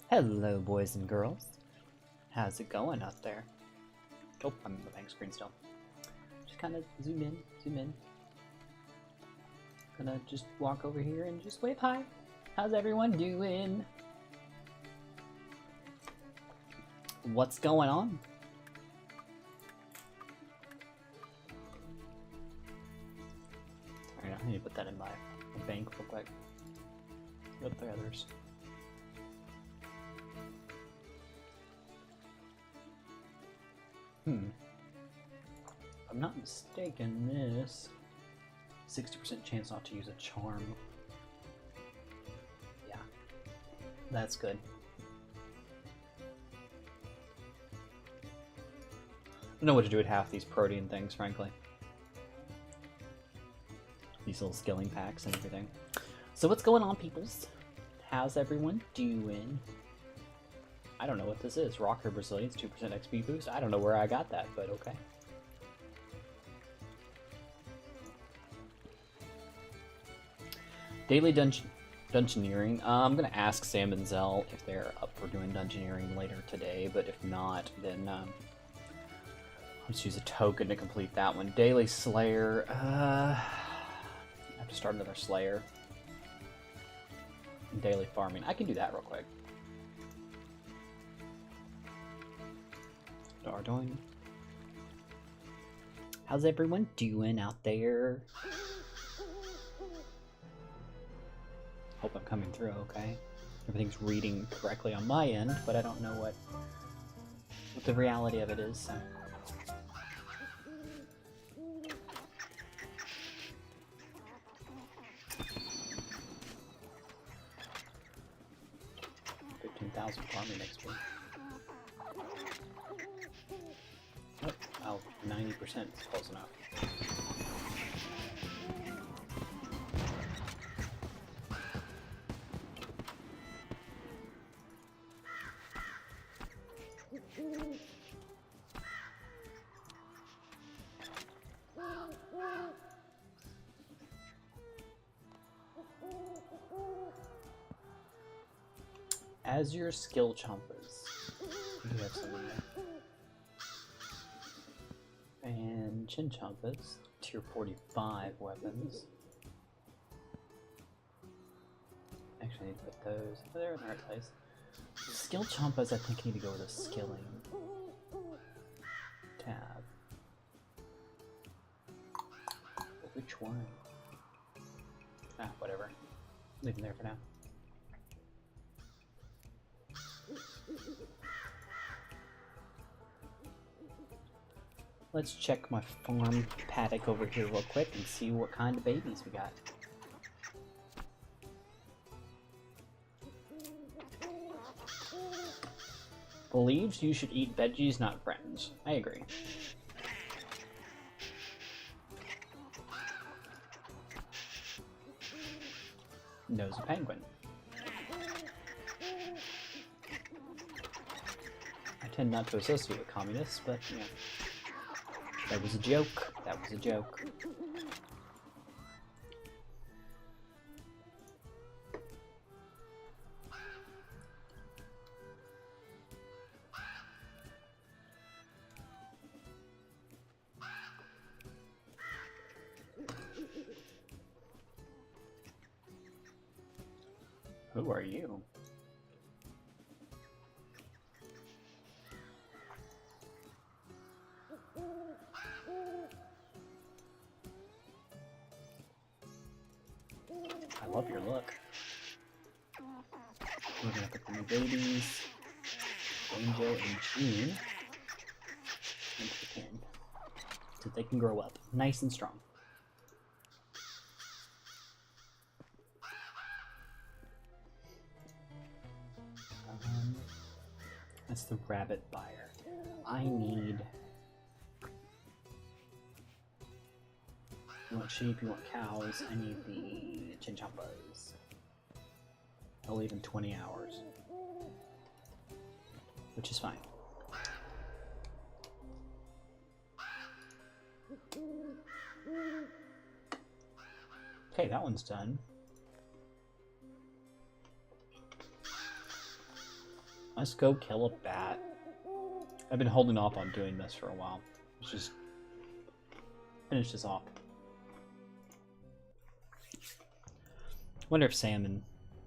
Hello, boys and girls. How's it going out there? Oh, I'm in the bank screen still. Just kind of zoom in. Gonna just walk over here and just wave hi. How's everyone doing? What's going on? Alright, I need to put that in my bank real quick. What the others? If I'm not mistaken, this 60% chance not to use a charm. Yeah, that's good. I don't know what to do with half these protein things, frankly. These little skilling packs and everything. So what's going on, peoples? How's everyone doing? I don't know what this is. Rocker Brazilians, 2% XP boost. I don't know where I got that, but okay. Daily dungeoneering. I'm gonna ask Sam and Zell if they're up for doing dungeoneering later today, but if not, then I'll just use a token to complete that one. Daily Slayer. I have to start another Slayer. Daily farming. I can do that real quick. Dardoin. How's everyone doing out there? Hope I'm coming through okay. Everything's reading correctly on my end, but I don't know what the reality of it is. So. $15,000 farming XP. Oh, 90% is close enough. As your skill chompers, you have some in there. And chin chompers, tier 45 weapons. Actually, I need to put those. They're in the right place. Skill chompas, I think, need to go with a skilling tab. Which one? Ah, whatever. Leave them there for now. Let's check my farm paddock over here real quick and see what kind of babies we got. Believes you should eat veggies, not friends. I agree. Knows a penguin. I tend not to associate with communists, but yeah. That was a joke. That was a joke. Who are you? I love your look. We're gonna put the new babies, Angel and Jean, into the can, so they can grow up nice and strong. That's the rabbit buyer. I need... You want sheep, you want cows, I need the chinchompas. I'll leave in 20 hours. Which is fine. Okay, that one's done. Let's go kill a bat. I've been holding off on doing this for a while. Let's just finish this off. Wonder if Sam and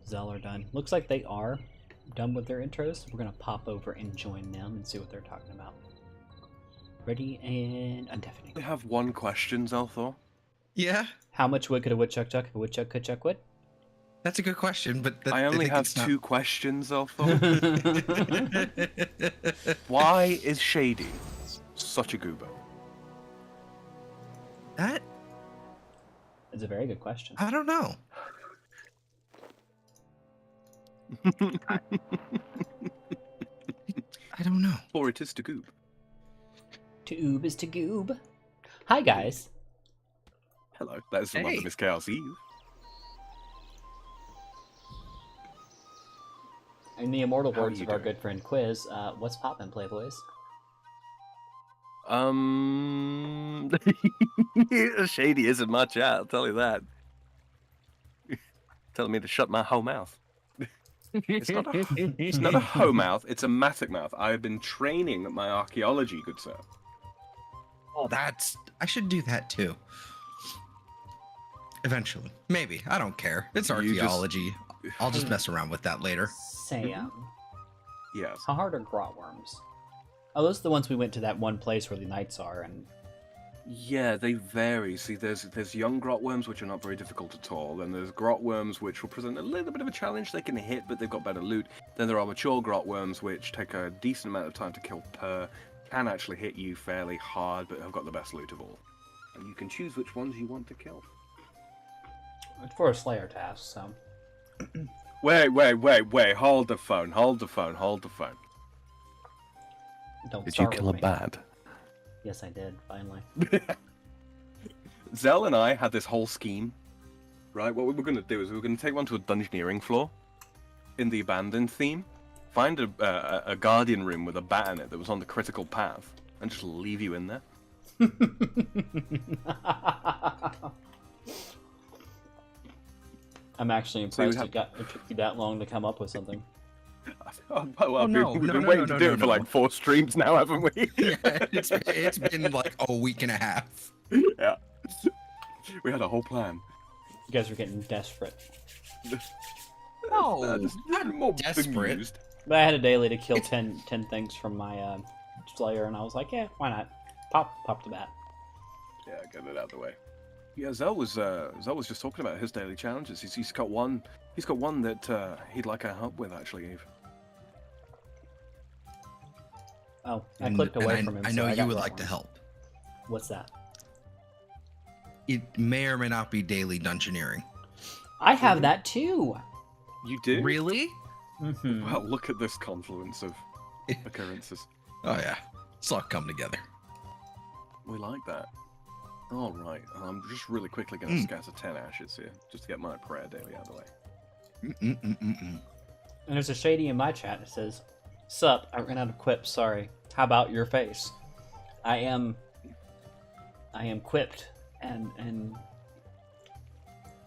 Zell are done. Looks like they are done with their intros. We're gonna pop over and join them and see what they're talking about. Ready and undeafening. I have one question, Zelthor. Yeah, How much wood could a woodchuck chuck if a woodchuck could chuck wood? that's a good question, but I only have two questions, Zelthor. Why is Shady such a goober? That It's a very good question. I don't know. I don't know. Or it is to goob. To oob is to goob. Hi guys. Hello, that is the Hey. Miss Chaos Eve. In the immortal How are words you of our doing? good friend Quiz, what's poppin', Playboys? Shady isn't my chat, I'll tell you that. Telling me to shut my whole mouth. It's not a hoe mouth, it's a matic mouth. I have been training my archaeology, good sir. Oh, I should do that too. Eventually, maybe. I don't care. It's You just- archaeology. I'll just mess around with that later. Sam. Yes. How hard are grot worms? Oh, those are the ones we went to that one place where the knights are, and Yeah, they vary. See, there's young grot worms which are not very difficult at all. Then there's grot worms which will present a little bit of a challenge. They can hit, but they've got better loot. Then there are mature grot worms which take a decent amount of time to kill per, can actually hit you fairly hard, but have got the best loot of all. And you can choose which ones you want to kill. it's for a Slayer task, so. Wait, hold the phone. Don't Did you start kill with a me. bat? Yes, I did, finally. Zell and I had this whole scheme, right? What we were going to do is we were going to take one to a dungeoneering floor in the abandoned theme, find a guardian room with a bat in it that was on the critical path, and just leave you in there. I'm actually So you impressed it took you that long to come up with something. Well, no, we've no, been no, waiting no, to do no, it for no. like 4 streams now, haven't we? Yeah, it's been like a week and a half. Yeah. We had a whole plan. You guys are getting desperate. No, Just not more desperate. bemused. But I had a daily to kill 10 things from my Slayer, and I was like, yeah, why not? Pop the bat. Yeah, get it out of the way. Yeah, Zell was just talking about his daily challenges. He's got one that he'd like our help with, actually, Eve. Oh, I clicked away and from him. I so know I you got would no like to more. help. What's that? It may or may not be daily dungeoneering. I have that too. You do? Really? Mm-hmm. Well, look at this confluence of occurrences. Oh yeah, it's all come together. We like that. All right, I'm just really quickly going to scatter 10 ashes here, just to get my prayer daily out of the way. Mm-mm-mm-mm-mm. And there's a shady in my chat that says, "Sup, I ran out of quips, sorry. How about your face? I am quipped and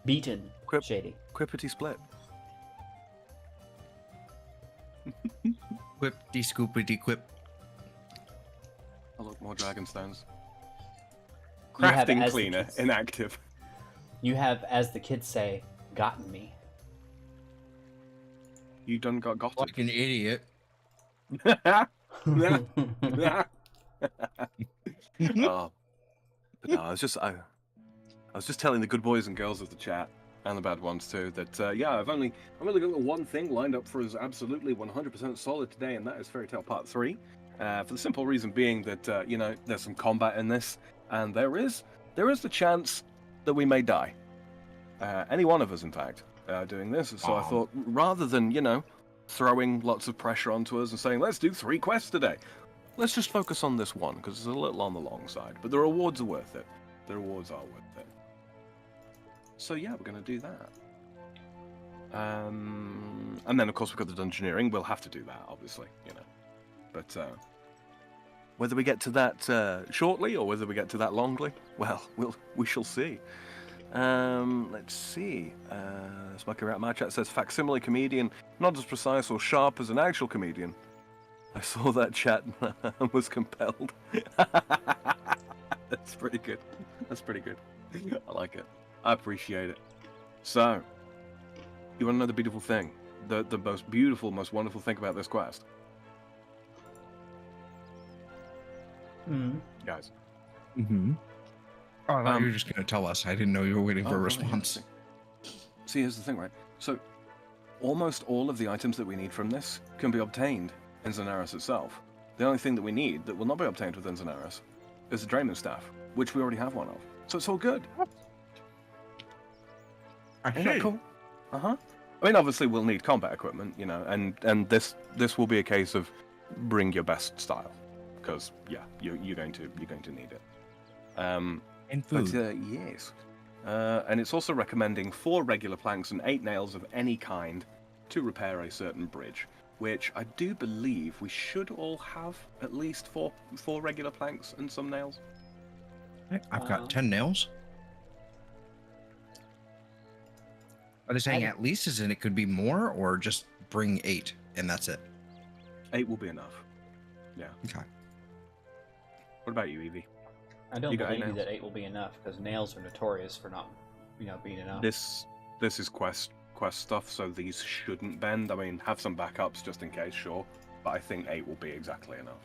beaten, Quip. shady." Quippity split. Quip-de scoopity quip. Oh, look, more dragonstones. You have, Crafting as the cleaner, kids- inactive. You have, as the kids say, gotten me. You done got it. Like an idiot. Oh, but no, I was just telling the good boys and girls of the chat and the bad ones too that yeah, I've only got one thing lined up for us absolutely 100% solid today, and that is Fairy Tale Part 3. For the simple reason being that you know, there's some combat in this, and there is the chance that we may die. Any one of us, in fact, doing this. So I thought, rather than, you know, throwing lots of pressure onto us and saying, let's do 3 quests today, let's just focus on this one, because it's a little on the long side. But the rewards are worth it. The rewards are worth it. So yeah, we're going to do that. And then, of course, we've got the dungeoneering. We'll have to do that, obviously, you know. But whether we get to that shortly or whether we get to that longly, well, we shall see. Let's see. Smoker out my chat says facsimile comedian, not as precise or sharp as an actual comedian. I saw that chat and was compelled. That's pretty good. That's pretty good. I like it. I appreciate it. So, you want to know the beautiful thing? The most beautiful, most wonderful thing about this quest? Guys. Mm-hmm. Oh, I thought you were just going to tell us. I didn't know you were waiting for a right, response. See, here's the thing, right? So, almost all of the items that we need from this can be obtained in Zenaris itself. The only thing that we need that will not be obtained within Zenaris is the Drayman Staff, which we already have one of. So it's all good. Isn't that cool? Uh-huh. I mean, obviously we'll need combat equipment, you know, and this will be a case of bring your best style, because yeah, you're going to need it. And food. But, yes. And it's also recommending 4 regular planks and 8 nails of any kind to repair a certain bridge, which I do believe we should all have at least 4 regular planks and some nails. I've got 10 nails. Are they saying at least, as in it could be more, or just bring 8 and that's it? 8 will be enough. Yeah. Okay. What about you, Evie? I don't You got 8 believe you nails? that 8 will be enough, because nails are notorious for not, being enough. This is quest stuff, so these shouldn't bend. I mean, have some backups just in case, sure, but I think 8 will be exactly enough.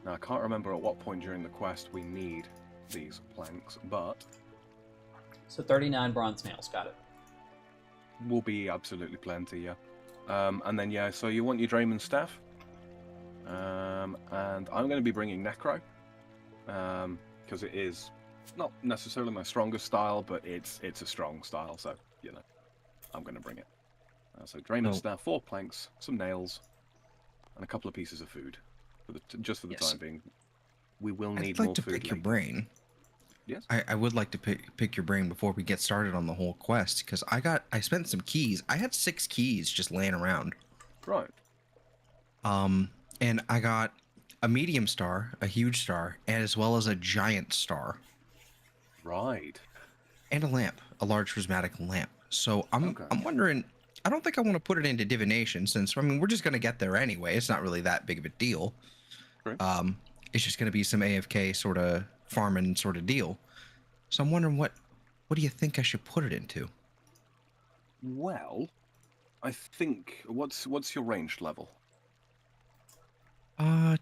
Now I can't remember at what point during the quest we need these planks, but So 39 bronze nails, got it. will be absolutely plenty, yeah. And then yeah, so you want your Drayman Staff, and I'm going to be bringing Necro, because it is not necessarily my strongest style, but it's a strong style, so you know, I'm going to bring it. So Drayman Staff, 4 planks, some nails, and a couple of pieces of food, just for the time being. We will need more food. I'd like to pick your brain. Yes. I would like to pick your brain before we get started on the whole quest, because I spent some keys. I had 6 keys just laying around. Right. And I got a medium star, a huge star, as well as a giant star. Right. And a lamp, a large prismatic lamp. So I'm wondering, I don't think I want to put it into divination, since, I mean, we're just going to get there anyway. It's not really that big of a deal. Right. It's just going to be some AFK sort of farming sort of deal. So I'm wondering, what do you think I should put it into? Well, I think, what's your ranged level?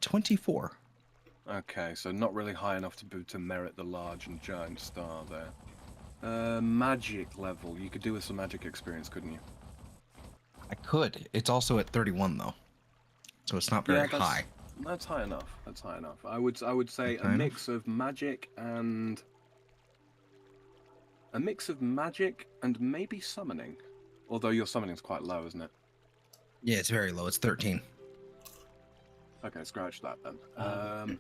24. Okay, so not really high enough to merit the large and giant star there. Magic level, you could do with some magic experience, couldn't you? I could. It's also at 31 though, so it's not very high. That's high enough. That's high enough. I would say a mix of magic and maybe summoning. Although your summoning's quite low, isn't it? Yeah, it's very low. It's 13. Okay, scratch that then.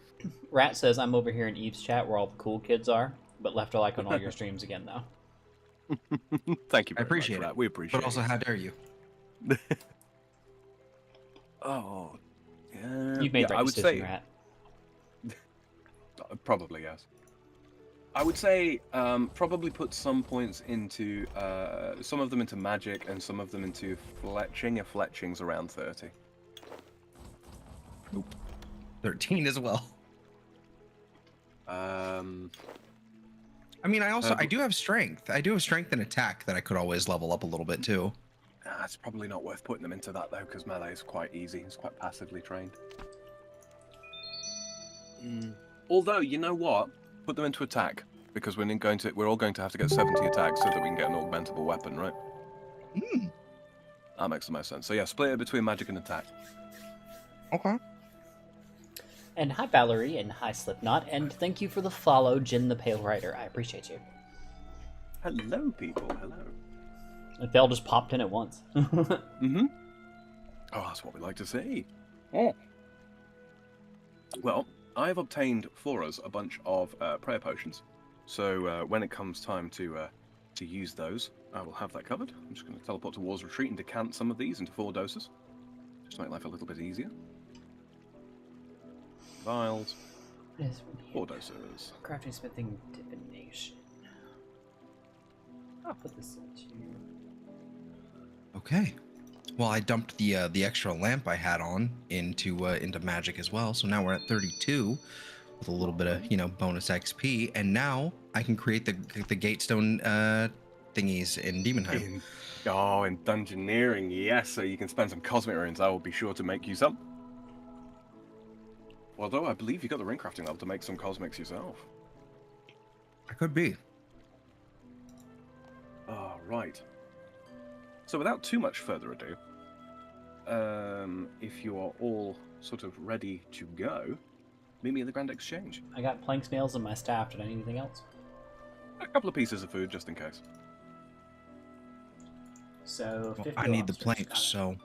Rat says I'm over here in Eve's chat where all the cool kids are, but left a like on all your streams again though. Thank you very I appreciate much for it. that. We appreciate it. But also, how dare you? Oh, yeah. You've made I right would decision, say Rat. probably yes. I would say probably put some points into some of them into magic and some of them into fletching. If fletching's around 30. Nope. 13 as well. I mean, I do have strength. I do have strength and attack that I could always level up a little bit too. It's probably not worth putting them into that though, because melee is quite easy. It's quite passively trained. Although, you know what? Put them into attack, because we're all going to have to get 70 attacks so that we can get an augmentable weapon, right? That makes the most sense. So yeah, split it between magic and attack. Okay. And hi Valerie, and hi Slipknot, and thank you for the follow, Jin the Pale Rider. I appreciate you. Hello, people. Hello. If they all just popped in at once. Mm-hmm. Oh, that's what we like to see. Oh. Well, I've obtained for us a bunch of prayer potions. So when it comes time to use those, I will have that covered. I'm just going to teleport to War's Retreat and decant some of these into 4 doses. Just to make life a little bit easier. Vials. 4 doses. Crafting, smithing, divination. I'll put this into... Okay. Well, I dumped the extra lamp I had on into magic as well. So now we're at 32 with a little bit of bonus XP, and now I can create the gatestone thingies in Demonheim. In dungeoneering, yes. So you can spend some cosmic runes. I will be sure to make you some. Although I believe you got the ring crafting level to make some cosmics yourself. I could be. Ah, right. So without too much further ado, if you are all sort of ready to go, meet me at the Grand Exchange. I got planks, nails, and my staff. Did I need anything else? A couple of pieces of food, just in case. So, Well, 50 I need the lobsters. planks, so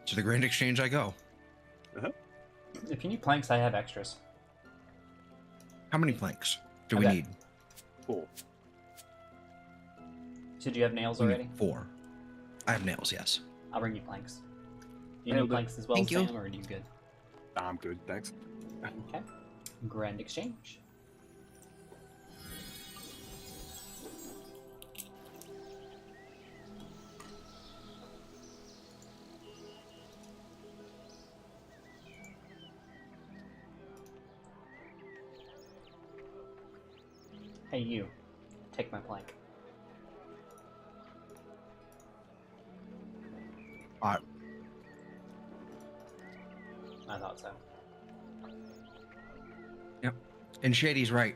to the Grand Exchange I go. If you need planks, I have extras. How many planks do I we bet. need? 4. So, do you have nails We need already? 4. I have nails, yes. I'll bring you planks. You Nailed need it. planks as well, Thank you. Sam, or are you good? I'm good, thanks. Okay. Grand Exchange. Hey, you. Take my plank. I thought so. And Shady's right.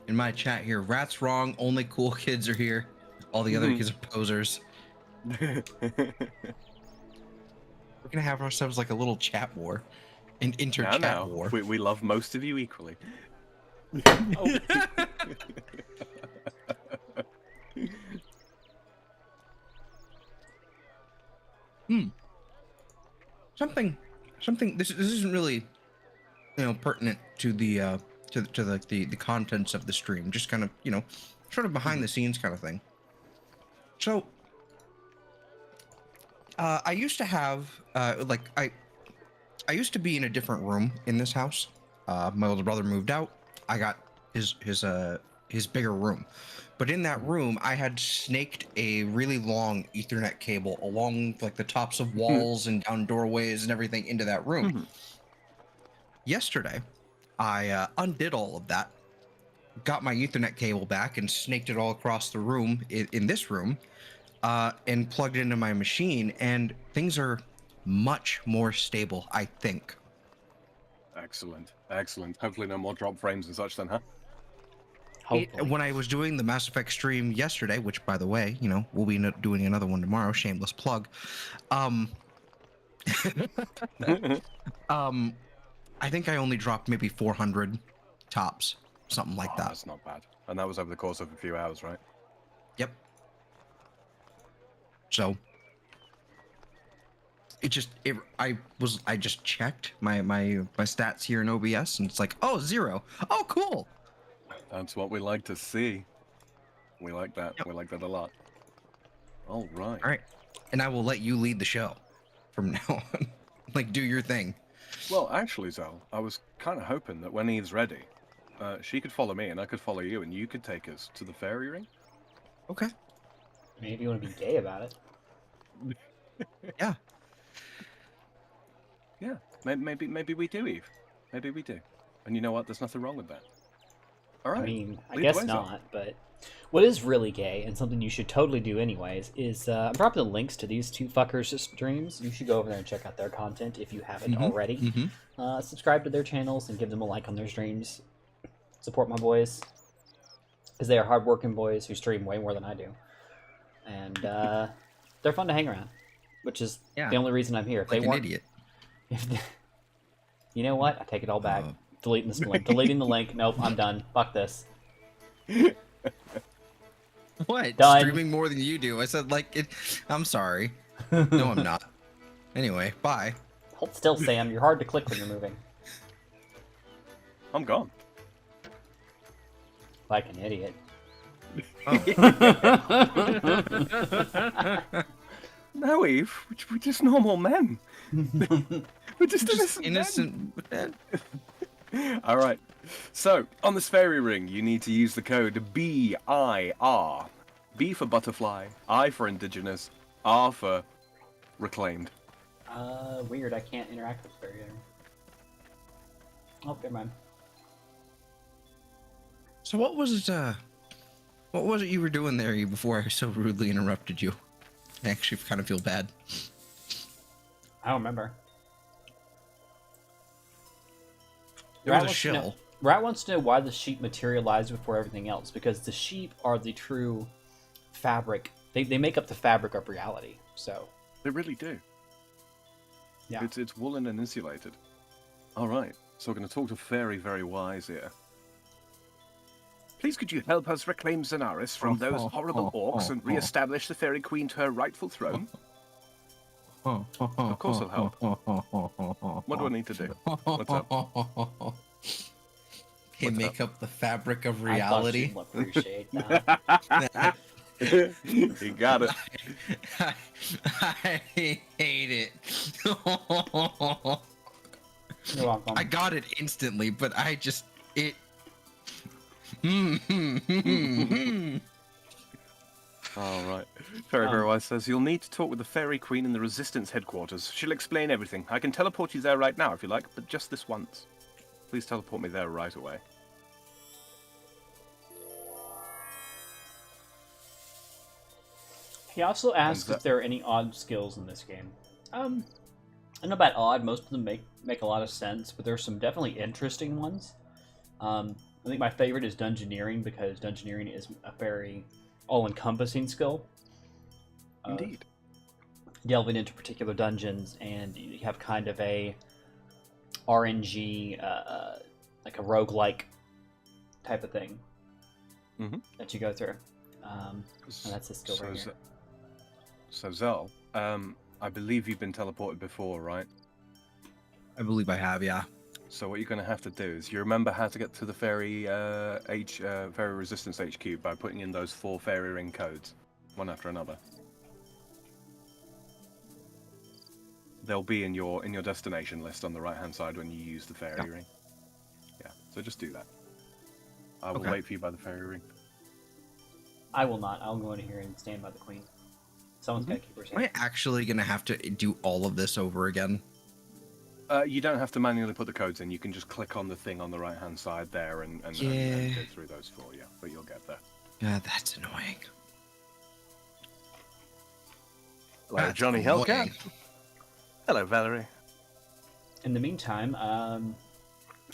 In my chat here, Rat's wrong. Only cool kids are here. All the other kids are posers. We're gonna have ourselves like a little chat war, an inter-chat now, war. we love most of you equally. Oh. Something. This isn't really, pertinent to the the contents of the stream. Just kind of, sort of behind the scenes kind of thing. So, I used to have I used to be in a different room in this house. My older brother moved out. I got his bigger room. But in that room, I had snaked a really long Ethernet cable along like the tops of walls and down doorways and everything into that room. Yesterday, I undid all of that, got my Ethernet cable back and snaked it all across the room in this room, and plugged it into my machine, and things are much more stable, I think. Excellent, excellent. Hopefully no more drop frames and such then, huh? When I was doing the Mass Effect stream yesterday, which, by the way, we'll be doing another one tomorrow, shameless plug. I think I only dropped maybe 400 tops, something like that. That's not bad. And that was over the course of a few hours, right? Yep. So I just checked my stats here in OBS, and it's like, oh, 0. Oh, cool. That's what we like to see. We like that. Yep. We like that a lot. All right. All right. And I will let you lead the show from now on. Like, do your thing. Well, actually, Zell, I was kind of hoping that when Eve's ready, she could follow me and I could follow you, and you could take us to the fairy ring. Okay. Maybe you want to be gay about it. Yeah. Yeah. Maybe we do, Eve. Maybe we do. And you know what? There's nothing wrong with that. All right. I mean, I Lead the guess way, Zell. not, but what is really gay, and something you should totally do anyways, is I'm dropping the links to these two fuckers' streams. You should go over there and check out their content if you haven't already. Subscribe to their channels and give them a like on their streams. Support my boys, because they are hardworking boys who stream way more than I do. And they're fun to hang around, which is the only reason I'm here. If Like they an weren't, idiot. You know what? I take it all back. Deleting this link. Deleting the link. Nope, I'm done. Fuck this. What? Done. Streaming more than you do. I said, like, it. I'm sorry. No, I'm not. Anyway, bye. Hold still, Sam. You're hard to click when you're moving. I'm gone. Like an idiot. No, Eve. We're just normal men. We're just Innocent. All right. So, on this fairy ring, you need to use the code BIR B for butterfly, I for indigenous, R for reclaimed. Weird. I can't interact with fairy there. Oh, never mind. So what was it you were doing there before I so rudely interrupted you? I actually kind of feel bad. I don't remember. There was a shill. Rat wants to know why the sheep materialized before everything else, because the sheep are the true fabric. They make up the fabric of reality. So They really do. yeah. It's woolen and insulated. All right, so we're going to talk to Fairy Very Wise here. Please could you help us reclaim Zenaris from those horrible orcs and re-establish the Fairy Queen to her rightful throne? Of course I'll help. What do I need to do? What's up? They make up the fabric of I thought reality. you'd appreciate that. You got it. I hate it. You're welcome. I got it instantly, but it. All right. Fairy Very Wise says, you'll need to talk with the Fairy Queen in the Resistance headquarters. She'll explain everything. I can teleport you there right now if you like, but just this once. Please teleport me there right away. He also asks And if there are any odd skills in this game. I don't know about odd. Most of them make a lot of sense, but there's some definitely interesting ones. I think my favorite is Dungeoneering, because Dungeoneering is a very all-encompassing skill. Indeed. Delving into particular dungeons, and you have kind of a RNG, like a roguelike type of thing that you go through. And that's a skill right here. So Zell, I believe you've been teleported before, right? I believe I have, yeah. So what you're going to have to do is you remember how to get to the Fairy Fairy Resistance HQ by putting in those 4 Fairy Ring codes, one after another. They'll be in your destination list on the right-hand side when you use the Fairy Ring. Yeah, so just do that. I will wait for you by the Fairy Ring. I will not. I'll go in here and stand by the queen. Someone's got to keep her safe. Am I actually gonna have to do all of this over again? You don't have to manually put the codes in. You can just click on the thing on the right-hand side there and go through those 4, yeah. But you'll get there. Yeah, that's annoying. Hello, Johnny Hellcat. Hello, Valerie. In the meantime,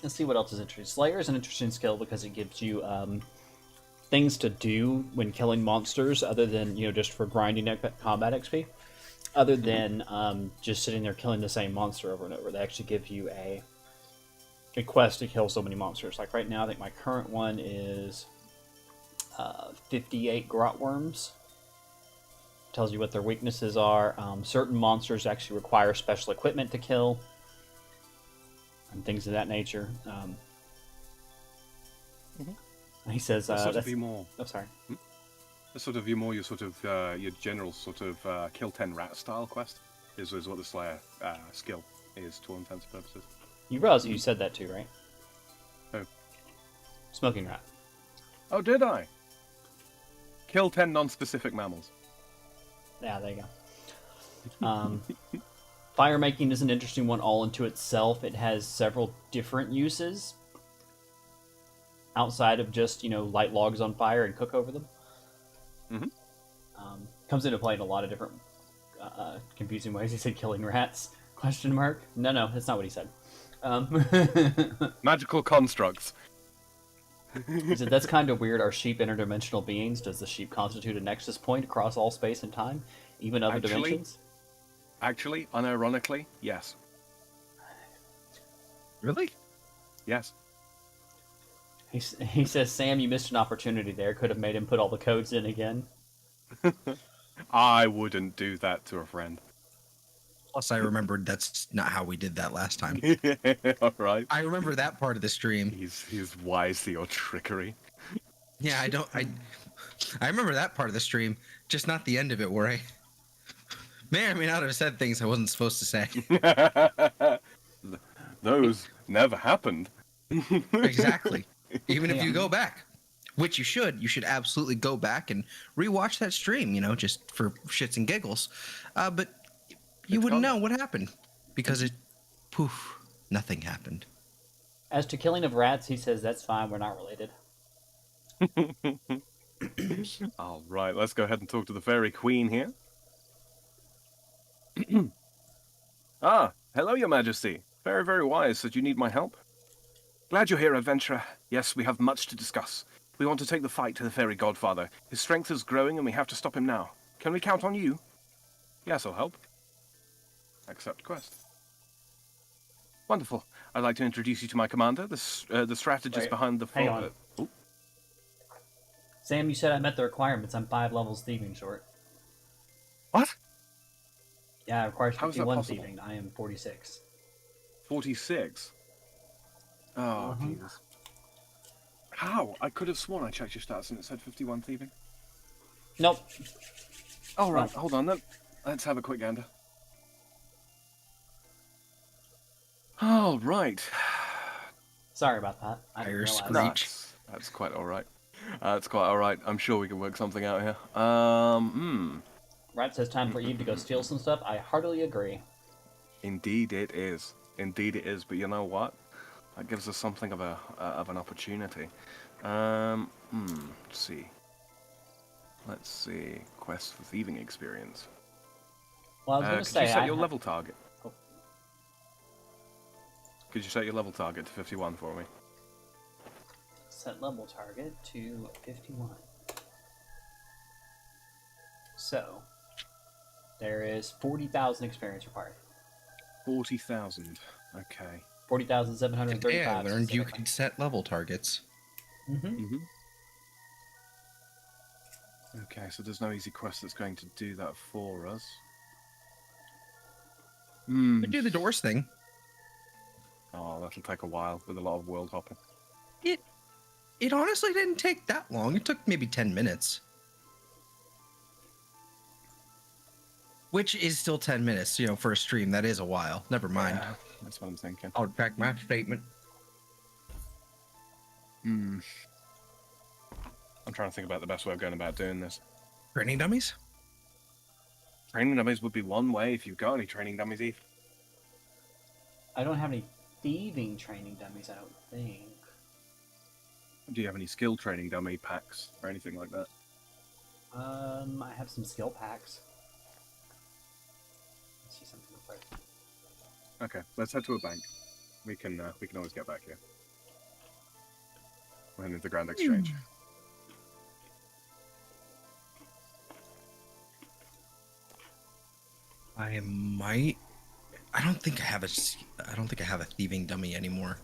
let's see what else is interesting. Slayer is an interesting skill because it gives you things to do when killing monsters, other than just for grinding combat XP. Other than just sitting there killing the same monster over and over, they actually give you a quest to kill so many monsters. Like right now, I think my current one is 58 grot worms. Tells you what their weaknesses are. Certain monsters actually require special equipment to kill, and things of that nature. He says, "That's be more." Oh, sorry. That's sort of your sort of your general sort of kill 10 rat style quest is what the Slayer skill is to all intents and purposes. You realize you said that too, right? Oh. Smoking rat. Oh, did I? Kill 10 non-specific mammals. Yeah, there you go. Fire making is an interesting one all into itself. It has several different uses outside of just light logs on fire and cook over them. Comes into play in a lot of different confusing ways. He said killing rats? Question mark? No, that's not what he said. Magical constructs. He said, that's kind of weird. Are sheep interdimensional beings? Does the sheep constitute a nexus point across all space and time, even other dimensions? Actually, unironically, yes. Really? Yes. He says, Sam, you missed an opportunity there. Could have made him put all the codes in again. I wouldn't do that to a friend. Plus, I remembered that's not how we did that last time. All right. I remember that part of the stream. He's wise to your trickery. Yeah, I remember that part of the stream, just not the end of it, where I may or may not have said things I wasn't supposed to say. Those never happened. Exactly. Even if you go back, which you should. You should absolutely go back and rewatch that stream, just for shits and giggles. But you It's wouldn't gone. know what happened because poof, nothing happened. As to killing of rats, he says that's fine. We're not related. All right, let's go ahead and talk to the fairy queen here. Hello, your majesty. Very, very wise. Said you need my help. Glad you're here, adventurer. Yes, we have much to discuss. We want to take the fight to the fairy godfather. His strength is growing and we have to stop him now. Can we count on you? Yes, I'll help. Accept quest. Wonderful. I'd like to introduce you to my commander, the strategist Wait, behind the... hang on. Sam, you said I met the requirements. I'm 5 levels thieving short. What? Yeah, it requires How is that 51 possible? thieving. I am 46. 46? Oh, Jesus. How? I could have sworn I checked your stats and it said 51 thieving. Nope. All right, hold on then. Let's have a quick gander. All right. Sorry about that. I didn't Fire realize. screech. That's quite all right. That's quite all right. I'm sure we can work something out here. Rat says time for Eve to go steal some stuff. I heartily agree. Indeed it is. Indeed it is. But you know what? That gives us something of an opportunity. Let's see. Let's see. Quest for thieving experience. Well, I was going to Could say you set I your ha- level target? Oh. Could you set your level target to 51 for me? set level target to 51. So there is 40,000 experience required. 40,000. Okay. 40,735. Yeah, I learned you could set level targets. Mm-hmm. Okay, so there's no easy quest that's going to do that for us. We do the doors thing. Oh, that'll take a while with a lot of world hopping. It honestly didn't take that long. It took maybe 10 minutes. Which is still 10 minutes, for a stream. That is a while. Never mind. Yeah, that's what I'm thinking. I'll retract my statement. I'm trying to think about the best way of going about doing this. Training dummies? Training dummies would be one way if you've got any training dummies, Eve. I don't have any thieving training dummies, I don't think. Do you have any skill training dummy packs or anything like that? I have some skill packs. Let's see something real quick. Okay, let's head to a bank. We can always get back here. We're heading to the Grand Exchange. I don't think I have a thieving dummy anymore.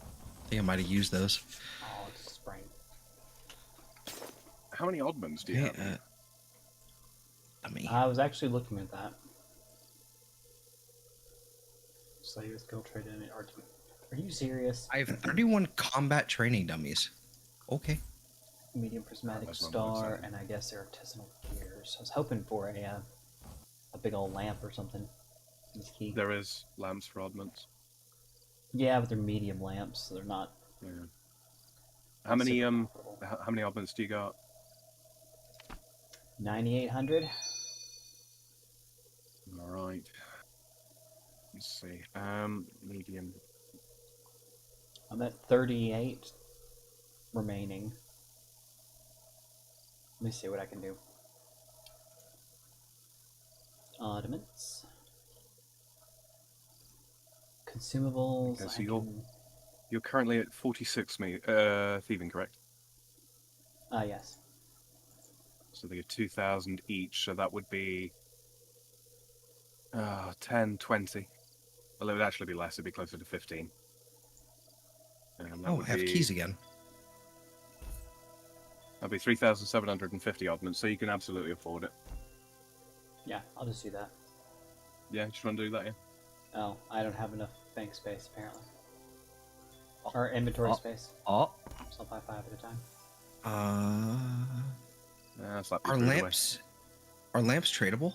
I think I might have used those. Oh, it's spring. How many oddments do you have? Dummy. I was actually looking at that. Slayer skill trade and argument. Are you serious? I have 31 combat training dummies. Okay. Medium prismatic That's not what I star, said. and I guess artisanal gears. I was hoping for a big old lamp or something. This key. There is lamps for oddments. Yeah, but they're medium lamps, so they're not. Yeah. How many super profitable. how many oddments do you got? 9,800. All right. Let's see. Medium. I'm at 38 remaining. Let me see what I can do. Oddments. Consumables. Okay, so I can... you're currently at 46 thieving, correct? Yes. So they get 2,000 each, so that would be 10, 20. Well, it would actually be less, it'd be closer to 15. And that Oh, would I have be, keys again. That'd be 3,750 oddments, so you can absolutely afford it. Yeah, I'll just do that. Yeah, just want to do that, yeah? Oh, I don't have enough bank space, apparently. Or inventory space. Oh. So I'll buy 5 at a time. That's like Are lamps tradable?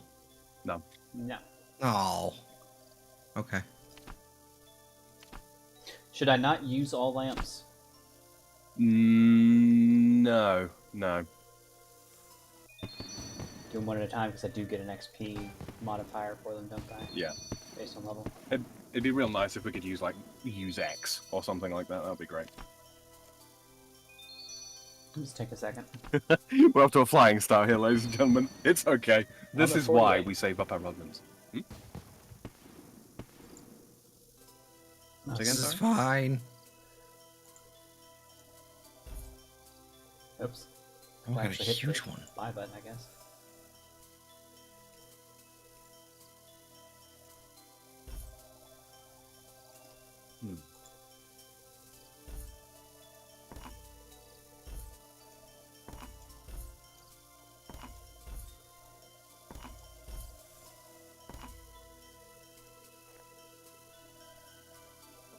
No. No. Oh. Okay. Should I not use all lamps? No. No. Do them one at a time because I do get an XP modifier for them, don't I? Yeah. Based on level. It'd be real nice if we could use X or something like that. That'd be great. Just take a second. We're up to a flying start here, ladies and gentlemen. It's okay. This is why 48. we save up our rodmans. Nice. Again, This is sorry? fine. Oops. Oh, I got a Actually hit huge the one. buy button, I guess.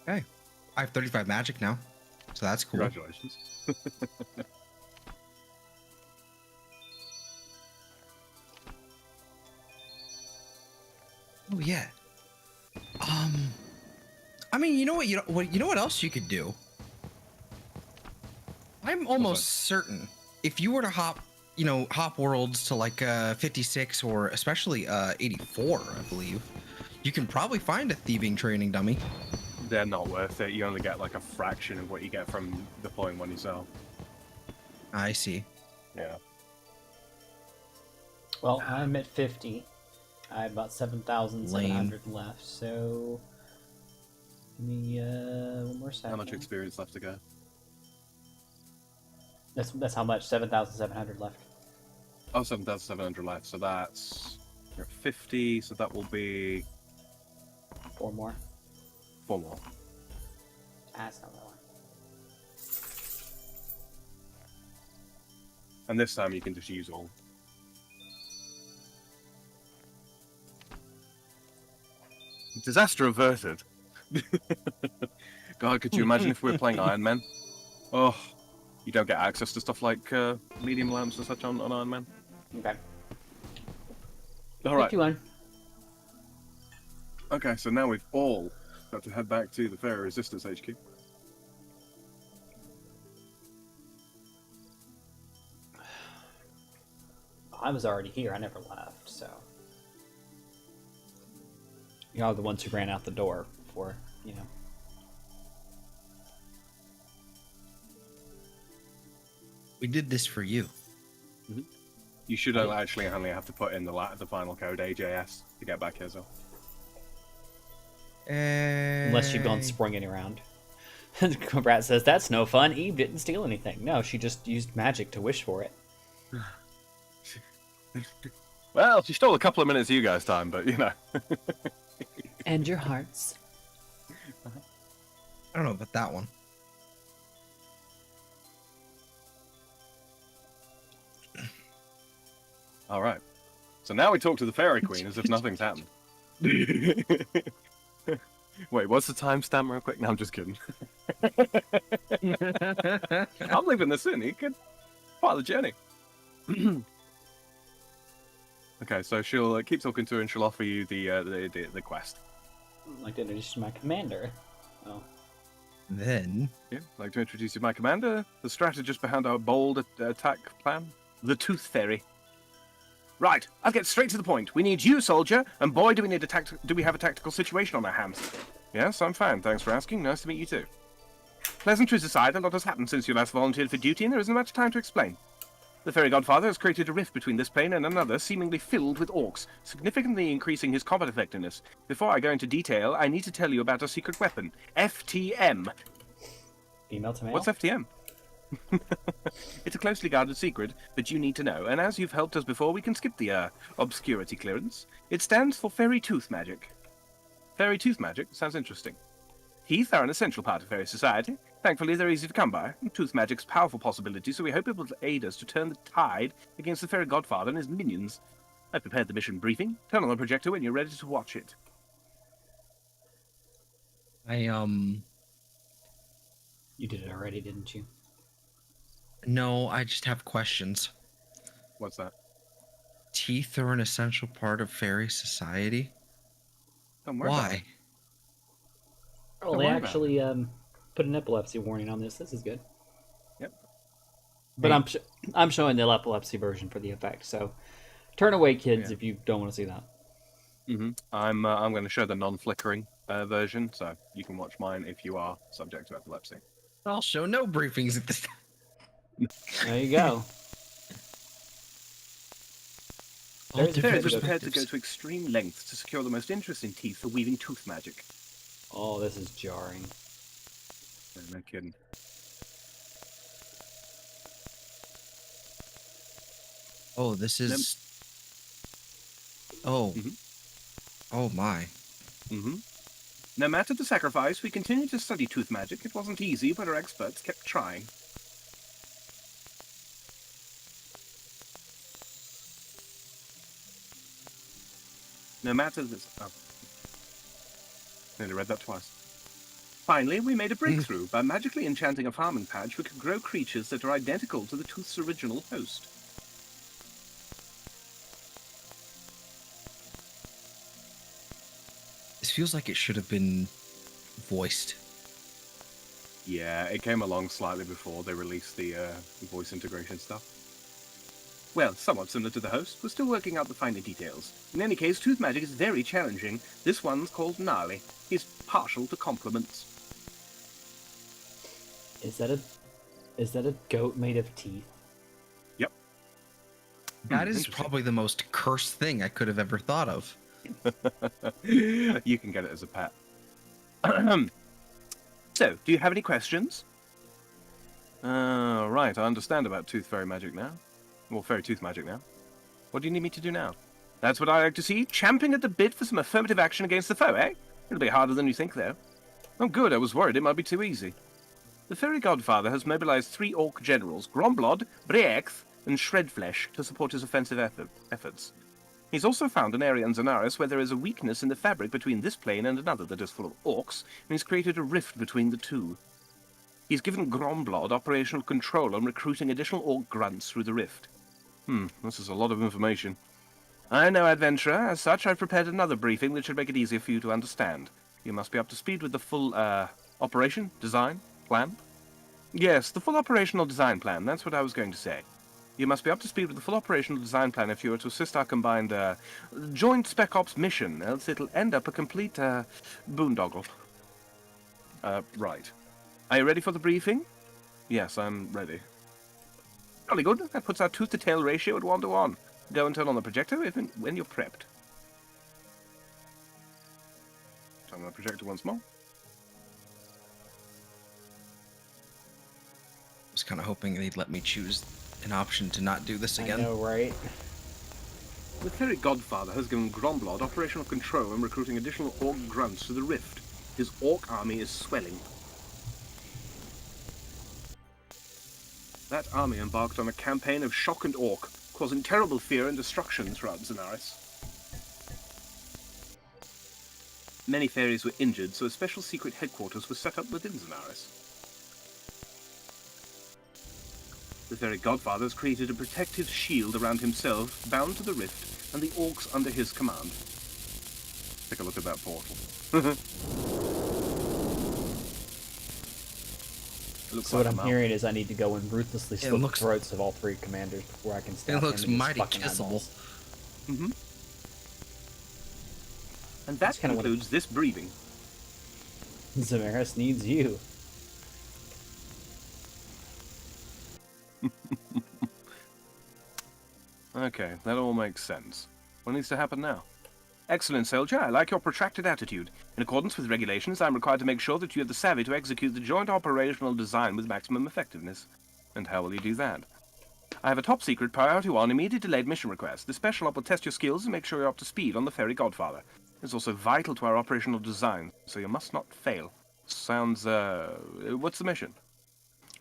Okay. I have 35 magic now, so that's cool. Congratulations. Oh yeah. I mean, you know what else you could do? I'm almost certain if you were to hop worlds to like 56 or especially 84, I believe, you can probably find a thieving training dummy. They're not worth it. You only get like a fraction of what you get from deploying one yourself. I see. Yeah. Well, I'm at 50. I have about 7,700 left, so give me one more second. How much experience left to go? That's how much? 7,700 left. Oh, 7,700 left. So that's you're at 50. So that will be 4 more. 4 more. That's not that one. And this time you can just use all. Disaster averted. God, could you imagine if we were playing Iron Man? Oh, you don't get access to stuff like medium lamps and such on Iron Man. Okay. All right. 51. Okay, so now we've all got to head back to the Fairy Resistance HQ. I was already here. I never left, so. Y'all are the ones who ran out the door before, you know. We did this for you. You should actually only have to put in the final code AJS to get back here, so. Unless you've gone springing around. Brat says, that's no fun. Eve didn't steal anything. No, she just used magic to wish for it. Well, she stole a couple of minutes of you guys' time, but you know. And your hearts. I don't know about that one. All right. So now we talk to the Fairy Queen as if nothing's happened. Wait, what's the timestamp real quick? No, I'm just kidding. I'm leaving this in. You can part of the journey. Okay, so she'll keep talking to her and she'll offer you the quest. I'd like to introduce you to my commander. Oh. Then Yeah, I'd like to introduce you to my commander, the strategist behind our bold attack plan, the Tooth Fairy. Right, I'll get straight to the point. We need you, soldier, and boy, do we have a tactical situation on our hands. Yes, I'm fine. Thanks for asking. Nice to meet you too. Pleasantries aside, a lot has happened since you last volunteered for duty, and there isn't much time to explain. The Fairy Godfather has created a rift between this plane and another, seemingly filled with orcs, significantly increasing his combat effectiveness. Before I go into detail, I need to tell you about a secret weapon, FTM. Female to male? What's FTM? It's a closely guarded secret, but you need to know, and as you've helped us before, we can skip the, obscurity clearance. It stands for Fairy Tooth Magic. Fairy Tooth Magic sounds interesting. Teeth are an essential part of fairy society. Thankfully, they're easy to come by. Tooth magic's a powerful possibility, so we hope it will aid us to turn the tide against the Fairy Godfather and his minions. I've prepared the mission briefing. Turn on the projector when you're ready to watch it. You did it already, didn't you? no, I just have questions. What's that? Teeth are an essential part of fairy society. Don't worry about it. Why? Oh, Don't they worry about actually put an epilepsy warning on this. This is good. Yep. But I'm showing the epilepsy version for the effect. So turn away, kids, if you don't want to see that. I'm going to show the non-flickering version, so you can watch mine if you are subject to epilepsy. I'll show no briefings at this time. There you go. All Fairies different are prepared to perspectives. go to extreme lengths to secure the most interesting teeth for weaving tooth magic. Oh, this is jarring. No kidding. Oh, this is. Oh. Oh my. No matter the sacrifice, we continued to study tooth magic. It wasn't easy, but our experts kept trying. No matter this... Oh. Nearly read that twice. Finally, we made a breakthrough. By magically enchanting a farming patch, we could grow creatures that are identical to the tooth's original host. This feels like it should have been voiced. Yeah, it came along slightly before they released the voice integration stuff. Well, somewhat similar to the host. We're still working out the finer details. In any case, tooth magic is very challenging. This one's called Gnarly. He's partial to compliments. Is that a goat made of teeth? Yep. That is probably the most cursed thing I could have ever thought of. You can get it as a pet. So, do you have any questions? Right, I understand about tooth fairy magic now. Well, fairy tooth magic now. What do you need me to do now? That's what I like to see. Champing at the bit for some affirmative action against the foe, eh? It'll be harder than you think, though. Oh, good. I was worried it might be too easy. The fairy godfather has mobilized 3 orc generals, Gromblod, Breex, and Shredflesh, to support his offensive efforts. He's also found an area in Zanaris where there is a weakness in the fabric between this plane and another that is full of orcs, and he's created a rift between the two. He's given Gromblod operational control on recruiting additional orc grunts through the rift. This is a lot of information. I know, adventurer. As such, I've prepared another briefing that should make it easier for you to understand. You must be up to speed with the full, operation, design, plan? Yes, the full operational design plan. That's what I was going to say. You must be up to speed with the full operational design plan if you are to assist our combined, joint Spec Ops mission, else it'll end up a complete, boondoggle. Right. Are you ready for the briefing? Yes, I'm ready. Jolly good. That puts our tooth-to-tail ratio at 1:1. Go and turn on the projector when you're prepped. Turn on the projector once more. I was kind of hoping they'd let me choose an option to not do this again. I know, right? The fairy godfather has given Gromblod operational control in recruiting additional orc grunts to the rift. His orc army is swelling. That army embarked on a campaign of shock and orc, causing terrible fear and destruction throughout Zanaris. Many fairies were injured, so a special secret headquarters was set up within Zanaris. The fairy godfather has created a protective shield around himself, bound to the rift, and the orcs under his command. Take a look at that portal. So what I'm hearing is I need to go and ruthlessly slit the throats of all 3 commanders before I can stop him. It looks mighty kissable. And that concludes this briefing. Zamaris needs you. Okay, that all makes sense. What needs to happen now? Excellent, soldier. I like your protracted attitude. In accordance with regulations, I'm required to make sure that you have the savvy to execute the joint operational design with maximum effectiveness. And how will you do that? I have a top-secret priority 1 immediate delayed mission request. The special op will test your skills and make sure you're up to speed on the Fairy Godfather. It's also vital to our operational design, so you must not fail. Sounds, what's the mission?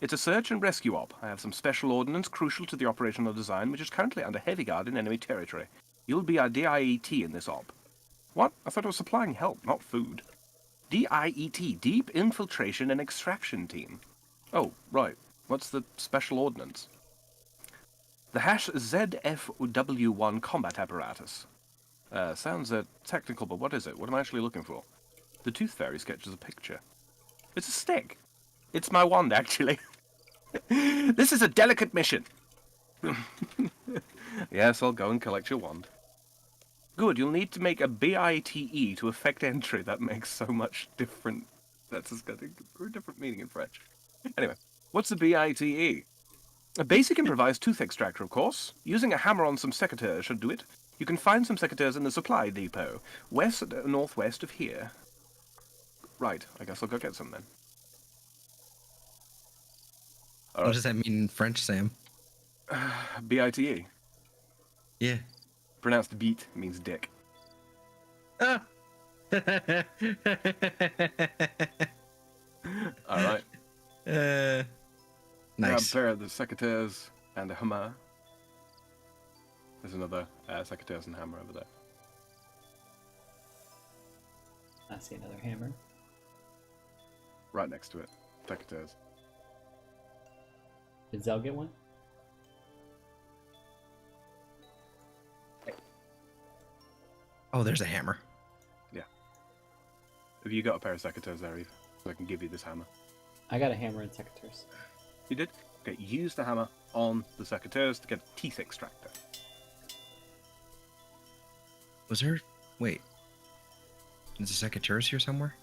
It's a search and rescue op. I have some special ordnance crucial to the operational design, which is currently under heavy guard in enemy territory. You'll be our DIET in this op. What? I thought it was supplying help, not food. DIET, Deep Infiltration and Extraction Team. Oh, right. What's the special ordnance? The ZFW1 combat apparatus. Sounds technical, but what is it? What am I actually looking for? The Tooth Fairy sketches a picture. It's a stick. It's my wand, actually. This is a delicate mission. Yes, I'll go and collect your wand. Good, you'll need to make a BITE to effect entry. That makes so much different... That's just got a different meaning in French. Anyway, what's the BITE? A basic improvised tooth extractor, of course. Using a hammer on some secateurs should do it. You can find some secateurs in the supply depot, northwest of here. Right, I guess I'll go get some then. All What right. does that mean in French, Sam? BITE. Yeah. Pronounced beat means dick. Ah. All right. Grab a Nice. pair of the secateurs and a hammer. There's another secateurs and hammer over there. I see another hammer. Right next to it. Secateurs. Did Zell get one? Oh, there's a hammer. Have you got a pair of secateurs there, Eve? So I can give you this hammer. I got a hammer and secateurs. You did? Okay, use the hammer on the secateurs to get a teeth extractor. Was there? Wait. Is the secateurs here somewhere?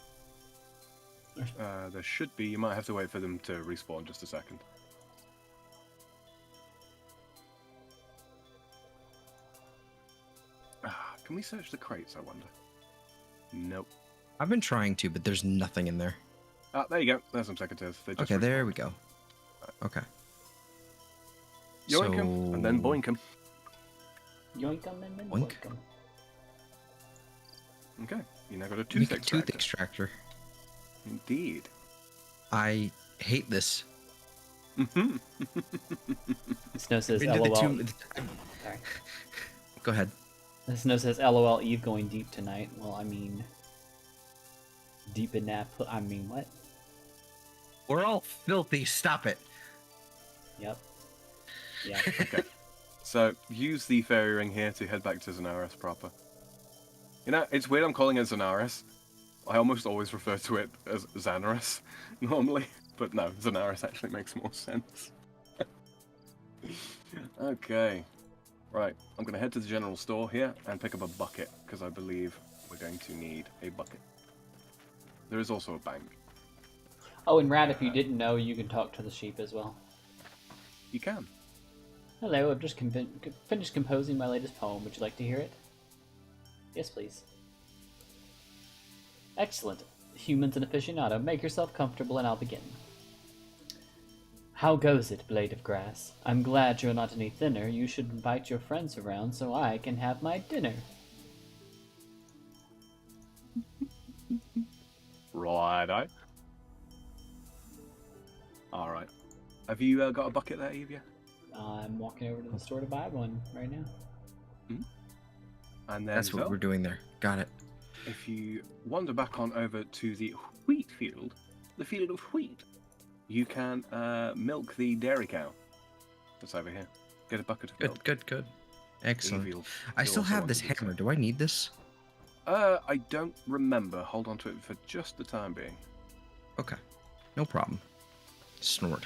There should be. You might have to wait for them to respawn just a second. Can we search the crates, I wonder? Nope. I've been trying to, but there's nothing in there. There you go. There's some secateurs. They just Okay, there respawned. we go. Okay. Yoink 'em, and then boink 'em. Yoink 'em and then Oink. boink 'em. Okay, you now got a tooth Make a extractor. tooth extractor. Indeed. I hate this. Snow says Into the LOL. tomb- Sorry. Go ahead. Snow says LOL Eve going deep tonight. Well, I mean, deep in that. I mean, what? We're all filthy. Stop it. Yep. Yeah. Okay. So, use the fairy ring here to head back to Zanaris proper. You know, it's weird I'm calling it Zanaris. I almost always refer to it as Xanaris, normally. But no, Zanaris actually makes more sense. Okay. Right, I'm going to head to the general store here and pick up a bucket, because I believe we're going to need a bucket. There is also a bank. Oh, and Rad, if you didn't know, you can talk to the sheep as well. You can. Hello, I've just finished composing my latest poem. Would you like to hear it? Yes, please. Excellent. Humans and aficionado, make yourself comfortable and I'll begin. How goes it, blade of grass? I'm glad you're not any thinner. You should invite your friends around so I can have my dinner. Righto. Alright. Have you got a bucket there, Eve? I'm walking over to the store to buy one right now. And then That's what Zell, we're doing there. Got it. if you wander back on over to the wheat field, the field of wheat, you can milk the dairy cow that's over here. Get a bucket of milk. Good. Excellent. Evil. I You'll still also have want this to do hammer. so. Do I need this? I don't remember. Hold on to it for just the time being. Okay. No problem. Snort.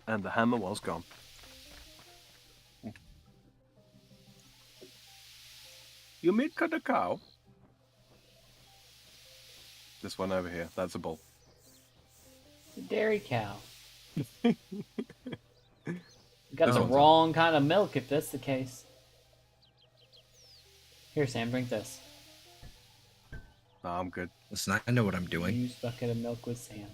And the hammer was gone. You milk the cow? This one over here. That's a bull. The dairy cow. Got the Oh. wrong kind of milk if that's the case. Here, Sam, drink this. Oh, I'm good. Listen, I know what I'm doing. Use bucket of milk with Sam.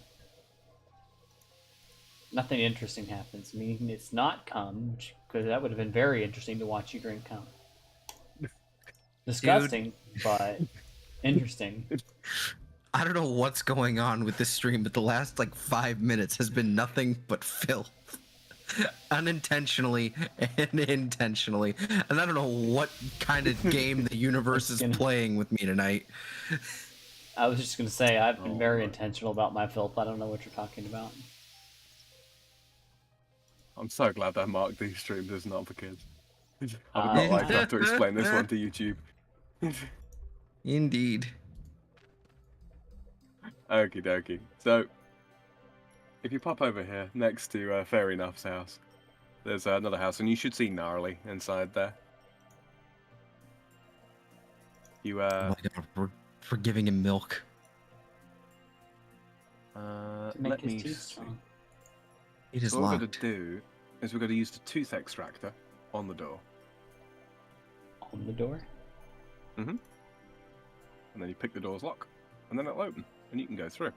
Nothing interesting happens, meaning it's not cum, because that would have been very interesting to watch you drink cum. Disgusting, but interesting. I don't know what's going on with this stream, but the last like 5 minutes has been nothing but filth. Unintentionally and intentionally. And I don't know what kind of game the universe is playing with me tonight. I was just going to say, I've been Oh, very my. intentional about my filth. I don't know what you're talking about. I'm so glad that Mark these streams is not for kids. I would Uh, not like to have to explain this one to YouTube. Indeed. Okie dokie. So, if you pop over here next to Fair Enough's house, there's another house, and you should see Gnarly inside there. You Oh my god, we're giving him milk. To make let his me teeth see. strong. It is So what we're locked. going to do is we're going to use the tooth extractor on the door. On the door? And then you pick the door's lock, and then it'll open, and you can go through.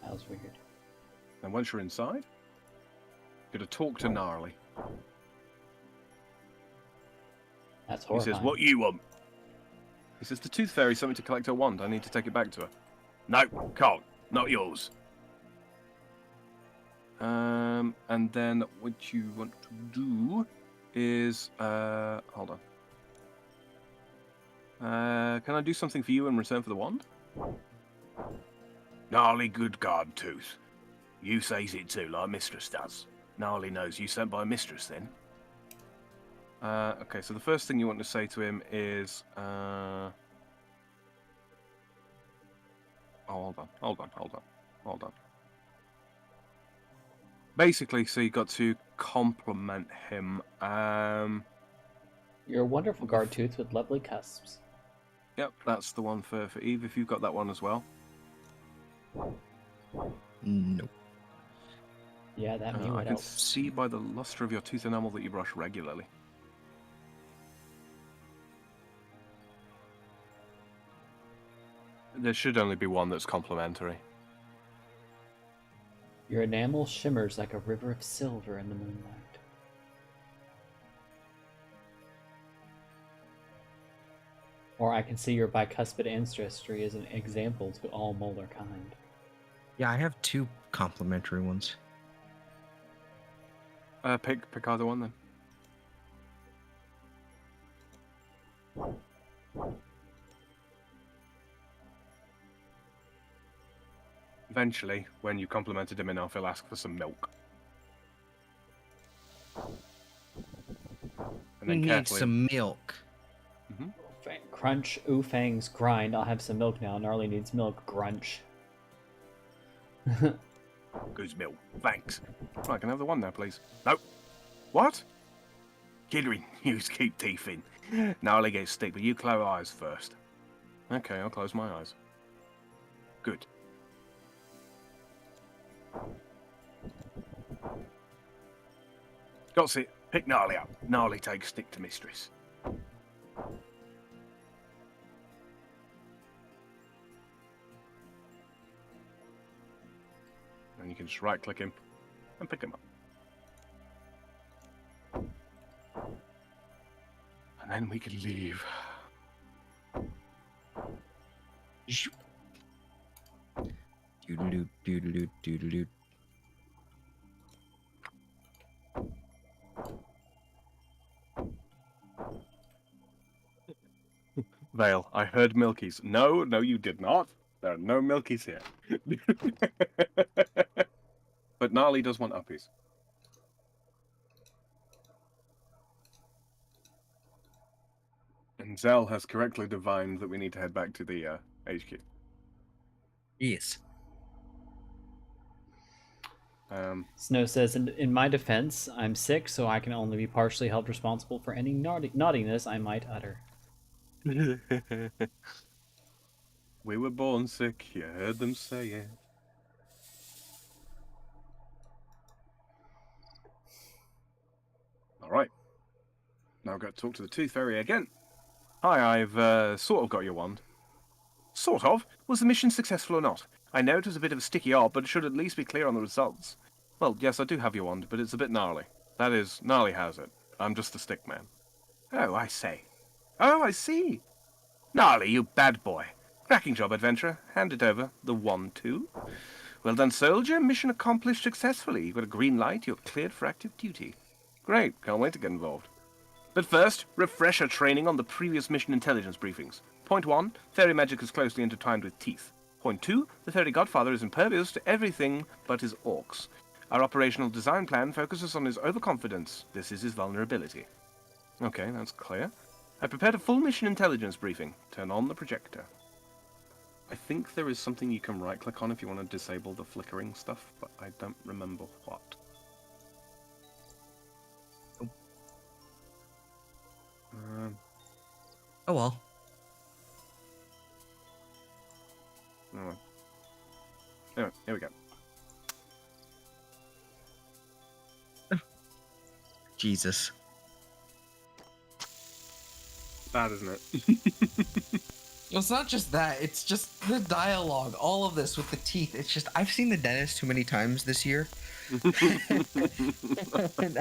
That was weird. And once you're inside, you're going to talk to Gnarly. That's He horrifying. says, "What you want?" He says, "The Tooth Fairy's something to collect her wand. I need to take it back to her." "No, can't. Not yours." And then what you want to do is, hold on. Can I do something for you in return for the wand? "Gnarly good guard, Tooth. You says it too, like Mistress does. Gnarly knows you sent by Mistress, then." Okay, so the first thing you want to say to him is, oh, hold on. Basically, so you got to compliment him. You're a wonderful guard tooth with lovely cusps. Yep, that's the one for Eve, if you've got that one as well. Nope. Yeah, that me I would can help. see by the luster of your tooth enamel that you brush regularly. There should only be one that's complimentary. Your enamel shimmers like a river of silver in the moonlight. Or I can see your bicuspid ancestry as an example to all molar kind. Yeah, I have 2 complimentary ones. Pick either one then. Eventually, when you complimented him enough, he'll ask for some milk. And We then need carefully... some milk. Crunch, ooh, fangs, grind. I'll have some milk now. Gnarly needs milk. Grunch. Goose milk. Thanks. Right, can I have the one now, please? No. What? Kidrin, you keep teeth in. Gnarly gets stick, but you close your eyes first. Okay, I'll close my eyes. Good. Got it. Pick Gnarly up. Gnarly takes stick to Mistress. And you can just right-click him and pick him up. And then we can leave. Doodaloo, doodaloo, doodaloo. Vale, I heard Milkies. No, you did not. There are no Milkies here. But Gnarly does want uppies. And Zell has correctly divined that we need to head back to the HQ. Yes. Snow says, in my defense, I'm sick, so I can only be partially held responsible for any naughtiness I might utter. We were born sick, you heard them say it. Alright. Now I've got to talk to the Tooth Fairy again. Hi, I've sort of got your wand. Sort of? Was the mission successful or not? I know it was a bit of a sticky job, but it should at least be clear on the results. Well, yes, I do have your wand, but it's a bit gnarly. That is, Gnarly has it. I'm just the stick man. Oh, I say. Oh, I see. Gnarly, you bad boy. Cracking job, adventurer. Hand it over. The wand, too. Well done, soldier. Mission accomplished successfully. You've got a green light. You're cleared for active duty. Great. Can't wait to get involved. But first, refresher training on the previous mission intelligence briefings. Point 1, fairy magic is closely intertwined with teeth. Point 2, the fairy godfather is impervious to everything but his orcs. Our operational design plan focuses on his overconfidence. This is his vulnerability. Okay, that's clear. I prepared a full mission intelligence briefing. Turn on the projector. I think there is something you can right-click on if you want to disable the flickering stuff, but I don't remember what. Oh well. Oh, anyway, here we go. Jesus. Bad, isn't it? Well, it's not just that. It's just the dialogue. All of this with the teeth. It's just I've seen the dentist too many times this year. And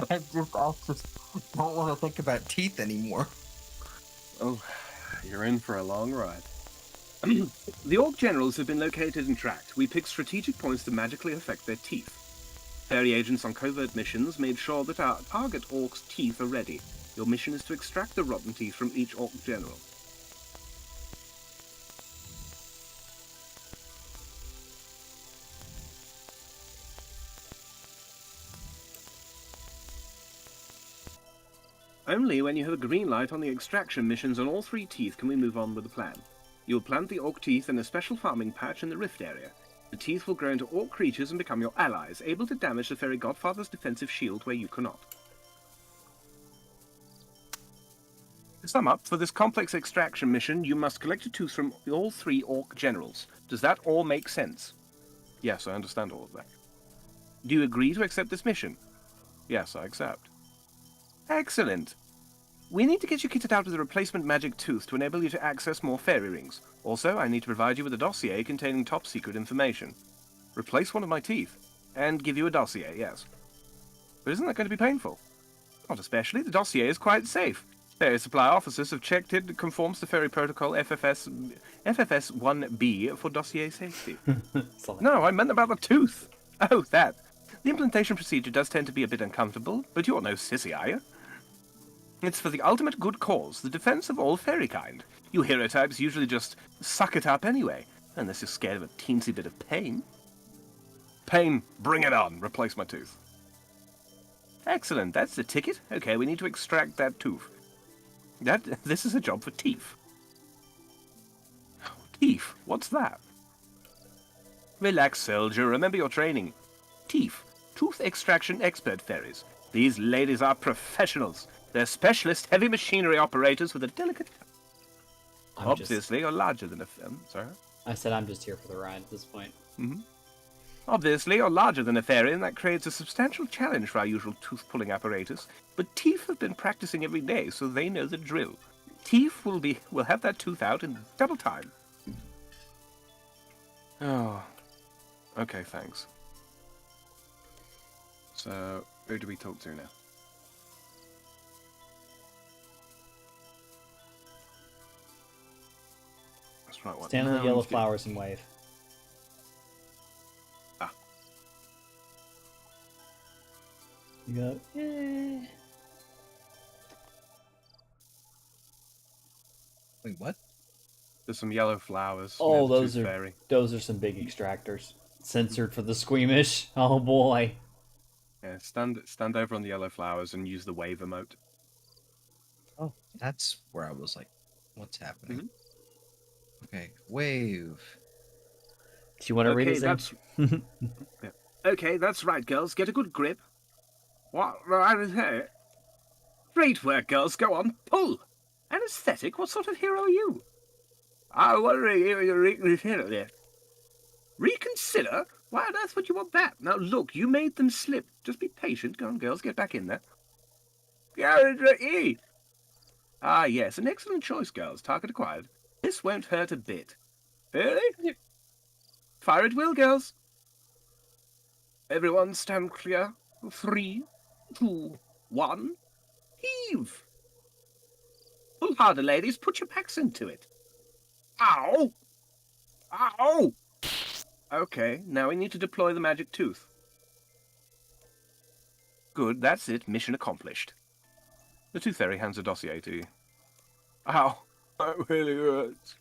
I just don't want to think about teeth anymore. Oh, you're in for a long ride. The Orc generals have been located and tracked. We picked strategic points to magically affect their teeth. Fairy agents on covert missions made sure that our target Orc's teeth are ready. Your mission is to extract the rotten teeth from each Orc general. Only when you have a green light on the extraction missions on all 3 teeth can we move on with the plan. You will plant the Orc teeth in a special farming patch in the rift area. The teeth will grow into Orc creatures and become your allies, able to damage the Fairy Godfather's defensive shield where you cannot. To sum up, for this complex extraction mission, you must collect a tooth from all 3 Orc generals. Does that all make sense? Yes, I understand all of that. Do you agree to accept this mission? Yes, I accept. Excellent. We need to get you kitted out with a replacement magic tooth to enable you to access more fairy rings. Also, I need to provide you with a dossier containing top-secret information. Replace one of my teeth, and give you a dossier, yes. But isn't that going to be painful? Not especially. The dossier is quite safe. Fairy supply officers have checked it conforms to Fairy Protocol FFS 1B for dossier safety. No, I meant about the tooth. Oh, that. The implantation procedure does tend to be a bit uncomfortable, but you're no sissy, are you? It's for the ultimate good cause, the defense of all fairy kind. You hero types usually just suck it up anyway, unless you're scared of a teensy bit of pain. Pain, bring it on. Replace my tooth. Excellent, that's the ticket. Okay, we need to extract that tooth. This is a job for teeth. Teeth, what's that? Relax, soldier, remember your training. Teeth, tooth extraction expert fairies. These ladies are professionals. They're specialist heavy machinery operators with a delicate... Obviously, you're larger than a... sorry? I said I'm just here for the ride at this point. Mm-hmm. Obviously, you're larger than a fairy, and that creates a substantial challenge for our usual tooth-pulling apparatus. But teeth have been practicing every day, so they know the drill. Teeth will have that tooth out in double time. Oh. Okay, thanks. So, who do we talk to now? That's right, what? Stand on the yellow flowers and wave. Ah. You go, eh. Wait, what? There's some yellow flowers. Oh, near the those tooth are fairy. those are some big extractors. Censored for the squeamish. Oh boy. Yeah, stand over on the yellow flowers and use the wave emote. Oh, that's where I was like, what's happening? Mm-hmm. Okay, wave. Do you want to read his name? Yeah. Okay, that's right, girls. Get a good grip. What? Right. Great work, girls. Go on, pull. Anesthetic? What sort of hero are you? I wonder if you're reconsider there. Reconsider? Why on earth would you want that? Now look, you made them slip. Just be patient. Go on, girls, get back in there. Ah, yes, an excellent choice, girls. Target acquired. This won't hurt a bit. Really? Fire at will, girls. Everyone stand clear. 3, 2, 1. Heave. Pull harder, ladies. Put your backs into it. Ow! Ow! Okay, now we need to deploy the magic tooth. Good, that's it. Mission accomplished. The Tooth Fairy hands a dossier to you. Ow! That really hurts.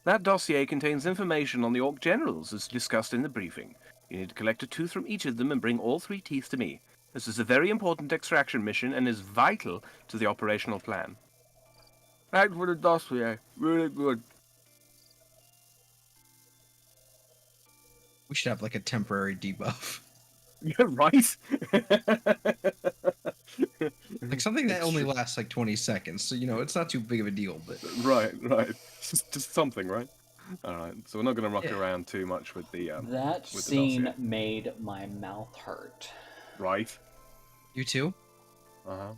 That dossier contains information on the Orc generals as discussed in the briefing. You need to collect a tooth from each of them and bring all 3 teeth to me. This is a very important extraction mission and is vital to the operational plan. Thanks for the dossier. Really good. We should have like a temporary debuff. Yeah, right? Like something that only lasts like 20 seconds. So, you know, it's not too big of a deal, but Right. Just something, right? Alright, so we're not going to rock Yeah. around too much with the That with the scene dossier. made my mouth hurt. Right. you too? Uh-huh.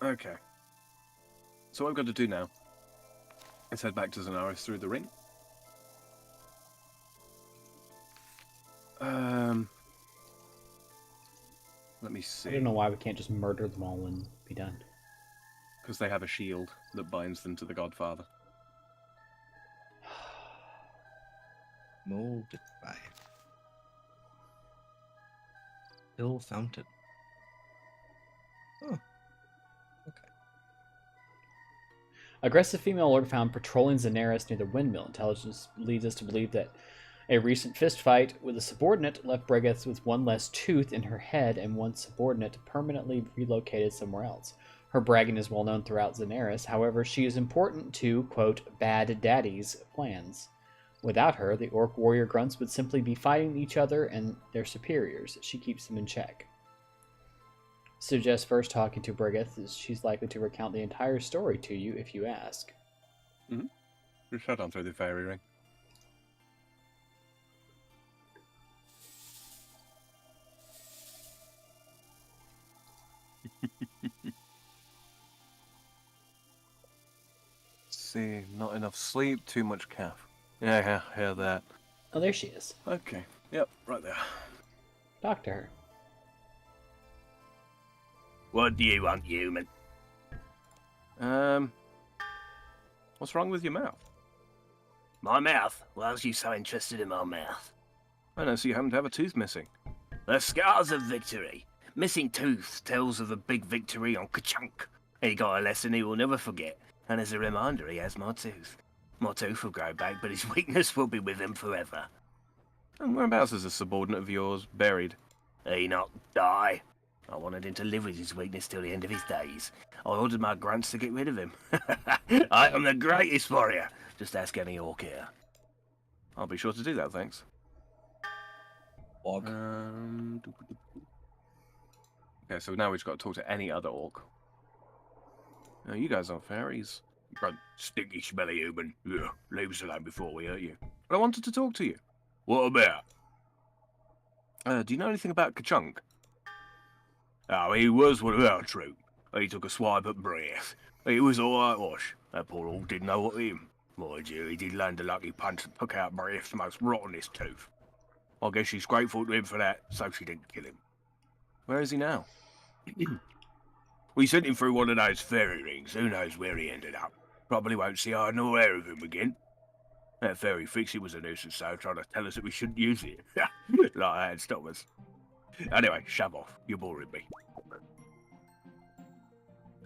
Okay. So what I've got to do now is head back to Zenaris through the ring. Let me see. I don't know why we can't just murder them all and be done. Because they have a shield that binds them to the Godfather. Molded by Hill Fountain. Oh. Okay. Aggressive female alert found patrolling Zenaris near the windmill. Intelligence leads us to believe that a recent fistfight with a subordinate left Brigath with one less tooth in her head and one subordinate permanently relocated somewhere else. Her bragging is well known throughout Zenaris, however, she is important to, quote, Bad Daddy's plans. Without her, the orc warrior grunts would simply be fighting each other and their superiors. She keeps them in check. Suggest first talking to Brigath, as she's likely to recount the entire story to you if you ask. Just shut on through the fairy ring. See, not enough sleep, too much calf. Yeah, hear that. Oh, there she is. Okay, yep, right there. Talk to her. What do you want, human? What's wrong with your mouth? My mouth? Why was you so interested in my mouth? I know, so you happen to have a tooth missing. The scars of victory. Missing tooth tells of a big victory on Ka-chunk. He got a lesson he will never forget, and as a reminder, he has my tooth. My tooth will grow back, but his weakness will be with him forever. And whereabouts is a subordinate of yours buried? He not die. I wanted him to live with his weakness till the end of his days. I ordered my grunts to get rid of him. I am the greatest warrior. Just ask any orc here. I'll be sure to do that, thanks. Log. Okay, so now we've got to talk to any other orc. No, you guys aren't fairies. Grunt, stinky, smelly human. Ugh, leave us alone before we hurt you. But I wanted to talk to you. What about? Do you know anything about Ka-chunk? Oh, he was one of our troop. He took a swipe at Breath. He was all whitewash. That poor orc didn't know what hit him. Mind you, he did land a lucky punch and took out Breath's most rottenest tooth. I guess she's grateful to him for that, so she didn't kill him. Where is he now? We sent him through one of those fairy rings. Who knows where he ended up? Probably won't see eye nor hair of him again. That fairy fixie was a nuisance, so trying to tell us that we shouldn't use it. Like that, stop us. Anyway, shove off. You're boring me.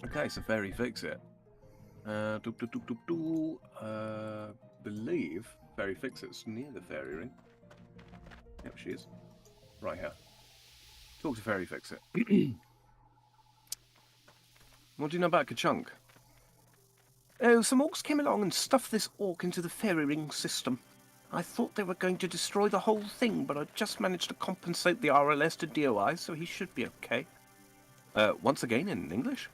Okay, so fairy fix it. Believe fairy fix it's near the fairy ring. Yep, she is. Right here. Talk to fairy fix it. What do you know about Ka-chunk? Oh, some orcs came along and stuffed this orc into the fairy ring system. I thought they were going to destroy the whole thing, but I just managed to compensate the RLS to DOI, so he should be okay. Once again in English?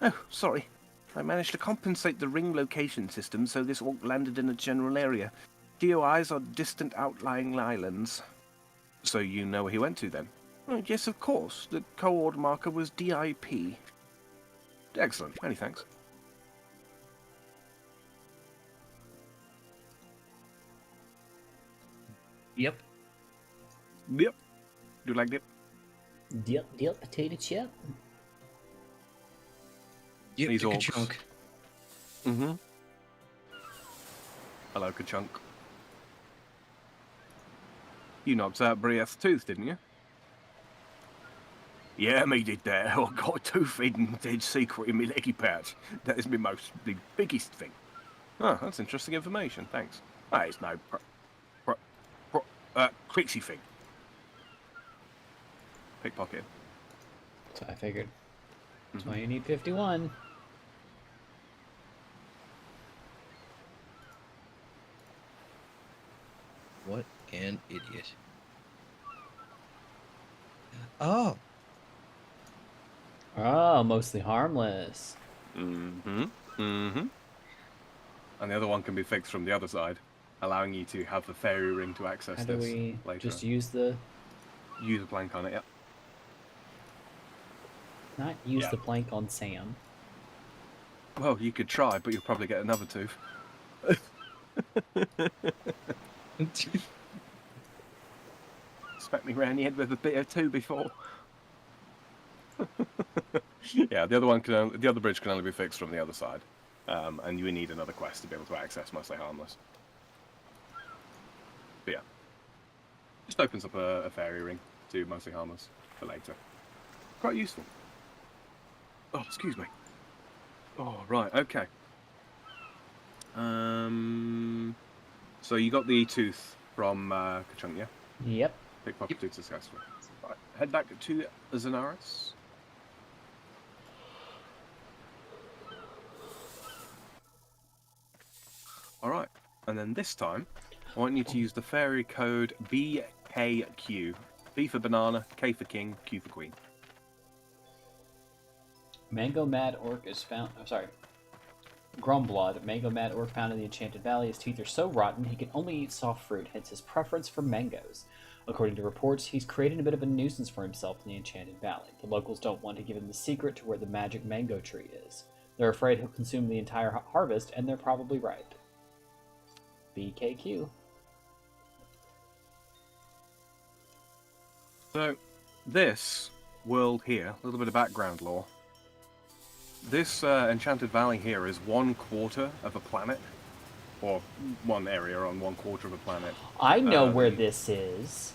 Oh, sorry. I managed to compensate the ring location system so this orc landed in a general area. DOIs are distant outlying islands. So you know where he went to then? Oh, yes, of course. The coord marker was DIP. Excellent, many thanks. Yep. Yep. Do you like it? Yep, potato chip. Yep, These took a orcs. chunk. Mm-hmm. Hello, Ka-chunk. You knocked out Briath's tooth, didn't you? Yeah, me did that. I got a tooth hidden dead secret in my leggy pouch. That is the biggest thing. Oh, that's interesting information, thanks. Ah, it's no tricksy thing. Pickpocket. So I figured. That's Mhm. why you need 51. What an idiot. Oh, Oh, mostly harmless. Mm-hmm. Mm-hmm. And the other one can be fixed from the other side, allowing you to have the fairy ring to access How do this we later. just use the... Use a plank on it, yep. Not use Yeah. the plank on Sam. Well, you could try, but you'll probably get another tooth. Smacked me round the head with a bit of two before. Yeah, the other bridge can only be fixed from the other side, and you need another quest to be able to access Mostly Harmless. But yeah, just opens up a fairy ring to Mostly Harmless for later. Quite useful. Oh, excuse me. Oh, right, okay. So you got the tooth from Kachunk, yeah? Yep. Pickpocket tooth successful. Right, head back to Zanaris. Alright, and then this time, I want you to use the fairy code BKQ. B for banana, K for king, Q for queen. Mango Mad Orc is found... I'm sorry. Grumblood, Mango Mad Orc found in the Enchanted Valley. His teeth are so rotten he can only eat soft fruit, hence his preference for mangoes. According to reports, he's created a bit of a nuisance for himself in the Enchanted Valley. The locals don't want to give him the secret to where the magic mango tree is. They're afraid he'll consume the entire harvest, and they're probably right. BKQ. So, this world here, a little bit of background lore. This Enchanted Valley here is 1/4 of a planet, or one area on 1/4 of a planet. I know where this is.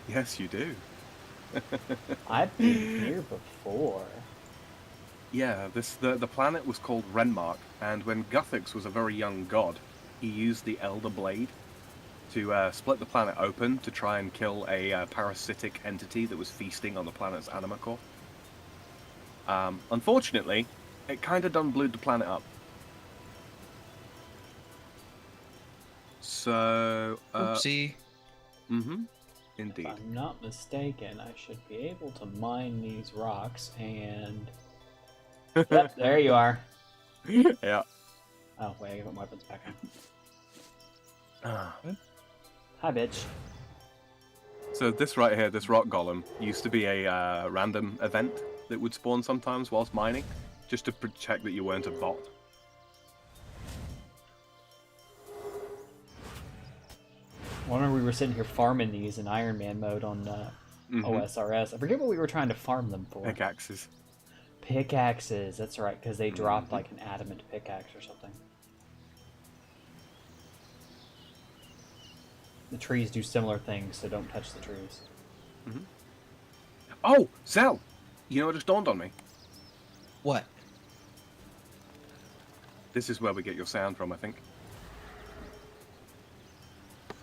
Yes, you do. I've been here before. Yeah, the planet was called Renmark, and when Guthix was a very young god, he used the Elder Blade to split the planet open to try and kill a parasitic entity that was feasting on the planet's anima core. Unfortunately, it kind of done blew the planet up. So, oopsie. Indeed. If I'm not mistaken, I should be able to mine these rocks and... Yep, there you are. Yeah. Oh, wait, I got my weapons back on. Ah. Hi, bitch. So this right here, this rock golem, used to be a random event that would spawn sometimes whilst mining, just to check that you weren't a bot. I remember we were sitting here farming these in Iron Man mode on OSRS. I forget what we were trying to farm them for. Pickaxes. Pickaxes, that's right, because they dropped like an adamant pickaxe or something. The trees do similar things, so don't touch the trees. Oh, Zell! You know what just dawned on me? What? This is where we get your sound from, I think.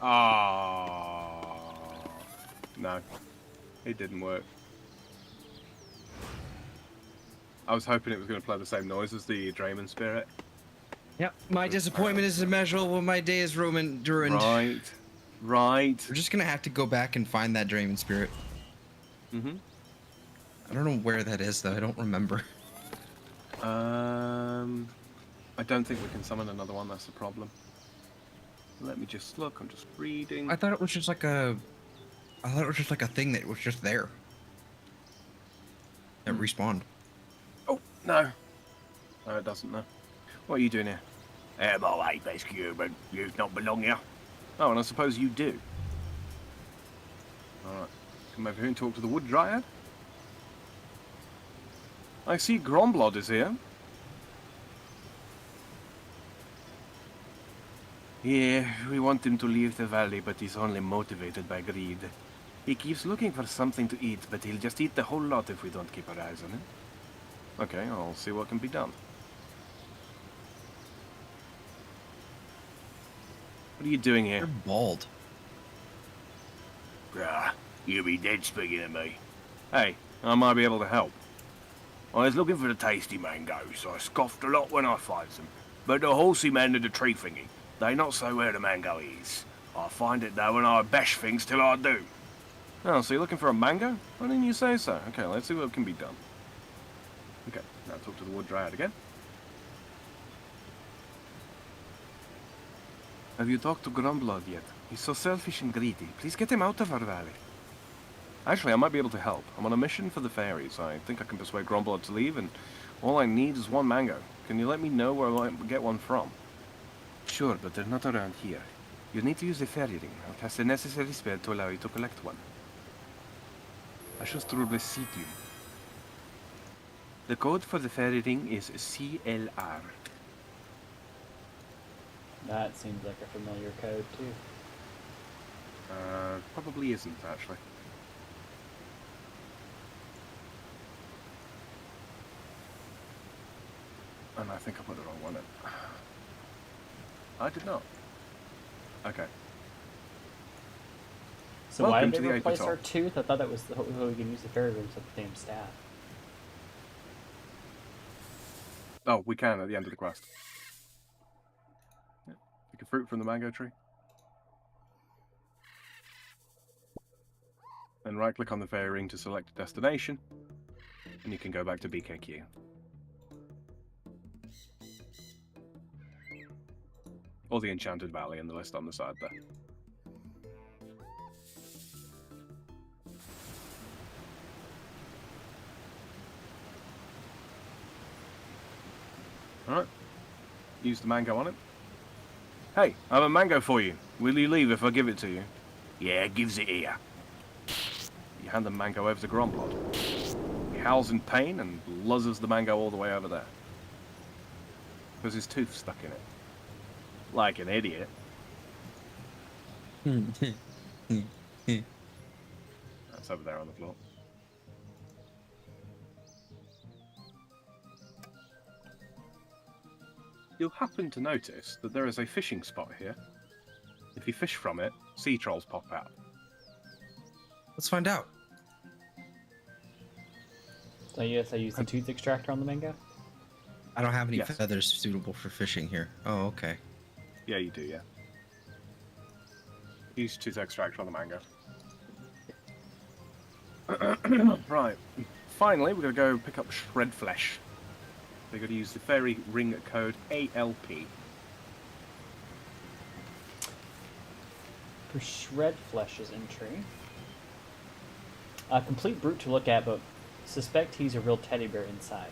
Ah, no, it didn't work. I was hoping it was going to play the same noise as the Draymond Spirit. Yep, my disappointment is immeasurable. My day is ruined. Right. We're just gonna have to go back and find that Draymond Spirit. I don't know where that is, though. I don't remember. I don't think we can summon another one. That's the problem. Let me just look. I'm just reading. I thought it was just like a... I thought it was just like a thing that was just there. That respawned. Oh, no. No, it doesn't, no. What are you doing here? My best human, you don't belong here. Oh, and I suppose you do. Alright. Come over here and talk to the Wood Dryad. I see Gromblod is here. Yeah, we want him to leave the valley, but he's only motivated by greed. He keeps looking for something to eat, but he'll just eat the whole lot if we don't keep our eyes on him. Okay, I'll see what can be done. What are you doing here? You're bald. Ah, you be dead speaking to me. Hey, I might be able to help. I was looking for the tasty mangoes. I scoffed a lot when I finds them. But the horsey men and the tree thingy, they not say where the mango is. I find it though and I bash things till I do. Oh, so you're looking for a mango? Why didn't you say so? Okay, let's see what can be done. Okay, now talk to the wood dryad again. Have you talked to Grumblood yet? He's so selfish and greedy. Please get him out of our valley. Actually, I might be able to help. I'm on a mission for the fairies. I think I can persuade Grumblood to leave, and all I need is one mango. Can you let me know where I might get one from? Sure, but they're not around here. You need to use the fairy ring. I'll cast the necessary spell to allow you to collect one. I shall receive you. The code for the fairy ring is CLR. That seems like a familiar code, too. Probably isn't, actually. And I think I put the wrong one in. I did not. Okay. So why Welcome did to they the replace Apatow. our tooth? I thought that was the way we could use the fairy rooms with the damn staff. Oh, we can at the end of the quest. Yeah. Pick a fruit from the mango tree. Then right-click on the fairy ring to select a destination, and you can go back to BKQ. Or the Enchanted Valley in the list on the side there. Alright. Use the mango on it. Hey, I have a mango for you. Will you leave if I give it to you? Yeah, gives it here. You hand the mango over to Grumblood. He howls in pain and luzzes the mango all the way over there. Because his tooth's stuck in it. Like an idiot. That's over there on the floor. You'll happen to notice that there is a fishing spot here. If you fish from it, sea trolls pop out. Let's find out. So yes, I use the tooth extractor on the mango? I don't have any Yes. feathers suitable for fishing here. Oh, okay. Yeah, you do, yeah. Use tooth extractor on the mango. Right. Finally, we're going to go pick up shred flesh. We're going to use the fairy ring code ALP. For shred flesh's entry. A complete brute to look at, but suspect he's a real teddy bear inside.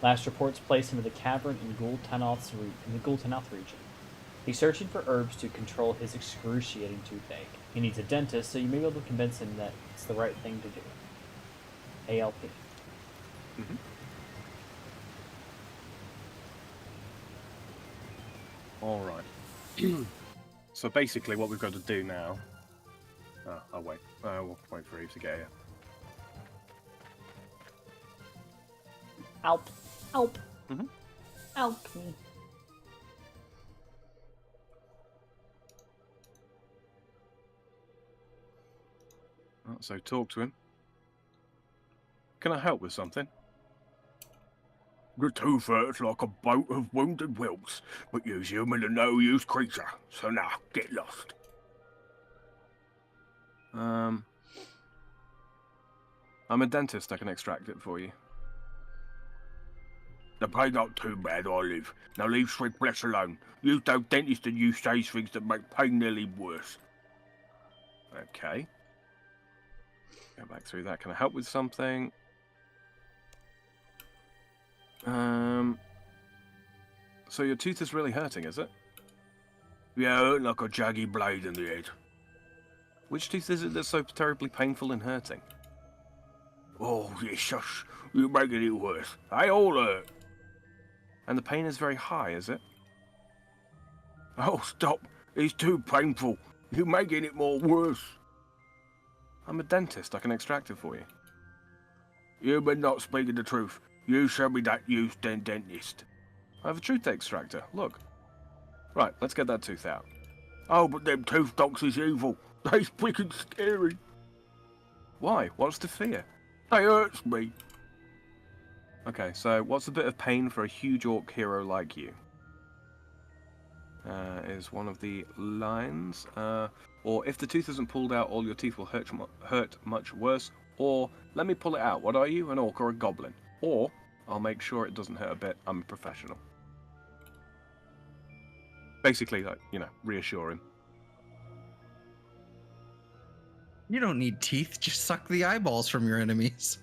Last reports place him in the cavern in the Gul'Tanoth region. He's searching for herbs to control his excruciating toothache. He needs a dentist, so you may be able to convince him that it's the right thing to do. ALP. Mm-hmm. All right. So basically, what we've got to do now. Oh, I'll wait. We'll wait for Eve to get here. Alp. Alp. Mhm. Alp me. So talk to him. Can I help with something? The tooth hurts like a boat of wounded whelps, but you's human and no-use creature, so now, get lost. I'm a dentist. I can extract it for you. The pain not too bad, I live. Now leave shred flesh alone. Use no dentist and you say things that make pain nearly worse. Okay. Go back through that. Can I help with something? So your tooth is really hurting, is it? Yeah, hurt like a jaggy blade in the head. Which tooth is it that's so terribly painful and hurting? Oh, yes, shush. You're making it worse. They all hurt. And the pain is very high, is it? Oh, stop. It's too painful. You're making it more worse. I'm a dentist. I can extract it for you. You been not speaking the truth. You show me that you dentist. I have a tooth extractor. Look. Right, let's get that tooth out. Oh, but them tooth docks is evil. They's wicked scary. Why? What's to fear? That hurts me. Okay, so what's a bit of pain for a huge orc hero like you? Is one of the lines. Or if the tooth isn't pulled out, all your teeth will hurt much worse. Or let me pull it out. What are you, an orc or a goblin? Or I'll make sure it doesn't hurt a bit. I'm a professional. Basically, like, reassure him. You don't need teeth. Just suck the eyeballs from your enemies.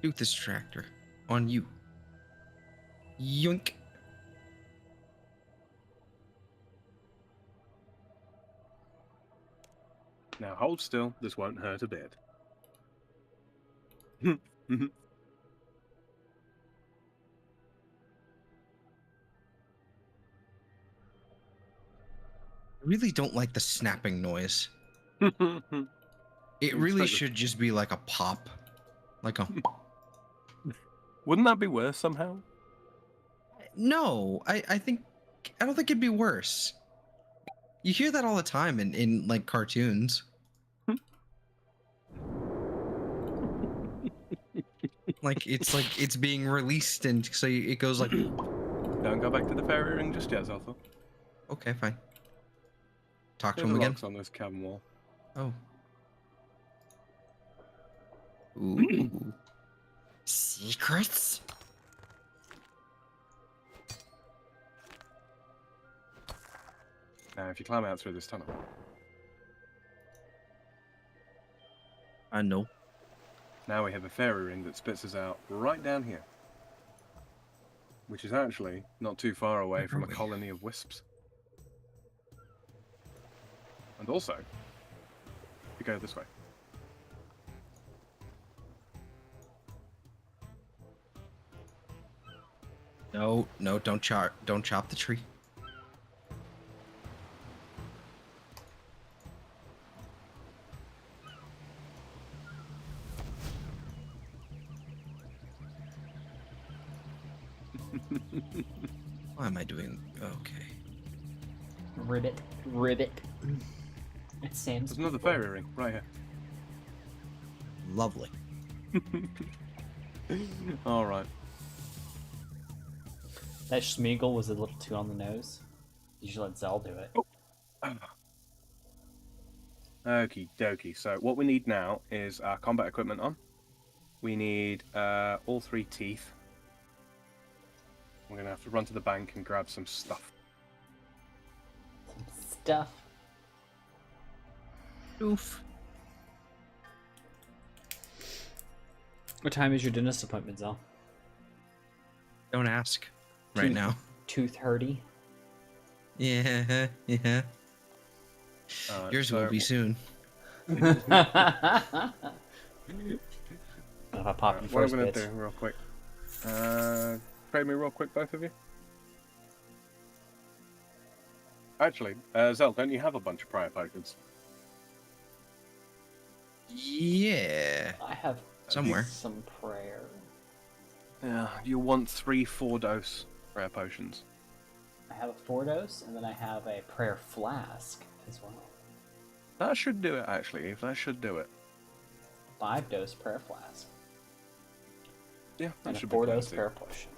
Tooth extractor on you. Yoink. Now hold still. This won't hurt a bit. I really don't like the snapping noise. It You really expect should just be like a pop. Like a... Wouldn't that be worse somehow? No, I don't think it'd be worse. You hear that all the time in like cartoons. like it's being released, and so it goes like. Don't go back to the fairy ring just yet, Zelthor. Okay, fine. Talk to There's him the again. locks on this cabin wall. Oh. Ooh. Secrets? Now, if you climb out through this tunnel, I know. now we have a fairy ring that spits us out right down here. Which is actually not too far away from a colony of wisps. And also, if you go this way. No, don't chop the tree. Why am I doing? Okay. Ribbit. It's Sam's. There's another fairy ring right here. Lovely. Alright. That Schmeagle was a little too on the nose. You should let Zell do it. Okie dokie. So what we need now is our combat equipment on. We need all 3 teeth. We're going to have to run to the bank and grab some stuff. Stuff. Oof. What time is your dentist appointment, Zell? Don't ask. Right now. 2:30. Yeah. Yours will be soon. If I pop you What I'm first, going to bitch. do real quick. Trade me real quick, both of you. Actually, Zell, don't you have a bunch of prior potions? Yeah. I have Somewhere. some prayer. Yeah, you want 3 4-dose prayer potions. I have a 4-dose, and then I have a prayer flask as well. That should do it, actually, Eve. That should do it. 5-dose prayer flask. Yeah, that And a should be 4-dose plenty. prayer potion.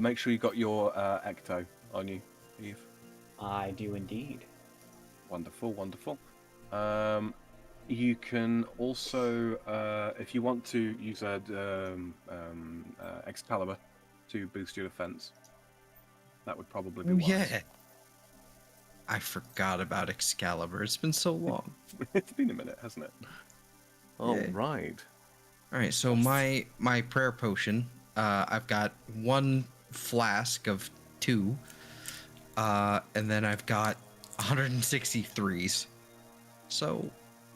Make sure you got your Ecto on you, Eve. I do indeed. Wonderful, wonderful. You can also, if you want to use Excalibur to boost your defense, that would probably be wise. Yeah. I forgot about Excalibur. It's been so long. It's been a minute, hasn't it? All Yeah. right. All right, so my prayer potion, I've got 1 flask of 2, and then I've got 163s. So,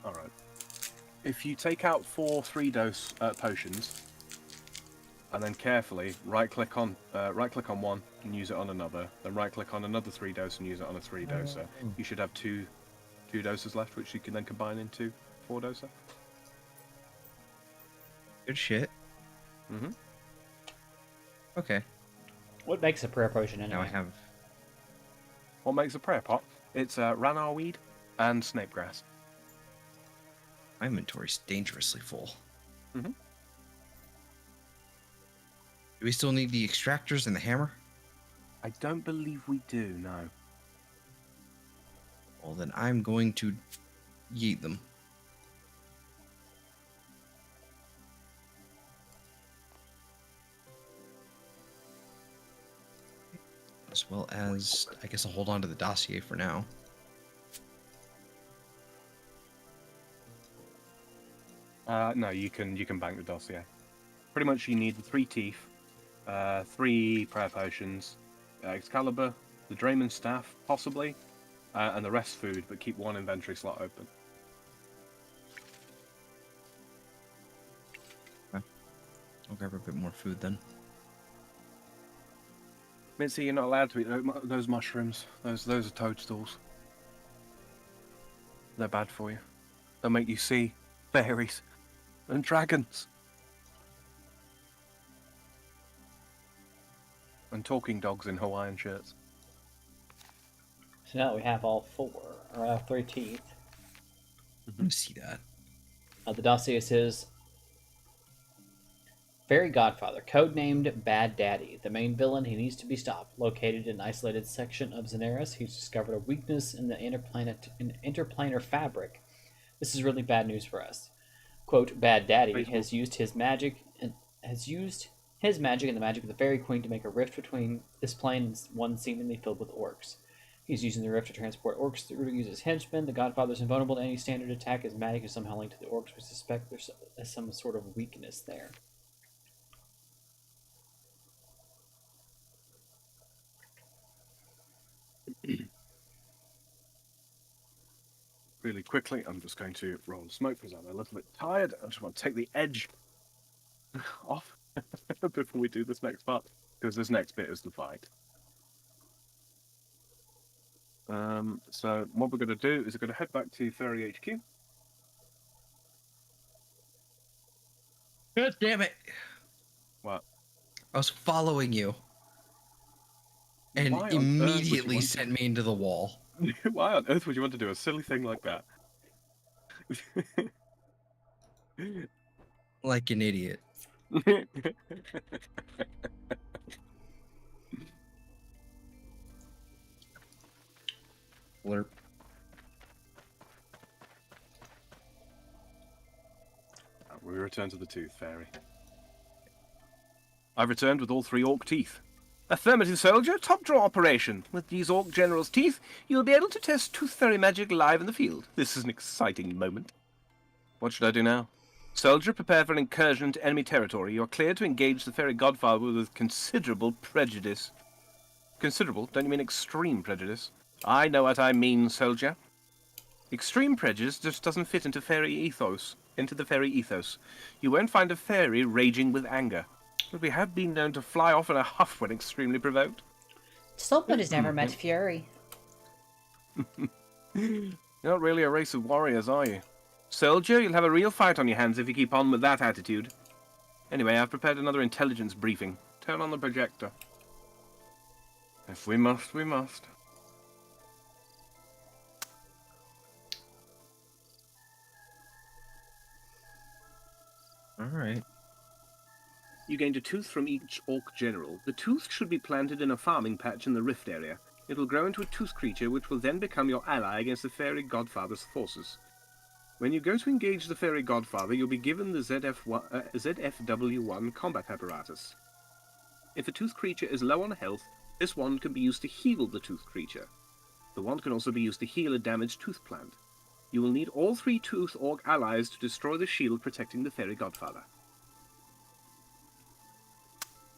All right. If you take out 4 3-dose potions, and then carefully right-click on one and use it on another, then right-click on another 3-dose and use it on a 3-doser, you should have 2 doses left, which you can then combine into 4-doser. good shit. Mm-hmm. Okay. What makes a prayer potion Now I anyway? have. What makes a prayer pot? It's ranar weed and snape grass. My inventory's dangerously full. Mm-hmm. Do we still need the extractors and the hammer? I don't believe we do, no. Well, then I'm going to yeet them. As well as, I guess I'll hold on to the dossier for now. No, you can bank the dossier. Pretty much you need the 3 teeth, 3 prayer potions, Excalibur, the Drayman staff, possibly, and the rest food, but keep 1 inventory slot open. I'll grab a bit more food then. Mitzi, you're not allowed to eat those mushrooms. Those are toadstools. They're bad for you. They'll make you see fairies and dragons. And talking dogs in Hawaiian shirts. So now we have all 4, or 3 teeth. I want to see that. The dossier says, Fairy Godfather, codenamed Bad Daddy. The main villain, he needs to be stopped. Located in an isolated section of Xenaris, he's discovered a weakness in the interplanar fabric. This is really bad news for us. Quote, Bad Daddy has used his magic and the magic of the Fairy Queen to make a rift between this plane and one seemingly filled with orcs. He's using the rift to transport orcs through to use as henchmen. The Godfather's invulnerable to any standard attack. His magic is somehow linked to the orcs. We suspect there's some sort of weakness there. Really quickly, I'm just going to roll the smoke because I'm a little bit tired. I just want to take the edge off before we do this next part, because this next bit is the fight. So what we're going to do is we're going to head back to Fairy HQ. God damn it! What? I was following you. And Why on earth would you immediately want sent me into the wall. Why on earth would you want to do a silly thing like that? Like an idiot. Blurp. We return to the tooth fairy. I've returned with all 3 orc teeth. Affirmative, soldier. Top draw operation. With these orc general's teeth, you'll be able to test tooth fairy magic live in the field. This is an exciting moment. What should I do now? Soldier, prepare for an incursion into enemy territory. You are cleared to engage the fairy godfather with considerable prejudice. Considerable? Don't you mean extreme prejudice? I know what I mean, soldier. Extreme prejudice just doesn't fit into fairy ethos. You won't find a fairy raging with anger. But we have been known to fly off in a huff when extremely provoked. Someone has never met Fury. You're not really a race of warriors, are you? Soldier, you'll have a real fight on your hands if you keep on with that attitude. Anyway, I've prepared another intelligence briefing. Turn on the projector. If we must, we must. Alright. You gained a tooth from each orc general. The tooth should be planted in a farming patch in the rift area. It will grow into a tooth creature which will then become your ally against the fairy godfather's forces. When you go to engage the fairy godfather, you'll be given the ZFW1 combat apparatus. If a tooth creature is low on health, this wand can be used to heal the tooth creature. The wand can also be used to heal a damaged tooth plant. You will need all 3 tooth orc allies to destroy the shield protecting the fairy godfather.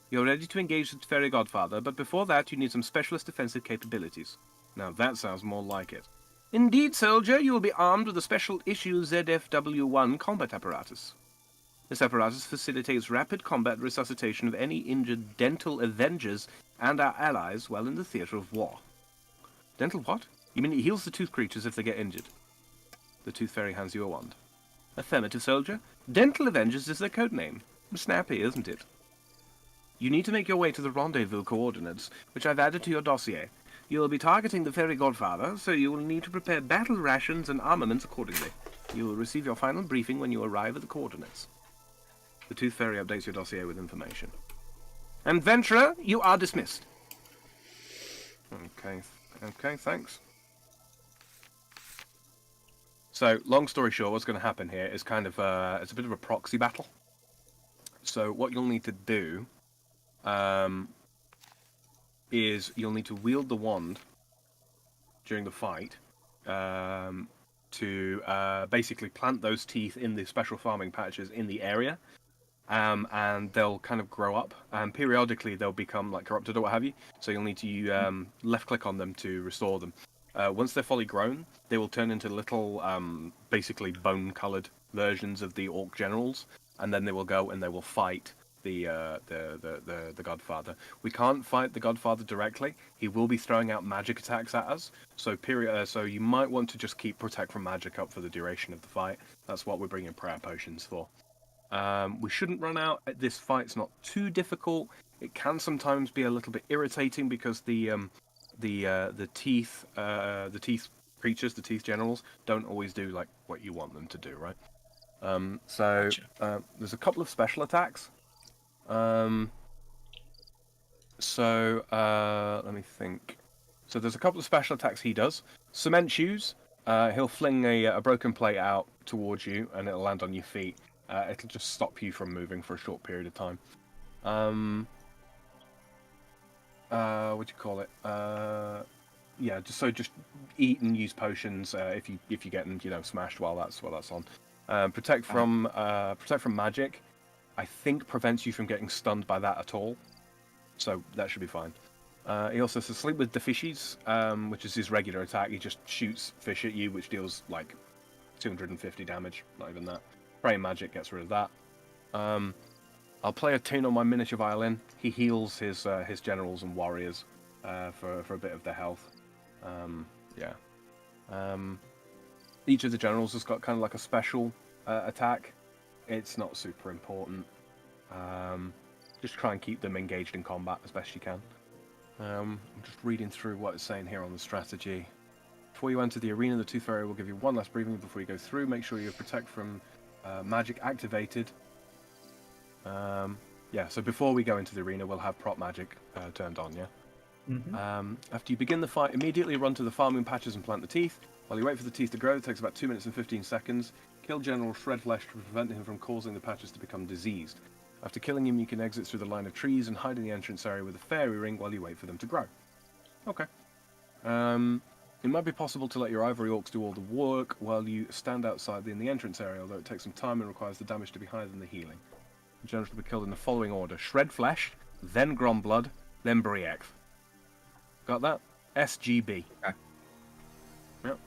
You're ready to engage the fairy godfather, but before that you need some specialist defensive capabilities. Now that sounds more like it. Indeed, soldier, you will be armed with a special issue ZFW1 combat apparatus. This apparatus facilitates rapid combat resuscitation of any injured dental avengers and our allies while in the theatre of war. Dental what? You mean it heals the tooth creatures if they get injured? The tooth fairy hands you a wand. Affirmative, soldier. Dental avengers is their code name. Snappy, isn't it? You need to make your way to the rendezvous coordinates, which I've added to your dossier. You will be targeting the Fairy Godfather, so you will need to prepare battle rations and armaments accordingly. You will receive your final briefing when you arrive at the coordinates. The Tooth Fairy updates your dossier with information. And Venturer, you are dismissed. Okay, thanks. So, long story short, what's going to happen here is kind of it's a bit of a proxy battle. So, what you'll need to do is you'll need to wield the wand during the fight to basically plant those teeth in the special farming patches in the area. And they'll kind of grow up, and periodically they'll become like corrupted or what have you. So you'll need to left-click on them to restore them. Once they're fully grown, they will turn into little, basically bone-colored versions of the orc generals, and then they will go and they will fight the Godfather. We can't fight the Godfather directly. He will be throwing out magic attacks at us. So so you might want to just keep protect from magic up for the duration of the fight. That's what we're bringing prayer potions for. We shouldn't run out. This fight's not too difficult. It can sometimes be a little bit irritating because the teeth creatures, the teeth generals, don't always do like what you want them to do, right? There's a couple of special attacks. Let me think. So there's a couple of special attacks he does. Cement shoes. He'll fling a broken plate out towards you, and it'll land on your feet. It'll just stop you from moving for a short period of time. What do you call it? Yeah, just eat and use potions if you get them, smashed while that's on. Protect from magic. I think prevents you from getting stunned by that at all, so that should be fine. He also says sleep with the fishies, which is his regular attack. He just shoots fish at you, which deals like 250 damage, not even that. Praying magic gets rid of that. I'll play a tune on my miniature violin. He heals his generals and warriors for a bit of their health. Each of the generals has got kind of like a special attack. It's not super important. Just try and keep them engaged in combat as best you can. I'm just reading through what it's saying here on the strategy. Before you enter the arena, the Tooth Fairy will give you one last briefing before you go through. Make sure you protect from magic activated. So before we go into the arena, we'll have prop magic turned on, yeah? Mm-hmm. After you begin the fight, immediately run to the farming patches and plant the teeth. While you wait for the teeth to grow, it takes about 2 minutes and 15 seconds. Kill General Shredflesh to prevent him from causing the patches to become diseased. After killing him, you can exit through the line of trees and hide in the entrance area with a fairy ring while you wait for them to grow. Okay. It might be possible to let your ivory orcs do all the work while you stand outside in the entrance area, although it takes some time and requires the damage to be higher than the healing. The generals will be killed in the following order: Shredflesh, then Gromblood, then Briek. Got that? SGB. Okay. Yep.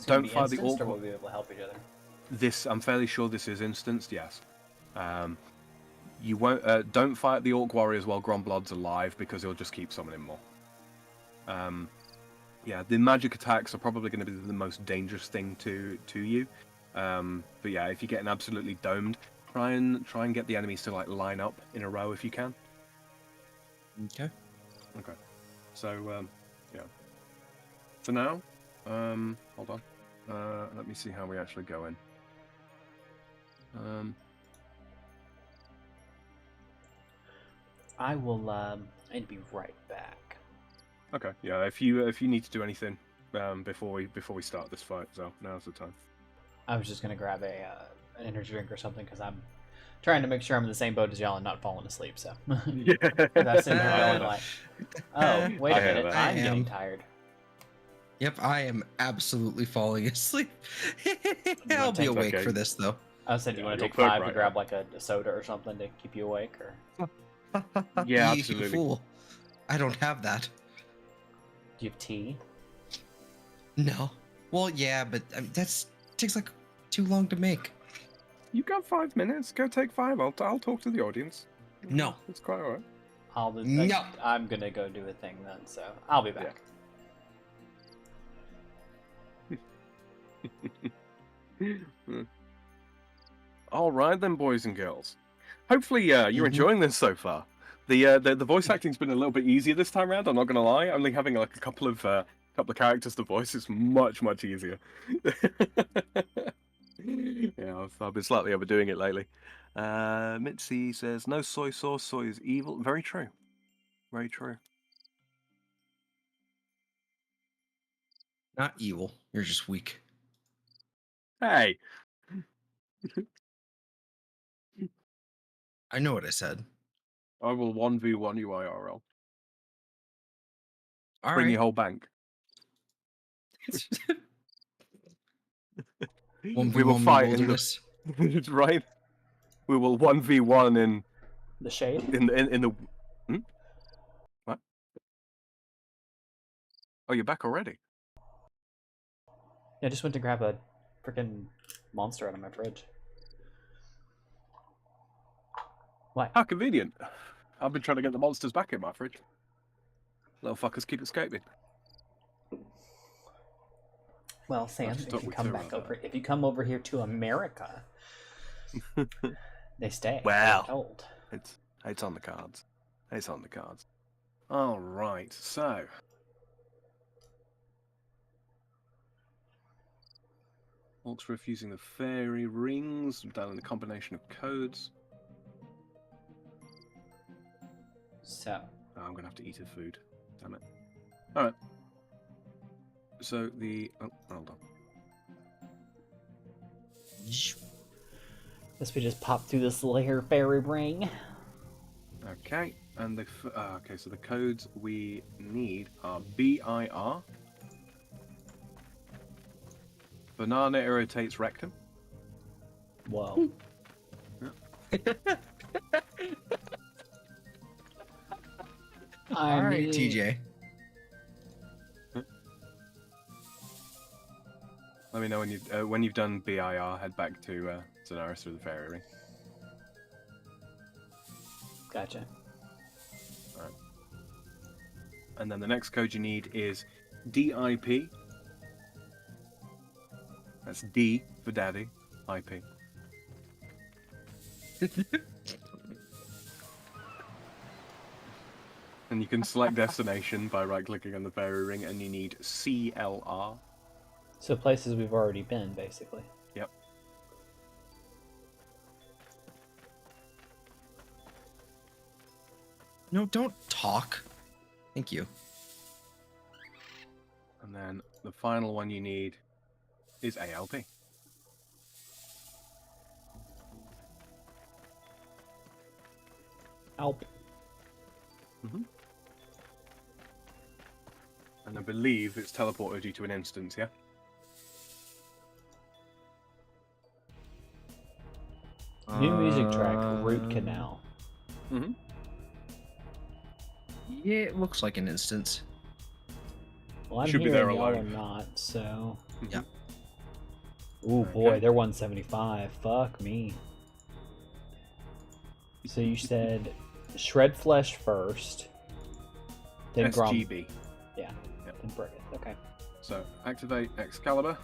Don't fight the orc. Or will we be able to help each other? I'm fairly sure this is instanced. Yes. You won't. Don't fight the orc warriors while Gromblood's alive because he'll just keep summoning more. The magic attacks are probably going to be the most dangerous thing to you. But yeah, if you're getting absolutely domed, try and get the enemies to like line up in a row if you can. Okay. So for now, hold on. Let me see how we actually go in. I will. I'd be right back. Okay. Yeah. If you need to do anything before we start this fight, so now's the time. I was just gonna grab an energy drink or something because I'm trying to make sure I'm in the same boat as y'all and not falling asleep. So Yeah. that's in here like, oh wait a minute, that. I'm getting tired. Yep, I am absolutely falling asleep. I'll be awake for this though. I said, you want to take you'll 5 right to grab like a soda or something to keep you awake, or Yeah, You absolutely. fool. I don't have that. do you have tea? No. Well, yeah, but that's takes like too long to make. You got 5 minutes. Go take 5. I'll talk to the audience. No. It's quite alright. No. I'm gonna go do a thing then, so I'll be back. All right then, boys and girls. Hopefully, you're enjoying this so far. The voice acting's been a little bit easier this time around. I'm not gonna lie. Only having like a couple of characters to voice is much easier. Yeah, I've been slightly overdoing it lately. Mitzi says no soy sauce. Soy is evil. Very true. Very true. Not evil. You're just weak. Hey. I know what I said. I will 1v1 you IRL. All Bring right. your whole bank. 1v1 We will fight in the wilderness. right. We will 1v1 in The shade? in the. Hmm? What? Oh, you're back already. Yeah, I just went to grab a freaking monster out of my fridge. What? How convenient. I've been trying to get the monsters back in my fridge. Little fuckers keep escaping. Well, Sam, just if talk you with come Sarah back about over, if you come over here to America, they stay. Well. I'm told. It's on the cards. It's on the cards. All right. So. Orcs refusing the fairy rings. Down in the combination of codes. So, Oh, I'm gonna have to eat her food. Damn it. All right. So the hold on. guess we just pop through this layer fairy ring. Okay, and the okay. So the codes we need are BIR. Banana irritates rectum. Whoa. All right, TJ. Let me know when you've done BIR. Head back to Zenaris through the fairy ring. Gotcha. All right. And then the next code you need is DIP. That's D for daddy. IP. And you can select destination by right-clicking on the fairy ring, and you need CLR. So places we've already been, basically. Yep. No, don't talk. Thank you. And then the final one you need is ALP. Alp. And I believe it's teleported you to an instance, yeah? New music track, Root Canal. Yeah, it looks like an instance. Well, I'm Should be here there and y'all are alone. not, so... Yeah. Ooh, boy, Okay. they're 175. Fuck me. So you said shred flesh first, then Grom. SGB. Yeah, Yep. then Brigade. Okay. So activate Excalibur.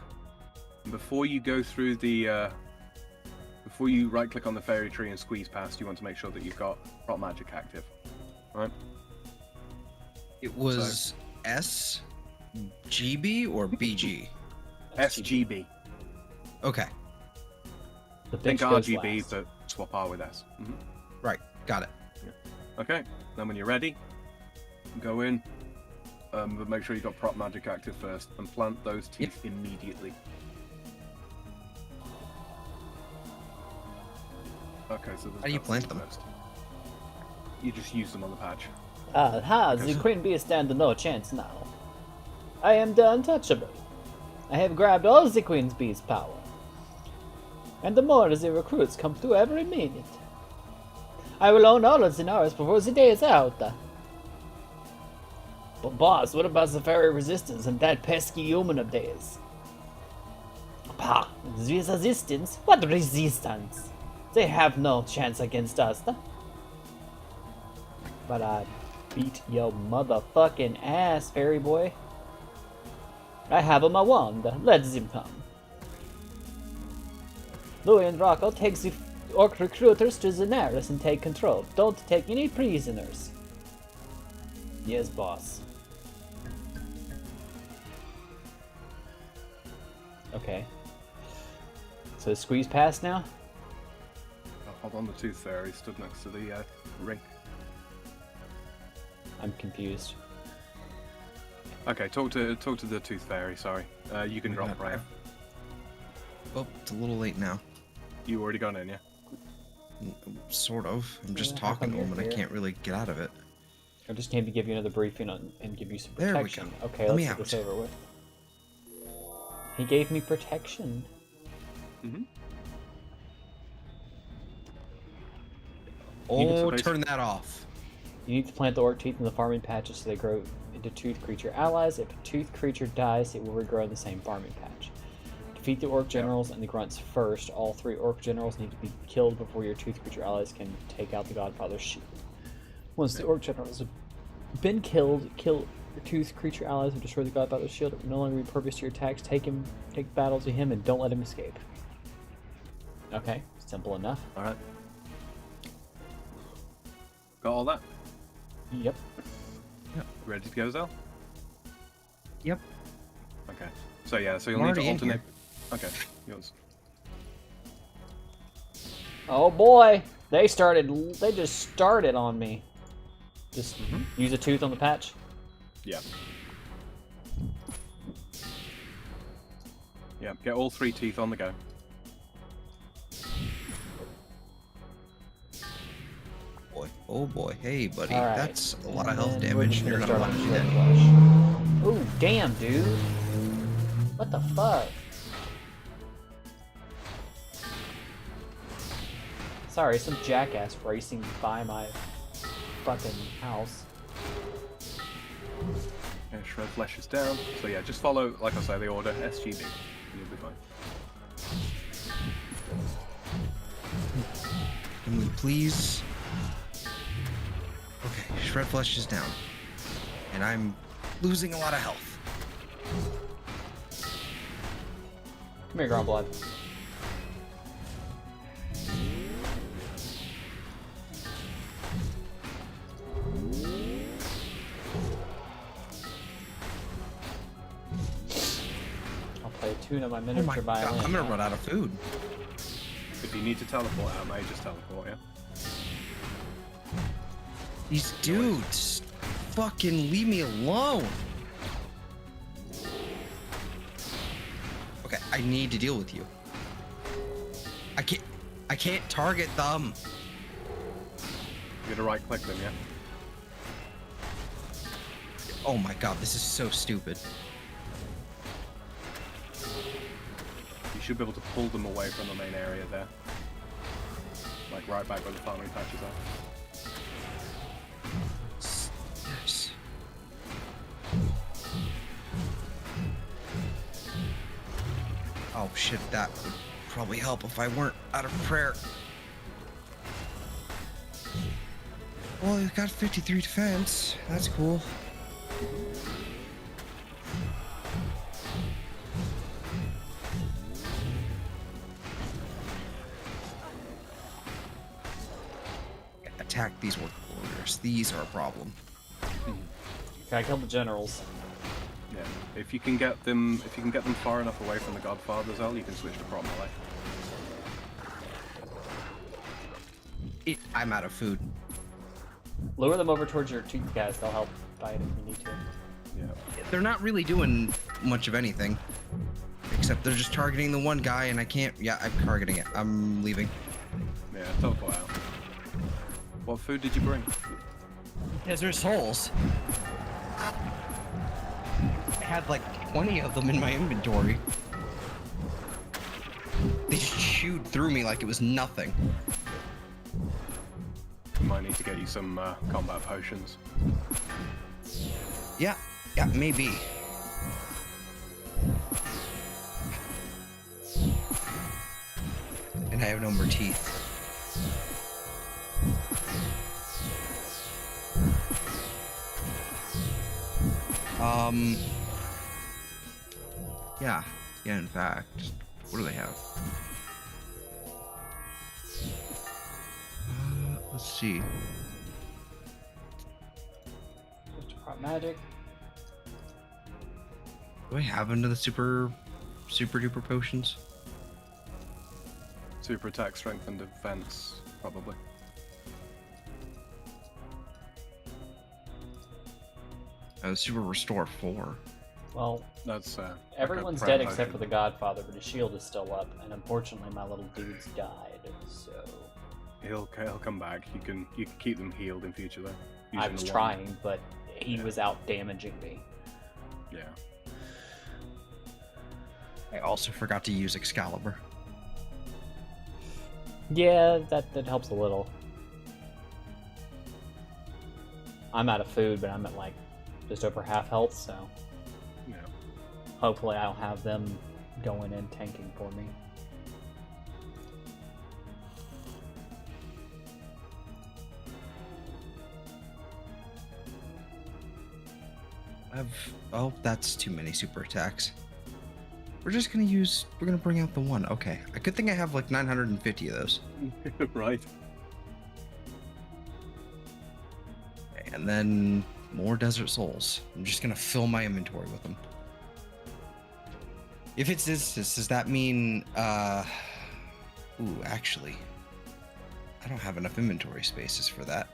And before you go through the, before you right-click on the fairy tree and squeeze past, you want to make sure that you've got prop magic active. Right? It was SGB or BG? SGB. Okay, The Think bitch goes RGB, last. but swap R with S. right. Got it. Okay, then when you're ready, go in, but make sure you've got prop magic active first, and plant those teeth immediately. Okay, so How do you plant them? first. You just use them on the patch. The Queen Bee stand no chance now. I am the untouchable. I have grabbed all the Queen Bee's power. And the more the recruits come through every minute. I will own all of Zenaris before the day is out. But boss, what about the fairy resistance and that pesky human of theirs? Pah, the resistance? What resistance? They have no chance against us. But I beat your motherfucking ass, fairy boy. I have on my wand. Let him come. Louis and Rocco, take the orc recruiters to the nearest and take control. Don't take any prisoners. Yes, boss. Okay. So squeeze past now? Hold on, the Tooth Fairy stood next to the ring. I'm confused. Okay, talk to the Tooth Fairy. Sorry, you can drop right. Oh, it's a little late now. You already gone in, yeah? Sort of. I'm just Yeah, how talking come to him you're and I here? can't really get out of it. I just came to give you another briefing on and give you some There we protection. go. Okay, Let let's me get this out. over with. He gave me protection. Mm-hmm. Oh, turn that off. You need to plant the orc teeth in the farming patches so they grow into tooth creature allies. If a tooth creature dies, it will regrow in the same farming patch. Defeat the orc generals and the grunts first. All 3 orc generals need to be killed before your tooth creature allies can take out the Godfather's shield. Once the orc generals have been killed, kill your tooth creature allies and destroy the Godfather's shield. It will no longer be purpose to your attacks. Take battle to him and don't let him escape. Okay, simple enough. All right. Got all that? Yep. Ready to go, Zell? Yep. Okay. So yeah, so you'll I'm need to already in alternate. Okay, yours. Oh boy, they just started on me. Just use a tooth on the patch. Yeah. Yeah, get all 3 teeth on the go. Boy, oh boy, hey buddy, All right. that's a lot of health And damage. we're You're just gonna gonna want to start do on that. Shred Flesh. Ooh, damn, dude. What the fuck? Sorry, some jackass racing by my fucking house. Yeah, Shred Flesh is down. So yeah, just follow, like I say, the order SGB. And you'll be fine. Can we please? Okay, Shred Flesh is down. And I'm losing a lot of health. Come here, Groundblood. I'll play a tune on my Oh my miniature god, violin. I'm gonna run out of food. If you need to teleport out, mate, just teleport, yeah? These dudes, fucking leave me alone. Okay, I need to deal with you. I can't target them. You're gonna right click them, yeah? Oh my god, this is so stupid. You should be able to pull them away from the main area there. Like right back where the farming patches are. Yes. Oh shit, that would probably help if I weren't out of prayer. Well, he's got 53 defense. That's cool. Attack these work warriors. These are a problem. Okay, I killed the generals. Yeah. If you can get them far enough away from the Godfather Zell, you can switch to Prom away. I'm out of food. Lure them over towards your tooth guys. They'll help fight if you need to. Yeah. They're not really doing much of anything. Except they're just targeting the one guy and I can't... Yeah, I'm targeting it. I'm leaving. Yeah, teleport out. What food did you bring? Because there's souls. I had like 20 of them in my inventory. They just chewed through me like it was nothing. You might need to get you some combat potions. Yeah, maybe. And I have no more teeth. Yeah, in fact. What do they have? Let's see. Prop magic. Do I have into the super duper potions? Super attack, strength, and defense, probably. Super restore 4. Well, That's everyone's dead except for the Godfather, but his shield is still up, and unfortunately my little dude's died, so... He'll come back. You can keep them healed in future though. I using was the wand. trying, but he was out damaging me. Yeah. I also forgot to use Excalibur. Yeah, that helps a little. I'm out of food, but I'm at like just over half health, so Yeah. hopefully I'll have them going in tanking for me. Oh, that's too many super attacks. We're gonna bring out the one. Okay. A good thing I have like 950 of those. Right. And then more Desert Souls. I'm just gonna fill my inventory with them. If it's this, does that mean, ooh, actually, I don't have enough inventory spaces for that.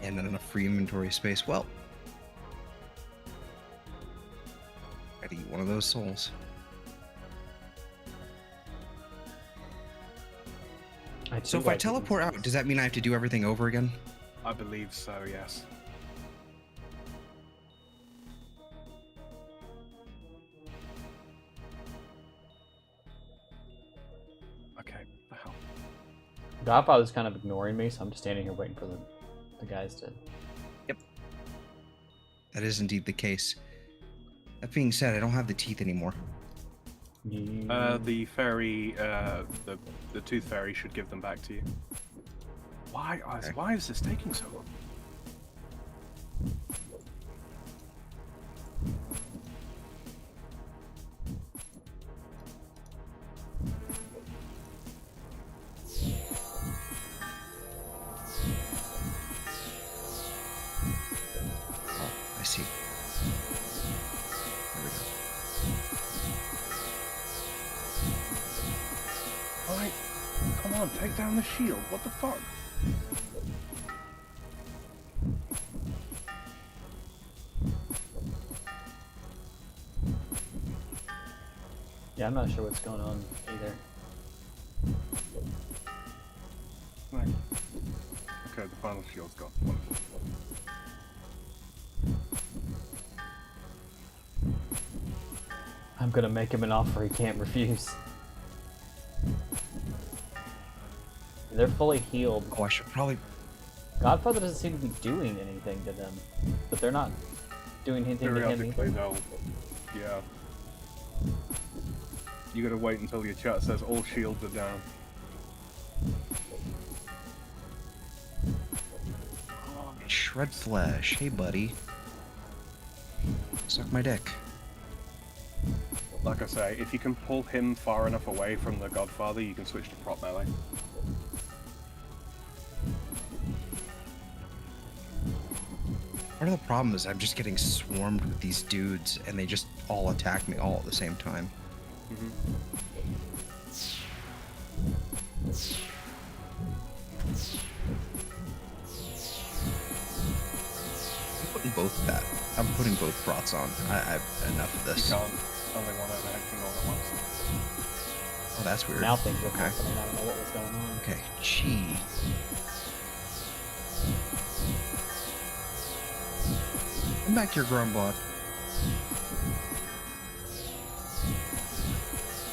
And then enough free inventory space. Well, gotta eat one of those souls. So if I teleport out, does that mean I have to do everything over again? I believe so. Yes. Okay. The hell. Godfather's kind of ignoring me, so I'm just standing here waiting for the guys to... Yep. That is indeed the case. That being said, I don't have the teeth anymore. The fairy, the tooth fairy should give them back to you. Why is this taking so long? Oh, I see. There we go. Alright, come on, take down the shield. What the fuck? Yeah, I'm not sure what's going on either. Right. Okay, the final shield's gone. Wonderful. I'm gonna make him an offer he can't refuse. They're fully healed. Oh, I should probably... Godfather doesn't seem to be doing anything to them, but they're not doing anything to him Periodically, either. they'll... Yeah. You gotta wait until your chat says all shields are down. Shred flesh. Hey, buddy. Suck my dick. Like I say, if you can pull him far enough away from the Godfather, you can switch to prop melee. Part of the problem is I'm just getting swarmed with these dudes, and they just all attack me all at the same time. I'm putting both prots on. I've enough of this. You can't. Only one overhead can go at once. Oh, that's weird. Now things are Okay. happening. I don't know what was going on. Okay, chi. Come back here, Grumbot.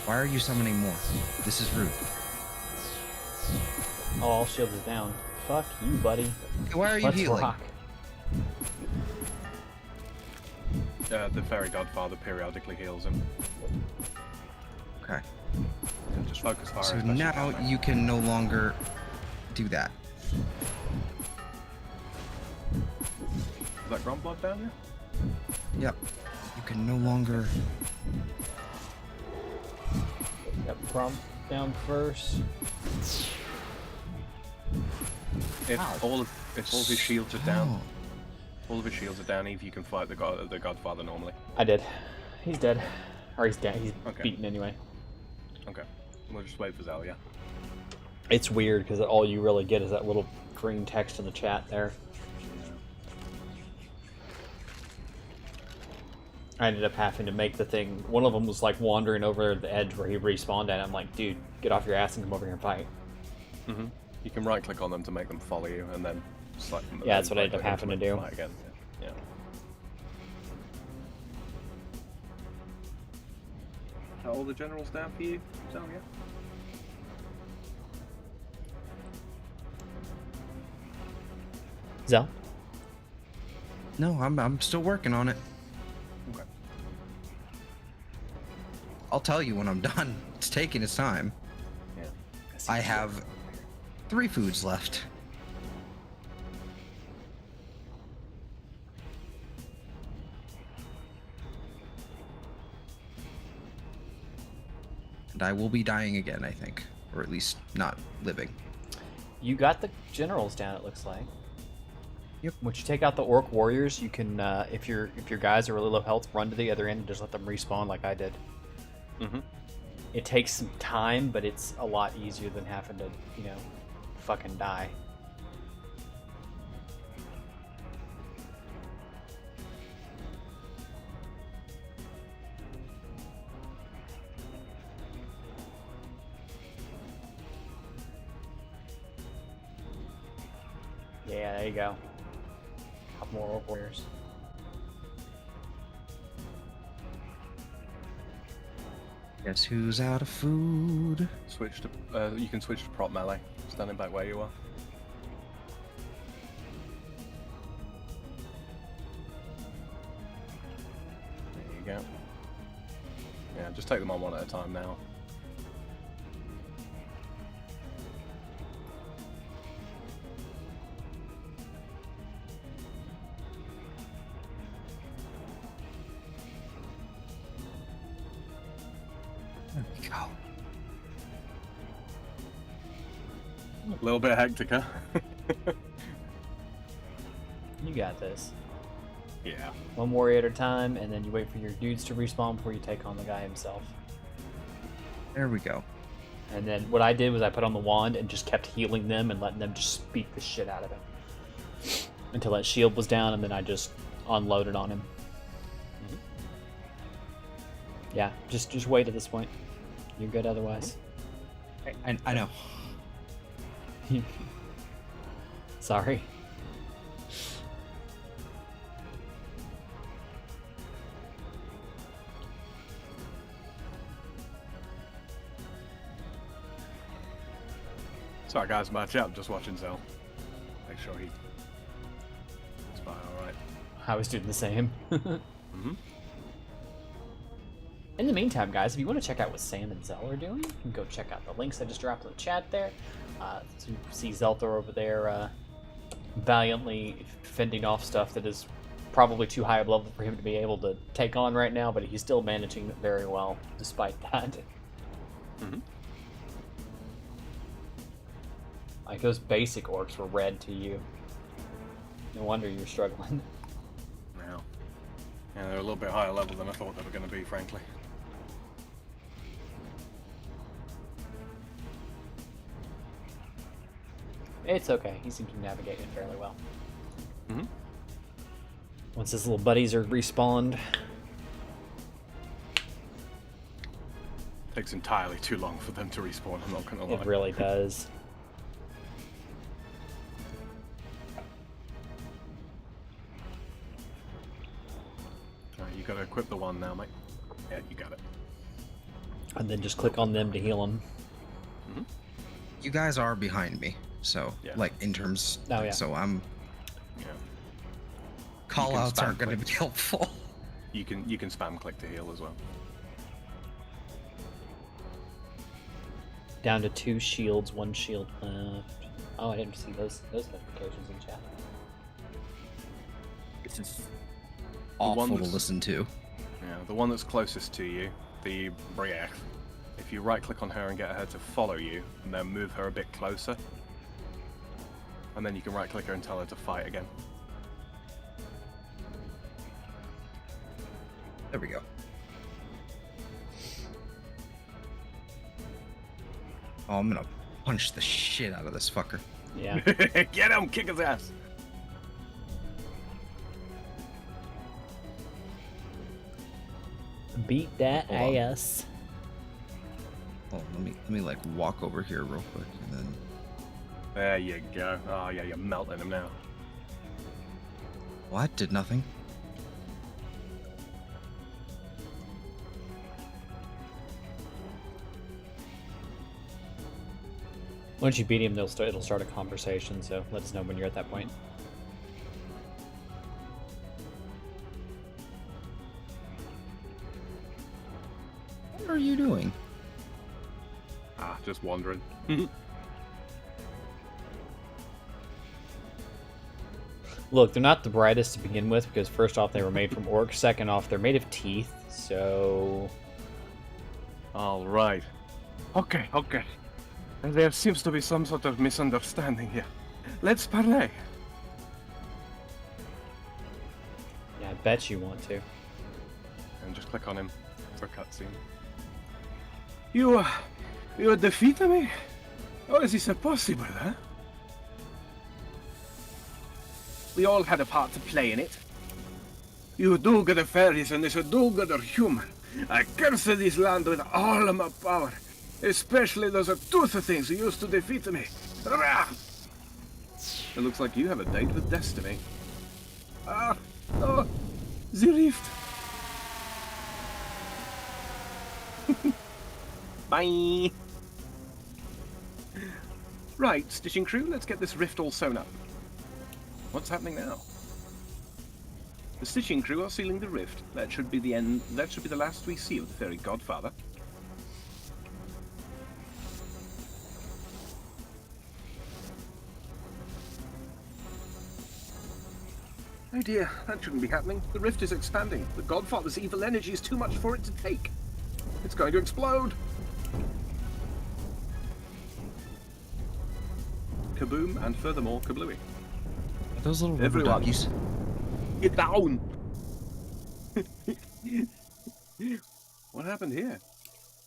Why are you summoning more? This is rude. Oh, all shields are down. Fuck you, buddy. Hey, why are you Let's healing? rock. The fairy Godfather periodically heals him. Okay. And just focus fire. So as best now can, mate. you can no longer do that. Is that Grumblood down there? Yep. You can no longer. Got prompt down first. If Ow. all of his shields are down, Oh. all of his shields are down, Eve, you can fight the Godfather normally. I did. He's dead. Or he's dead. He's Okay. beaten anyway. Okay. We'll just wait for Zell, yeah. It's weird because all you really get is that little green text in the chat there. I ended up having to make the thing. One of them was like wandering over the edge where he respawned at. I'm like, dude, get off your ass and come over here and fight. Mm-hmm. You can right click on them to make them follow you, and then select them. Yeah, that's what I ended up having to do. Again. Yeah. Are all the generals down for you? Zell, yeah. Zell? No, I'm still working on it. Okay. I'll tell you when I'm done. It's taking its time. Yeah. I have 3 foods left. And I will be dying again, I think. Or at least not living. You got the generals down, it looks like. Yep. Once you take out the orc warriors, you can, if your guys are really low health, run to the other end and just let them respawn like I did. Mm-hmm. It takes some time, but it's a lot easier than having to, you know, fucking die. Yeah, there you go. Couple more orc warriors. Guess who's out of food? Switch to. You can switch to prop melee, standing back where you are. There you go. Yeah, just take them on one at a time now. There we go. A little bit hectic, huh? You got this. Yeah. One warrior at a time, and then you wait for your dudes to respawn before you take on the guy himself. There we go. And then what I did was I put on the wand and just kept healing them and letting them just beat the shit out of him. Until that shield was down, and then I just unloaded on him. Yeah, just wait at this point. You're good otherwise. I know. Sorry. Sorry guys, my chat. I'm just watching Zell. Make sure he's fine, alright. I was doing the same. Mm-hmm. In the meantime, guys, if you want to check out what Sam and Zell are doing, you can go check out the links I just dropped in the chat there. So you see XelthorWaL over there valiantly fending off stuff that is probably too high of a level for him to be able to take on right now, but he's still managing it very well despite that. Mm-hmm. Like, those basic orcs were red to you. No wonder you're struggling. Wow. Yeah, they're a little bit higher level than I thought they were going to be, frankly. It's okay. He seems to navigate it fairly well. Mm-hmm. Once his little buddies are respawned. Takes entirely too long for them to respawn, I'm not going to lie. It really does. Alright, you got to equip the one now, mate. Yeah, you got it. And then just click on them to heal them. Mm-hmm. You guys are behind me, so Yeah. like in terms. Oh, yeah. So I'm. Yeah. Call can outs spam aren't going to click. be helpful. You can spam click to heal as well. Down to 2 shields, 1 shield left. Oh, I didn't see those notifications in chat. It's just awful to that's- listen to. Yeah, the one that's closest to you, the Brielle. If you right-click on her and get her to follow you, and then move her a bit closer, and then you can right-click her and tell her to fight again. There we go. Oh, I'm gonna punch the shit out of this fucker. Yeah. Get him! Kick his ass! Beat that Hold on. ass. Oh, let me like walk over here real quick and then. There you go. Oh yeah, you're melting him now. What? Did nothing? Once you beat him, it'll start a conversation, so let us know when you're at that point. What are you doing? Ah, just wandering. Look, they're not the brightest to begin with, because first off, they were made from orcs. Second off, they're made of teeth, so... All right. Okay. There seems to be some sort of misunderstanding here. Let's parley. Yeah, I bet you want to. And just click on him for a cutscene. You defeated me? How is this possible, huh? We all had a part to play in it. You do-gooder fairies and this do-gooder human. I curse this land with all of my power. Especially those toothy things who used to defeat me. Rah! It looks like you have a date with destiny. Oh, the rift. Bye. Right, stitching crew, let's get this rift all sewn up. What's happening now? The stitching crew are sealing the rift. That should be the end. That should be the last we see of the fairy godfather. Oh dear, that shouldn't be happening. The rift is expanding. The godfather's evil energy is too much for it to take. It's going to explode. Kaboom, and furthermore, kablooey. Those little rubber Everyone. duckies. Get down! What happened here?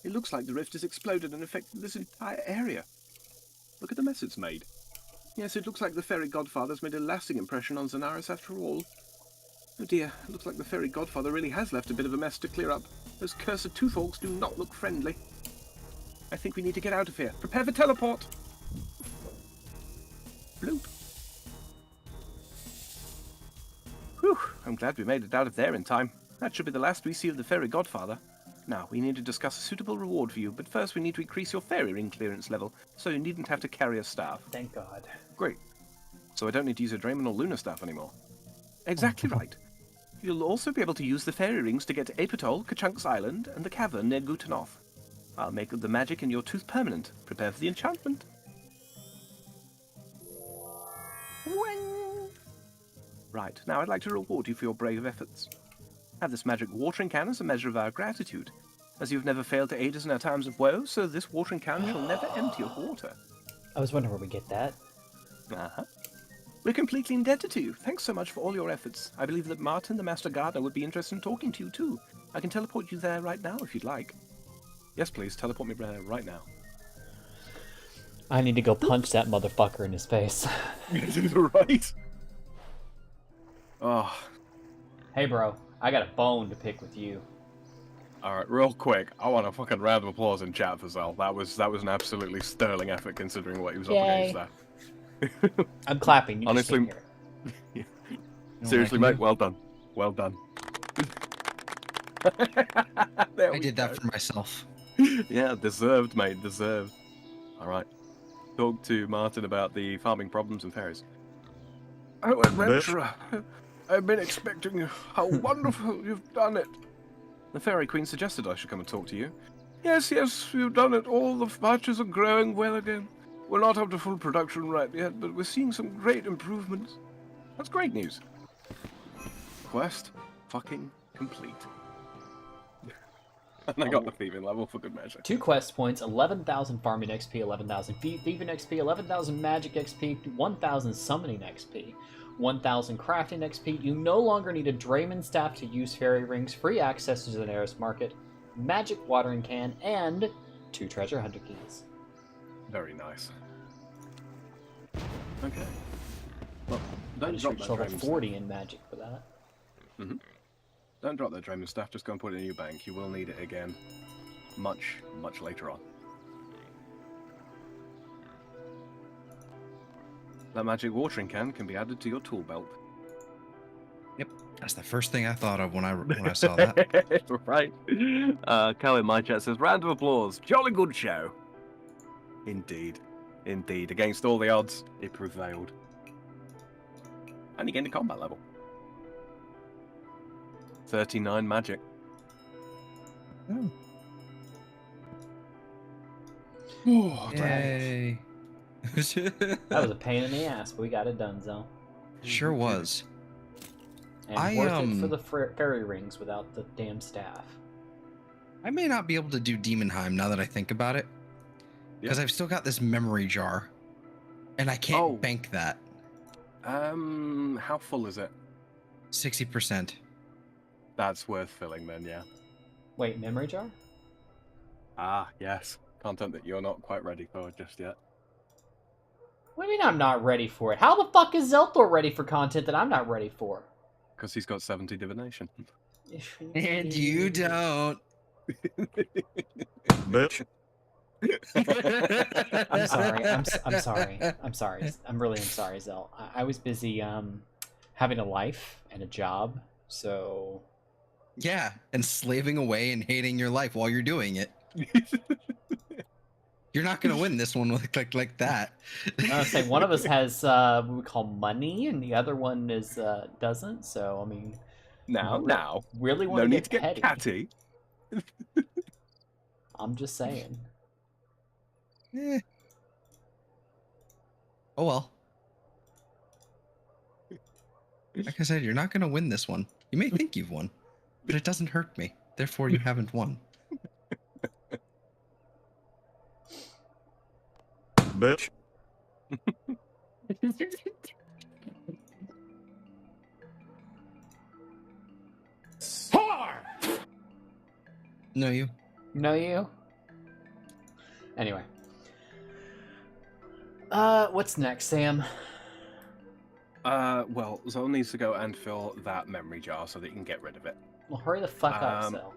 It looks like the rift has exploded and affected this entire area. Look at the mess it's made. Yes, it looks like the fairy godfather's made a lasting impression on Zanaris after all. Oh dear, it looks like the fairy godfather really has left a bit of a mess to clear up. Those cursed tooth orcs do not look friendly. I think we need to get out of here. Prepare for teleport! Bloop. Whew, I'm glad we made it out of there in time. That should be the last we see of the fairy godfather. Now, we need to discuss a suitable reward for you, but first we need to increase your fairy ring clearance level, so you needn't have to carry a staff. Thank God. Great. So I don't need to use a Draymond or Luna staff anymore. Exactly right. You'll also be able to use the fairy rings to get to Apatol, Kachunk's Island, and the cavern near Gutanoth. I'll make the magic in your tooth permanent. Prepare for the enchantment. Right, now I'd like to reward you for your brave efforts. Have this magic watering can as a measure of our gratitude. As you've never failed to aid us in our times of woe, so this watering can shall never empty of water. I was wondering where we get that. Uh-huh. We're completely indebted to you. Thanks so much for all your efforts. I believe that Martin, the Master Gardener, would be interested in talking to you too. I can teleport you there right now if you'd like. Yes, please, teleport me there right now. I need to go punch that motherfucker in his face. Right? Oh. Hey, bro. I got a bone to pick with you. Alright, real quick, I want a fucking round of applause in chat for Zell. That was an absolutely sterling effort considering what he was up Yay. against there. I'm clapping. You Honestly, just sit here. Seriously, mate, well done. Well done. There I we did that go. for myself. Yeah, deserved, mate, deserved. Alright. Talk to Martin about the farming problems and fairies. Oh, adventurer, I've been expecting you. How wonderful you've done it. The Fairy Queen suggested I should come and talk to you. Yes, you've done it. All the patches are growing well again. We're not up to full production right yet, but we're seeing some great improvements. That's great news. Quest fucking complete. And I got the thieving level for good measure. 2 quest points, 11,000 farming XP, 11,000 thieving XP, 11,000 magic XP, 1,000 summoning XP, 1,000 crafting XP. You no longer need a Drayman staff to use fairy rings, free access to the nearest market, magic watering can, and 2 treasure hunter keys. Very nice. Okay. Well, I don't just drop reached that level Drayman 40 in magic for that. staff. Don't drop that Drayman staff, just go and put it in your bank. You will need it again much, much later on. That magic watering can be added to your tool belt. Yep, that's the first thing I thought of when I saw that. Right. Cal in my chat says, round of applause. Jolly good show. Indeed. Indeed. Against all the odds, it prevailed. And you gained a combat level. 39 magic. Oh. Oh, Yay. That was a pain in the ass, but we got it done, Zell. Sure was. And worth it for the fairy rings without the damn staff. I may not be able to do Demonheim now that I think about it. Because I've still got this memory jar. And I can't bank that. How full is it? 60%. That's worth filling then, yeah. Wait, memory jar? Ah, yes. Content that you're not quite ready for just yet. What do you mean I'm not ready for it? How the fuck is XelthorWaL ready for content that I'm not ready for? Because he's got 70 divination. And you don't. Bitch. I'm sorry. I'm sorry. I'm sorry. I'm sorry, Zell. I was busy having a life and a job, so... Yeah, and slaving away and hating your life while you're doing it. You're not going to win this one like that. I was saying one of us has what we call money, and the other one is doesn't. So I mean, Now, really want no to need to get get petty. catty. I'm just saying. Eh. Oh well. Like I said, you're not going to win this one. You may think you've won, but it doesn't hurt me. Therefore, you haven't won. Bitch. No, you. Know you. Anyway. What's next, Sam? Well, Zol needs to go and fill that memory jar so that you can get rid of it. Well, hurry the fuck up, Zell.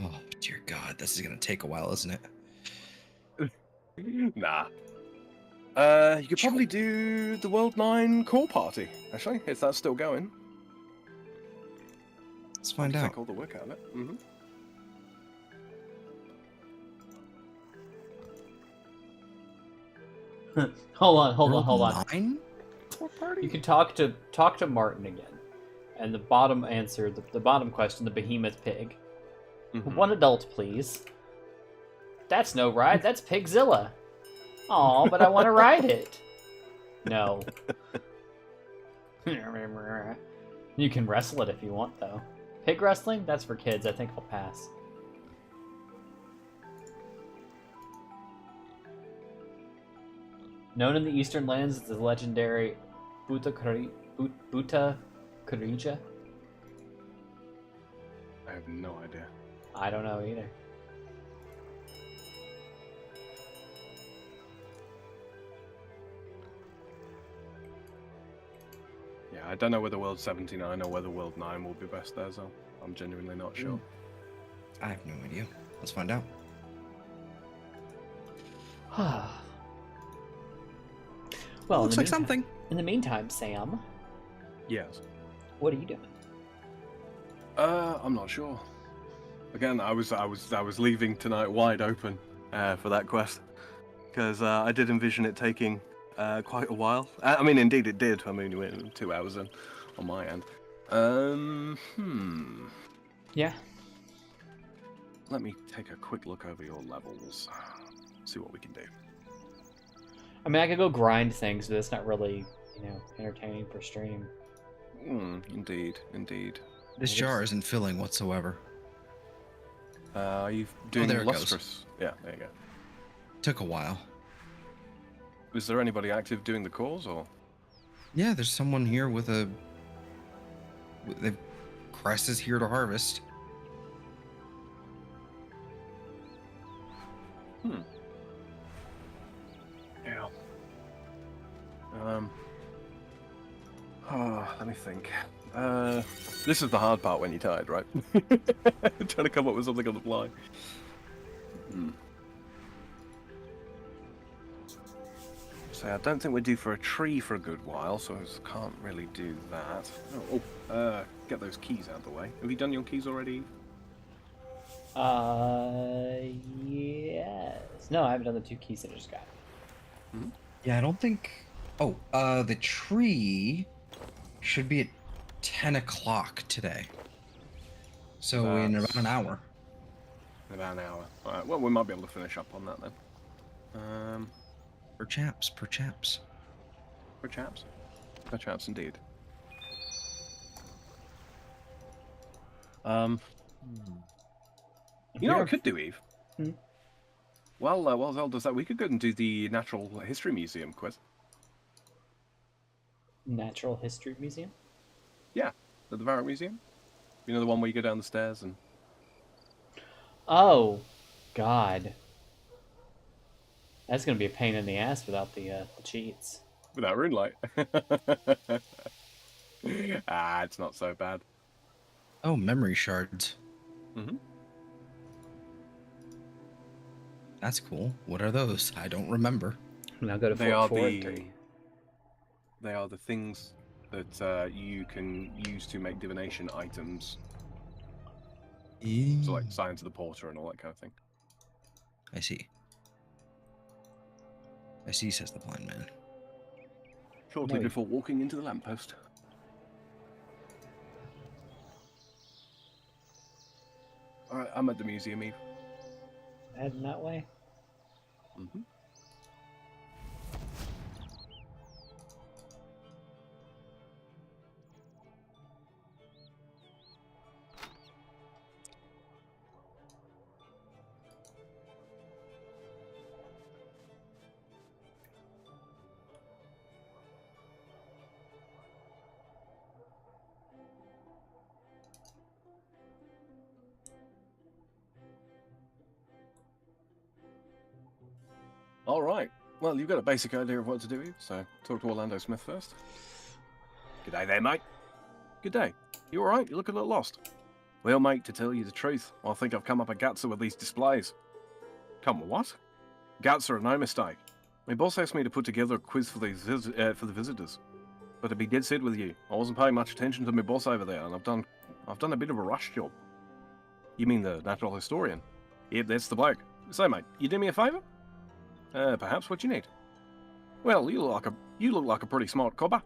Oh, dear God. This is going to take a while, isn't it? Nah. You could probably do the World 9 core party, actually, if that's still going. Let's find out. Take all the work out of it. Mm-hmm. Hold on. 9? Core party? You can talk to Martin again. And the bottom answer, the bottom question, the behemoth pig. Mhm. One adult, please. That's no ride, that's Pigzilla. Aw, but I want to ride it. No. You can wrestle it if you want, though. Pig wrestling? That's for kids. I think I'll pass. Known in the Eastern lands as the legendary Buta Karija? I have no idea. I don't know either. Yeah, I don't know whether World 79 or whether World 9 will be best there, so I'm genuinely not sure. I have no idea. Let's find out. Well, Looks like something. In the meantime, Sam, Yes. what are you doing? I'm not sure. Again, I was leaving tonight wide open for that quest because I did envision it taking quite a while. I mean, indeed it did. I mean, we went 2 hours in on my end. Yeah. Let me take a quick look over your levels. See what we can do. I mean, I could go grind things, but it's not really, entertaining for stream. Indeed. This jar isn't filling whatsoever. Are you doing there it goes. lustrous? Yeah, there you go. Took a while. Is there anybody active doing the cause, or? Yeah, there's someone here with a. The crest is here to harvest. Yeah. Oh, let me think. This is the hard part when you're tired, right? Trying to come up with something on the fly. So I don't think we're due for a tree for a good while, so I can't really do that. Get those keys out of the way. Have you done your keys already? Yes. No, I haven't done the 2 keys I just got. Yeah, I don't think. Oh, the tree should be at 10 o'clock today. So in about an hour. In about an hour. Alright, well, we might be able to finish up on that then. Perchaps. Perchaps. Perchaps indeed. You know what I could do, Eve? Hmm? Well, Zel does that. We could go and do the Natural History Museum quiz. Natural History Museum? Yeah, at the Varrock Museum. You know, the one where you go down the stairs and... Oh, God. That's going to be a pain in the ass without the cheats. Without RuneLight. It's not so bad. Oh, memory shards. Mm-hmm. That's cool. What are those? I don't remember. Now go to They are 4 and 3. They are the things that you can use to make divination items. So like Signs of the Porter and all that kind of thing. I see. I see, says the blind man. Shortly No, before walking into the lamppost. Alright, I'm at the museum, Eve. Heading that way? Mm-hmm. All right. Well, you've got a basic idea of what to do, Eve, so talk to Orlando Smith first. G'day there, mate. Good day. You all right? You look a little lost. Well, mate, to tell you the truth, I think I've come up a gutser with these displays. Come on, what? Gutser, no mistake. My boss asked me to put together a quiz for the visitors. But to be dead set with you, I wasn't paying much attention to my boss over there, and I've done a bit of a rush job. You mean the natural historian? Yep, that's the bloke. So, mate, you do me a favour? Perhaps what you need. Well, you look like a pretty smart cobber.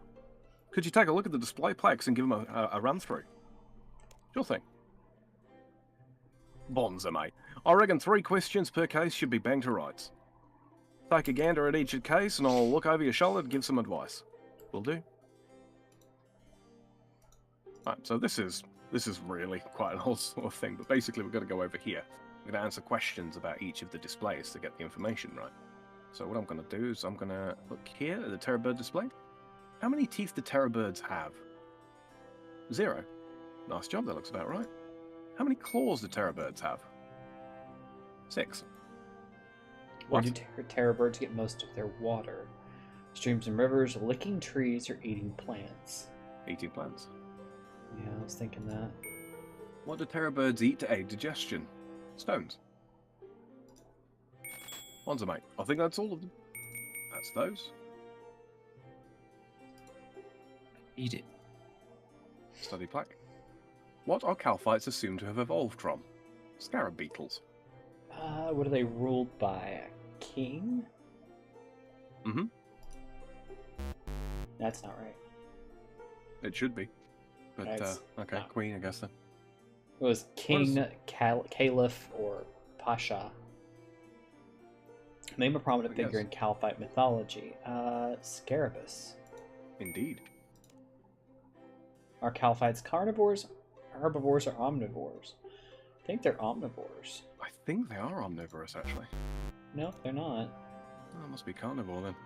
Could you take a look at the display plaques and give them a run through? Sure thing. Bonza, mate. I reckon 3 questions per case should be bang to rights. Take a gander at each case, and I'll look over your shoulder to give some advice. Will do. Right, so this is really quite an old sort of thing, but basically we've got to go over here. We're going to answer questions about each of the displays to get the information right. So what I'm going to do is I'm going to look here at the terror bird display. How many teeth do terror birds have? 0. Nice job, that looks about right. How many claws do terror birds have? 6. Where do terror birds get most of their water? Streams and rivers, licking trees, or eating plants? Eating plants. Yeah, I was thinking that. What do terror birds eat to aid digestion? Stones. Bonza, mate. I think that's all of them. That's those. Eat it. Study plaque. What are calphites assumed to have evolved from? Scarab beetles. What are they ruled by? A king? Mm-hmm. That's not right. It should be. But, That's okay, not- queen, I guess then. It was king, caliph, or pasha. Name a prominent Yes. figure in Calphite mythology. Scarabus. Indeed. Are Calphites carnivores, herbivores, or omnivores? think they're omnivores. I think they are omnivorous, actually. No, they're not. Oh, it must be carnivore then.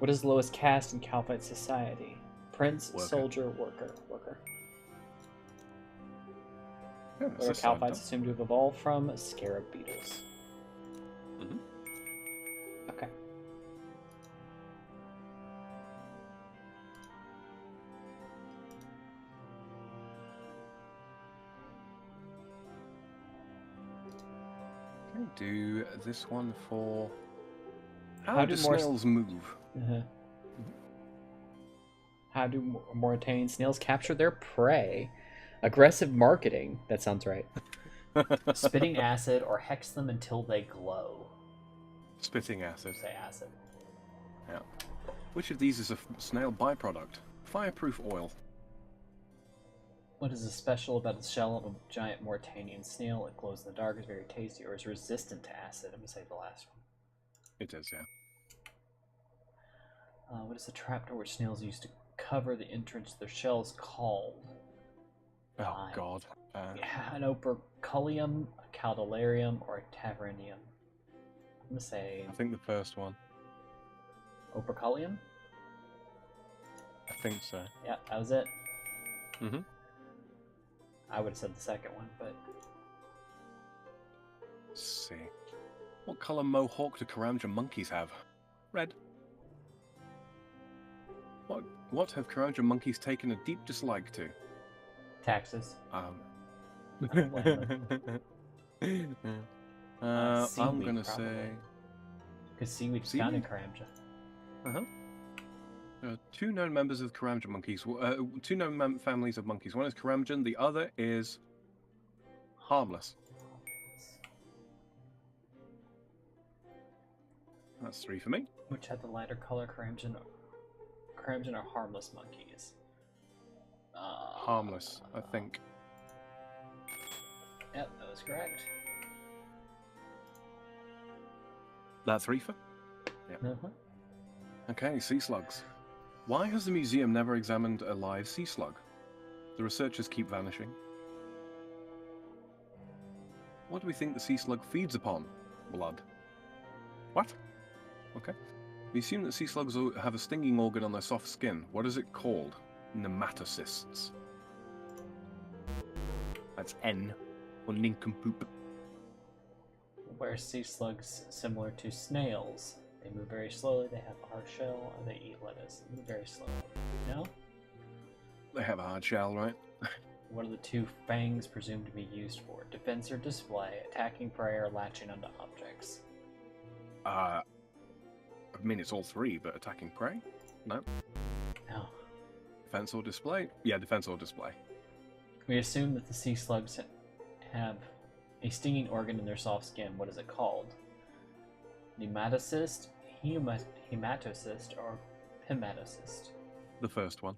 What is the lowest caste in Calphite society? Prince, Worker. soldier, worker. Worker. Yeah, What are Calphites assumed to have evolved from? Scarab beetles. Mhm. Okay. Okay, do this one for... How How do do more snails move? How do Mauritanian snails capture their prey? Aggressive marketing. That sounds right. Spitting acid or hex them until they glow. Spitting acid. Say acid. Yeah. Which of these is a snail byproduct? Fireproof oil. What is special about the shell of a giant Mauritanian snail? It glows in the dark, is very tasty, or is resistant to acid? I'm going to say the last one. It is, yeah. What is the trapdoor which snails use to cover the entrance to their shells called? Oh, God. An operculium, a caldolarium, or a tavernium? I'm going to say I think the first one. operculium? I think so. Yeah, that was it. Mm-hmm. I would have said the second one, but... Let's see. What colour mohawk do Karamja monkeys have? Red. What have Karamja monkeys taken a deep dislike to? Taxes. I'm Seaweed, gonna probably. say... Because seaweed's found in Seaweed? Karamja. Uh-huh. There are two known members of Karamja monkeys. Two known families of monkeys. One is Karamjan, the other is harmless. That's 3 for me. Which had the lighter color Karamjan are harmless monkeys. Harmless, I think. Yep, that was correct. That 3 for? Yeah. Okay, sea slugs. Why has the museum never examined a live sea slug? The researchers keep vanishing. What do we think the sea slug feeds upon? Blood. What? Okay. We assume that sea slugs have a stinging organ on their soft skin. What is it called? Nematocysts. That's N, or nincompoop. Where sea slugs similar to snails? They move very slowly, they have a hard shell, or they eat lettuce. They move very slowly. No? They have a hard shell, right? What are the two fangs presumed to be used for? Defense or display, attacking prey, or latching onto objects? I mean, it's all 3, but attacking prey? No. No. Defense or display? Yeah, defense or display. We assume that the sea slugs have a stinging organ in their soft skin. What is it called? Nematocyst, hematocyst, or hematocyst? The first one.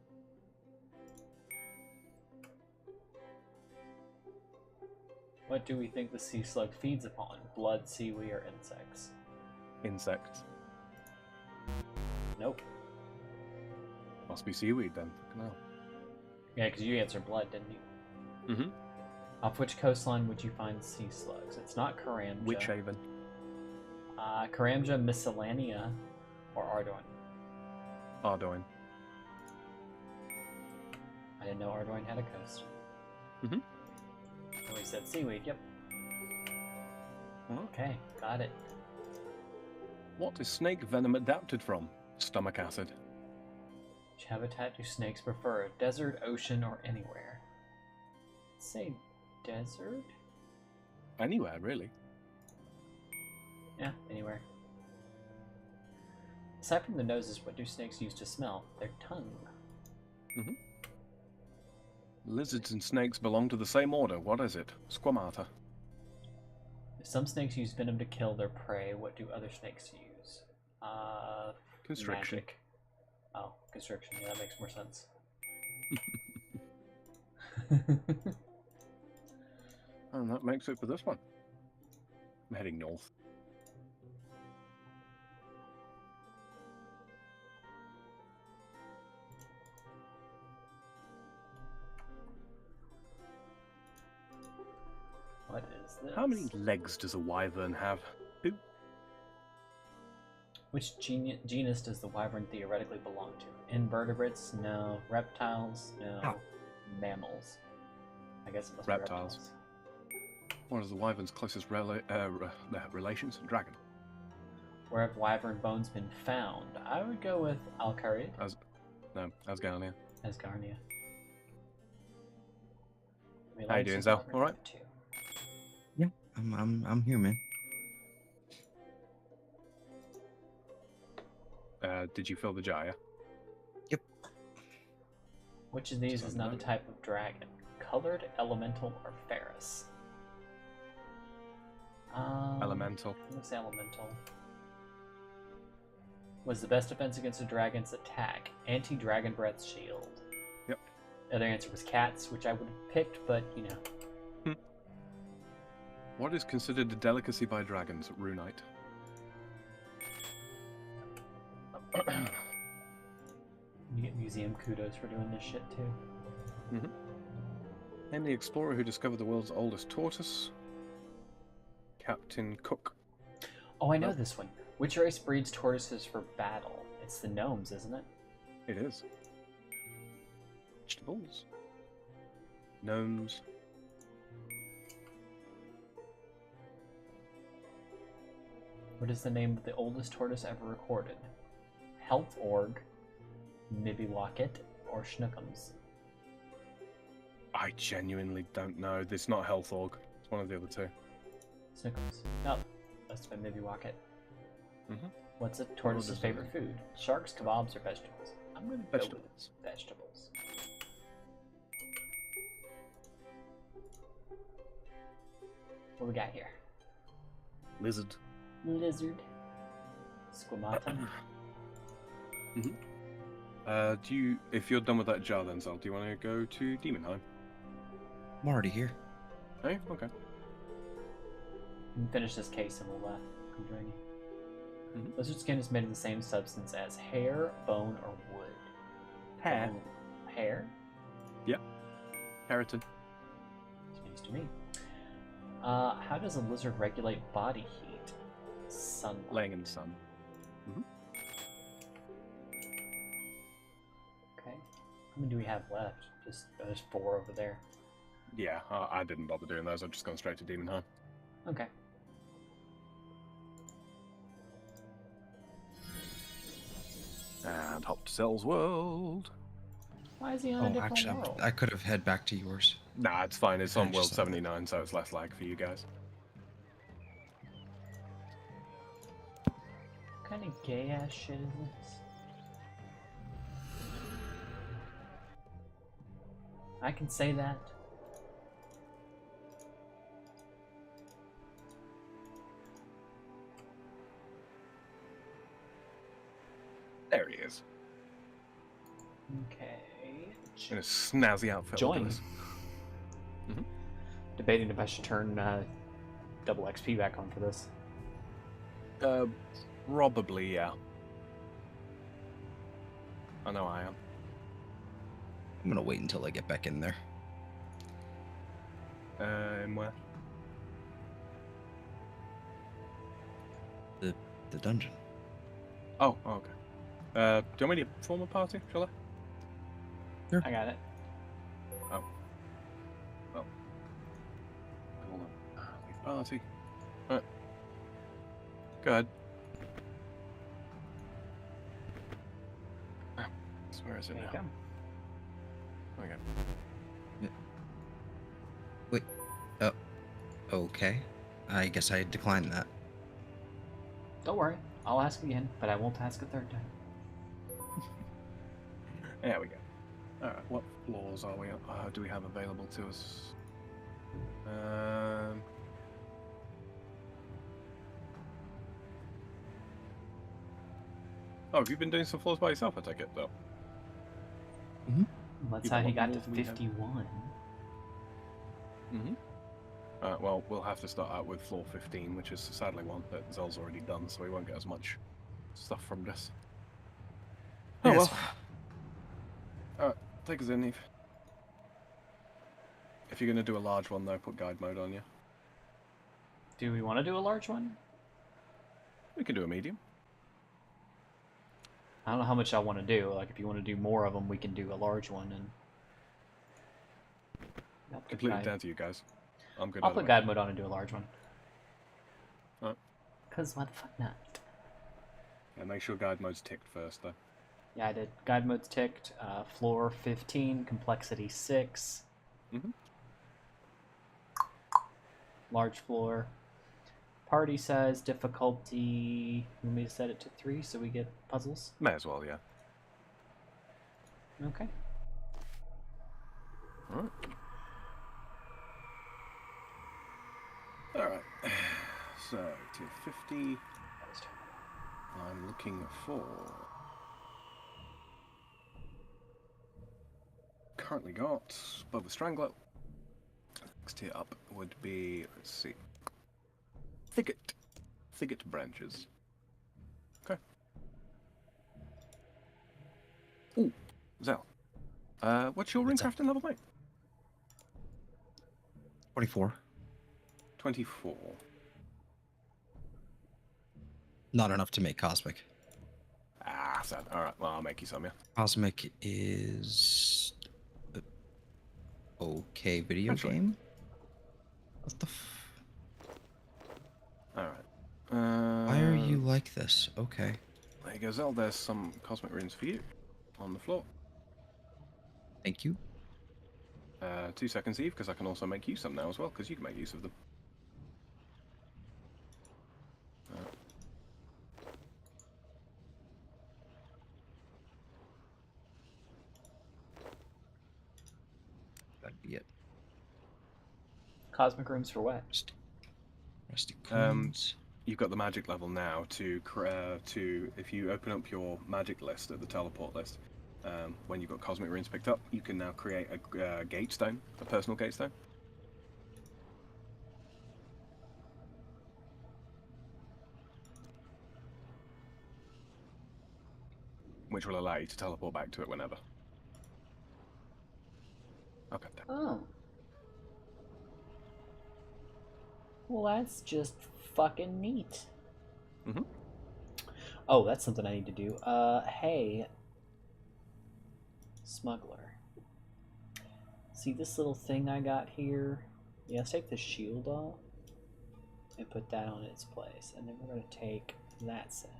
What do we think the sea slug feeds upon? Blood, seaweed, or insects? Insects. Nope. Must be seaweed then. No. Yeah, because you answered blood, didn't you? Mm-hmm. Off which coastline would you find sea slugs? It's not Karamja. Witch Haven. Karamja, Miscellanea, or Ardoin? Ardoin. I didn't know Ardoin had a coast. Mm-hmm. And we said seaweed, yep. Okay, got it. What is snake venom adapted from? Stomach acid. Which habitat do snakes prefer? Desert, ocean, or anywhere? Let's say desert? Anywhere, really. Yeah, anywhere. Aside from the noses, what do snakes use to smell? Their tongue. Mm-hmm. Lizards and snakes belong to the same order. What is it? Squamata. If some snakes use venom to kill their prey, what do other snakes use? Constriction. Magic. Oh, constriction. Yeah, that makes more sense. And that makes it for this one. I'm heading north. What is this? How many legs does a wyvern have? 2? Which genus does the wyvern theoretically belong to? Invertebrates? No. Reptiles? No. Oh. Mammals? I guess it must Reptiles. be reptiles. What is the wyvern's closest relations? Dragon. Where have wyvern bones been found? I would go with Alcarid. Asgarnia. Asgarnia. How you doing, Zal? All right? Yeah, I'm here, man. Did you fill the jar? Yeah? Yep. Which of these is not a type of dragon? Colored, elemental, or ferrous? Elemental. What's elemental? Was the best defense against a dragon's attack? Anti-dragon breath shield. Yep. The other answer was cats, which I would have picked, but you know. What is considered a delicacy by dragons? Runite. You get museum kudos for doing this shit too. Name the explorer who discovered the world's oldest tortoise. Captain Cook. Oh, I know this one. Which race breeds tortoises for battle? It's the gnomes, isn't it? It is. Vegetables. Gnomes. What is the name of the oldest tortoise ever recorded? Healthorg, Mibiwaket, or Schnookums? I genuinely don't know. It's not Healthorg. It's one of the other two. Snookums. No, that's been Mibiwaket. Mhm. What's a tortoise's does it favorite food? Sharks, kebabs, or vegetables? I'm gonna go Vegetables. with vegetables. What we got here? Lizard. Lizard. Squamata. If you're done with that jar then, Zal, do you want to go to Demonheim? I'm already here. Hey, okay. We can finish this case and we'll come join you. Lizard skin is made of the same substance as hair, bone, or wood. Hair. Bone. Hair? Yep. Keratin. It's news to me. How does a lizard regulate body heat? Sunlight. Laying in the sun. Okay. How many do we have left? Just there's 4 over there. Yeah, I didn't bother doing those. I've just gone straight to Demonheim. Okay. And hop to Cell's World. Why is he on a Oh, different actually, world? I could have head back to yours. Nah, it's fine. It's I on World just thought- 79, so it's less lag for you guys. What kind of gay ass shit is this? I can say that. There he is. Okay. In a snazzy outfit. Join. Look at this. Debating if I should turn double XP back on for this. Probably, yeah. I know I am. I'm gonna wait until I get back in there. In where? The dungeon. Oh, okay. Do you want me to form a party, shall I? I got it. Well. Hold on. Leave party. Alright. Go ahead. So where is it There you now? go. Okay. Wait. Okay. I guess I declined that. Don't worry. I'll ask again, but I won't ask a third time. There we go. Alright, what floors are we do we have available to us? Oh, have you been doing some floors by yourself, I take it, though? That's You how got he what got to rules we have? 51. Mm-hmm. Well, we'll have to start out with floor 15, which is sadly one that Zell's already done, so we won't get as much stuff from this. Oh, Yeah, well. it's fine. Alright, take us in, Eve. If you're going to do a large one, though, put guide mode on you. Do we want to do a large one? We can do a medium. I don't know how much I want to do. Like, if you want to do more of them, we can do a large one. And Completely down to you guys. I'm good. I'll either put way. guide mode on and do a large one. Alright. Cause why the fuck not? Yeah, make sure guide mode's ticked first, though. Yeah, I did. Guide mode's ticked. Floor 15, complexity 6. Mhm. Large floor. Party size, difficulty. We may set it to 3 so we get puzzles. May as well, yeah. Okay. Alright. Alright. So, tier 50. I'm looking for... Currently got Boba Strangler. Next tier up would be, let's see, Thicket. Thicket branches. Okay. Ooh, Zell. What's your ring What's that? crafting level, mate? 24. 24. Not enough to make Cosmic. Ah, sad. Alright, well, I'll make you some, yeah. Cosmic is... okay video Actually. game? What the Alright. Why are you like this? Okay. There you go, Zell. There's some cosmic runes for you on the floor. Thank you. 2 seconds, Eve, because I can also make you some now as well, because you can make use of them. That'd be it. Cosmic rooms for what? Rusty coins. You've got the magic level now to if you open up your magic list at the teleport list, when you've got cosmic runes picked up, you can now create a gate stone, a personal gate stone. Which will allow you to teleport back to it whenever. Okay. Oh. Well, that's just fucking neat. Mhm. Oh, that's something I need to do. Hey, smuggler. See this little thing I got here? Yeah, let's take the shield off and put that on its place. And then we're going to take that set.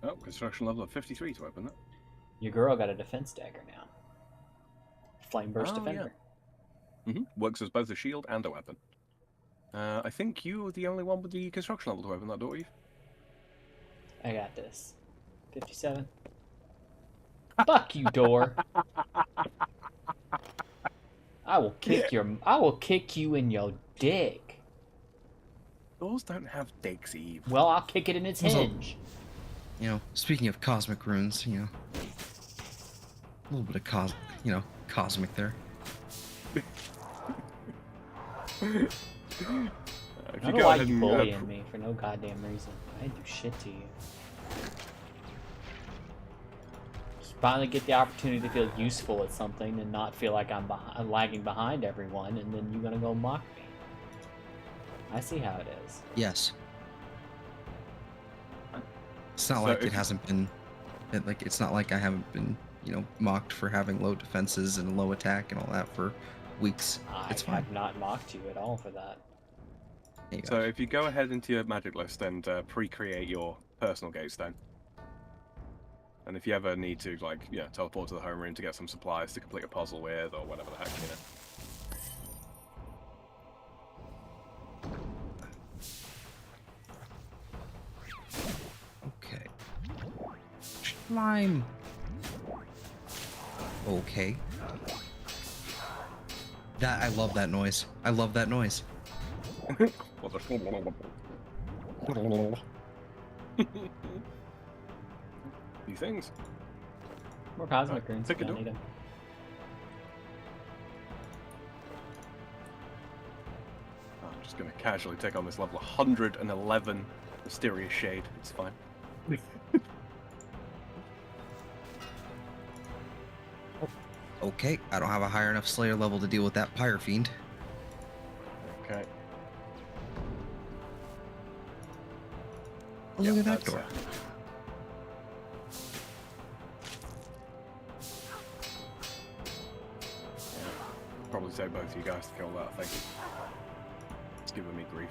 Oh, construction level of 53 to open that. Your girl got a defense dagger now. Flame burst Oh, yeah. defender. Works as both a shield and a weapon. I think you were the only one with the construction level to open that door, Eve. I got this. 57. Fuck you, door. I will kick you in your dick. Doors don't have dicks, Eve. Well, I'll kick it in its Also- hinge. You know, speaking of cosmic runes, you know, a little bit of cosmic there. If I don't know why you bullying me for no goddamn reason. I didn't do shit to you. Just finally get the opportunity to feel useful at something and not feel like I'm lagging behind everyone, and then you're gonna go mock me. I see how it is. Yes. It's not So like if- it hasn't been, it's not like I haven't been, mocked for having low defenses and low attack and all that for weeks. I It's fine. have not mocked you at all for that. There you So go. if you go ahead into your magic list and pre-create your personal gate stone, and if you ever need to, teleport to the home room to get some supplies to complete a puzzle with, or whatever the heck, Okay. Slime. Okay. I love that noise. I love that noise. These things. More cosmic runes. take a I door. need 'em. I'm just going to casually take on this level 111 Mysterious Shade. It's fine. Okay, I don't have a higher enough Slayer level to deal with that Pyre Fiend. Okay. Oh, look at that that's door. it. Probably say both of you guys to kill that, I think. It's giving me grief.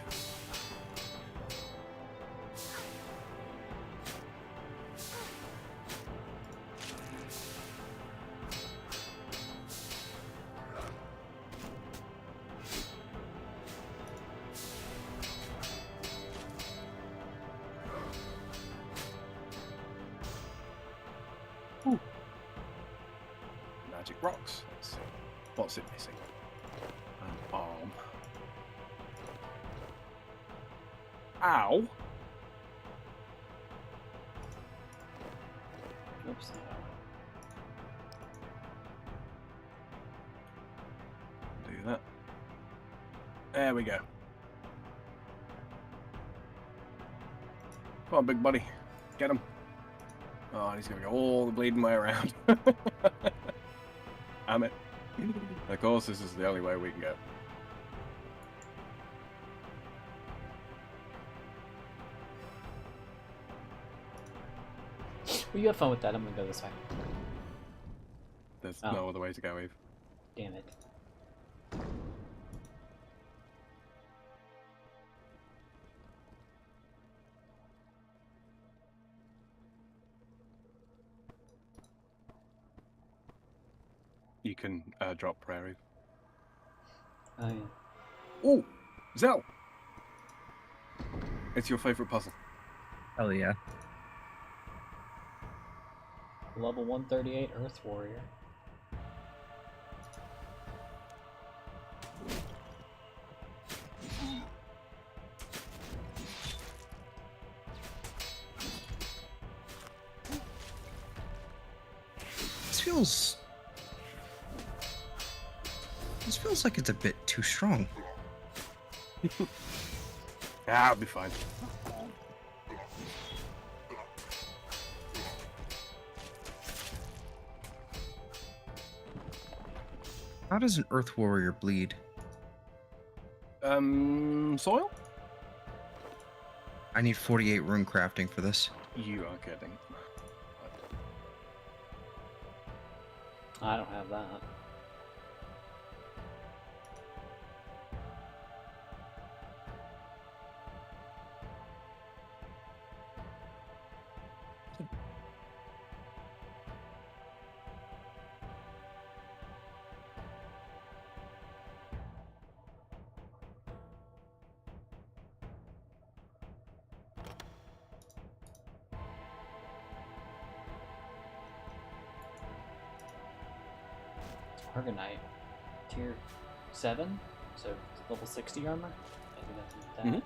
Ooh. Magic rocks. Let's see. What's it missing? An arm. Ow! Oops. Do that. There we go. Come on, big buddy. Get him. Oh, and he's gonna go all the bleeding way around. Damn it. Of course, this is the only way we can go. Well, you have fun with that. I'm gonna go this way. There's Oh. no other way to go, Eve. Damn it. You can drop prayer, Eve. Oh, yeah. Oh! Zell! It's your favorite puzzle. Hell yeah. Level 138 Earth Warrior. This feels like it's a bit too strong. Ah, I'll be fine. How does an Earth Warrior bleed? Soil? I need 48 rune crafting for this. You are kidding. I don't have that. Argonite, tier 7, so level 60 armor. Maybe that's that.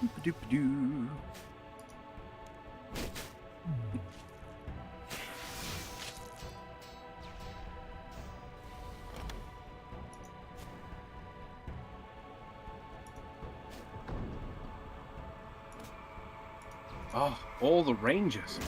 Doop-a-doop-a-doo. Oh, all the ranges.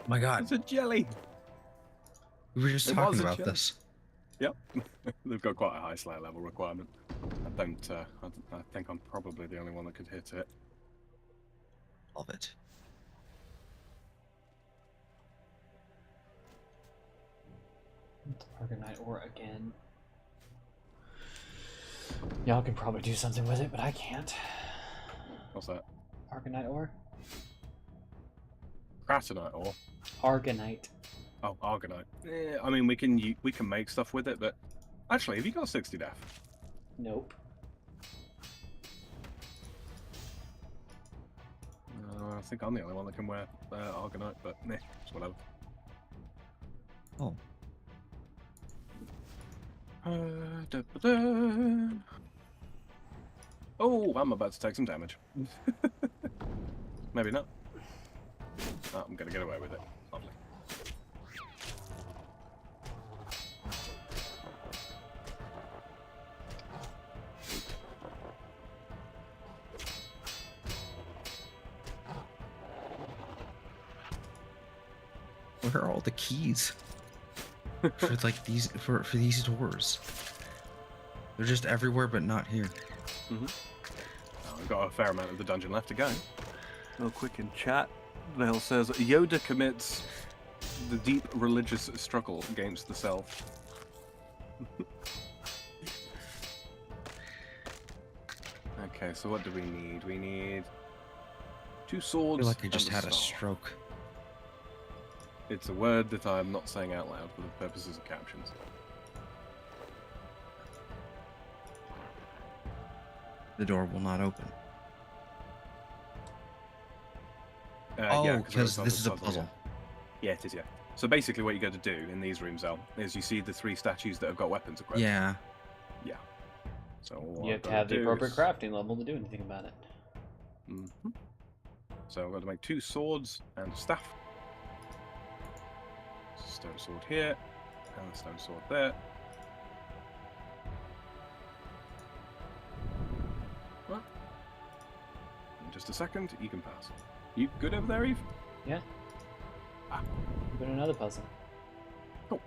My God, It's a jelly. we were just It talking was a about jelly. this. Yep, they've got quite a high Slayer level requirement. I think I'm probably the only one that could hit it. Love it. Argonite ore again. Y'all can probably do something with it, but I can't. What's that? Argonite ore? Kratonite ore? Argonite. Oh, Argonite. I mean, we can make stuff with it, but actually, have you got 60 def? Nope. I think I'm the only one that can wear Argonite, but meh, it's whatever. Oh. Oh, I'm about to take some damage. Maybe not. Oh, I'm gonna get away with it. Lovely. Where are all the keys? For like these for these doors. They're just everywhere but not here. Oh, we've got a fair amount of the dungeon left to go. Real quick in chat, Vale says Yoda commits the deep religious struggle against the self. Okay, so what do we need? We need 2 I swords. feel like I just and had a staff. stroke. It's a word that I'm not saying out loud for the purposes of captions. The door will not open. Yeah, Oh, because this is a puzzle. Yeah, it is, yeah. So basically what you got to do in these rooms, Al, is you see the 3 statues that have got weapons equipped. Yeah. Yeah. So all You I've have to gotta have the do appropriate is- crafting level to do anything about it. So I've got to make 2 swords and a staff. Stone sword here, and a stone sword there. What? In just a second, you can pass. You good over there, Eve? Yeah. Ah. But another puzzle. Cool.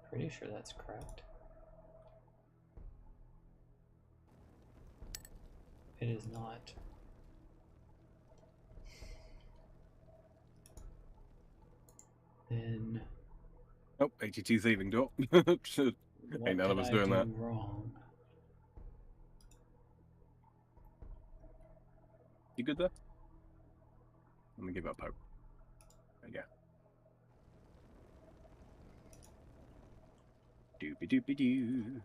Pretty sure that's correct. It is not. Then Oh, 82 thieving door. what Ain't none of did us I doing do that. wrong? You good there? Let me give up hope. There you go. Doopy doopy doo.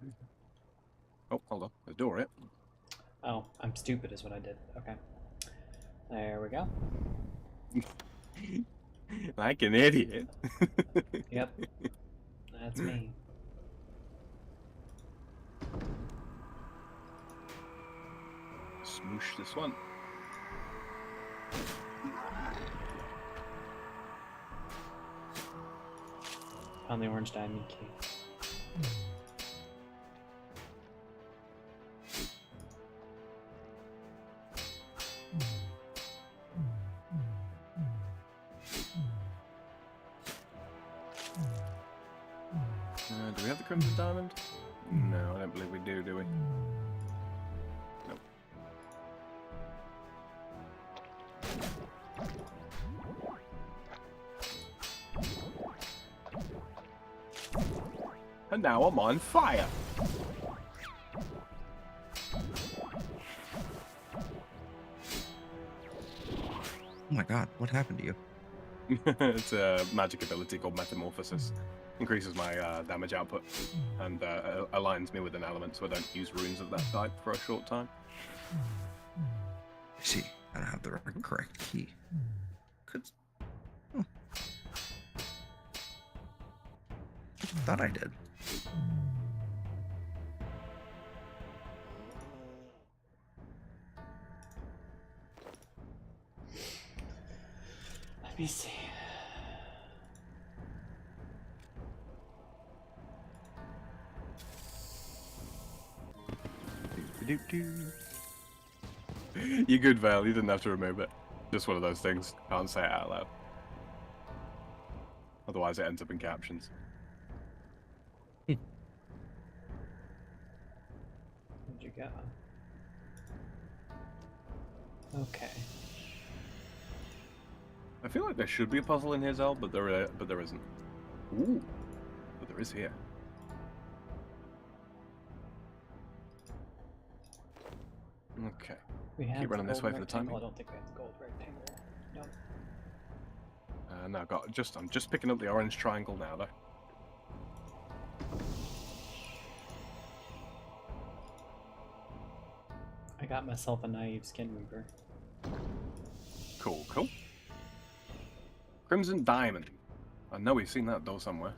Oh, hold on. There's a door here. Oh, I'm stupid is what I did. Okay. There we go. Like an idiot. Yep. That's me. Smoosh this one. Found the orange diamond key. Do we have the crimson diamond? No, I don't believe we do we? Nope. And now I'm on fire. Oh my god, what happened to you? It's a magic ability called Metamorphosis. Increases my damage output and aligns me with an element so I don't use runes of that type for a short time. I see. I don't have the correct key. Could... Oh. Thought I did. Let me see. You're good, Val. You didn't have to remove it. Just one of those things. Can't say it out loud. Otherwise, it ends up in captions. Where'd you go? Okay. I feel like there should be a puzzle in here, Zell, but there isn't. Ooh, but there is here. Okay. We have running the this gold way for the rectangle. timing. I don't think we have the gold rectangle. Nope. No, I'm just picking up the orange triangle now, though. I got myself a naive skin weaver. Cool, cool. Crimson Diamond. I know we've seen that door somewhere.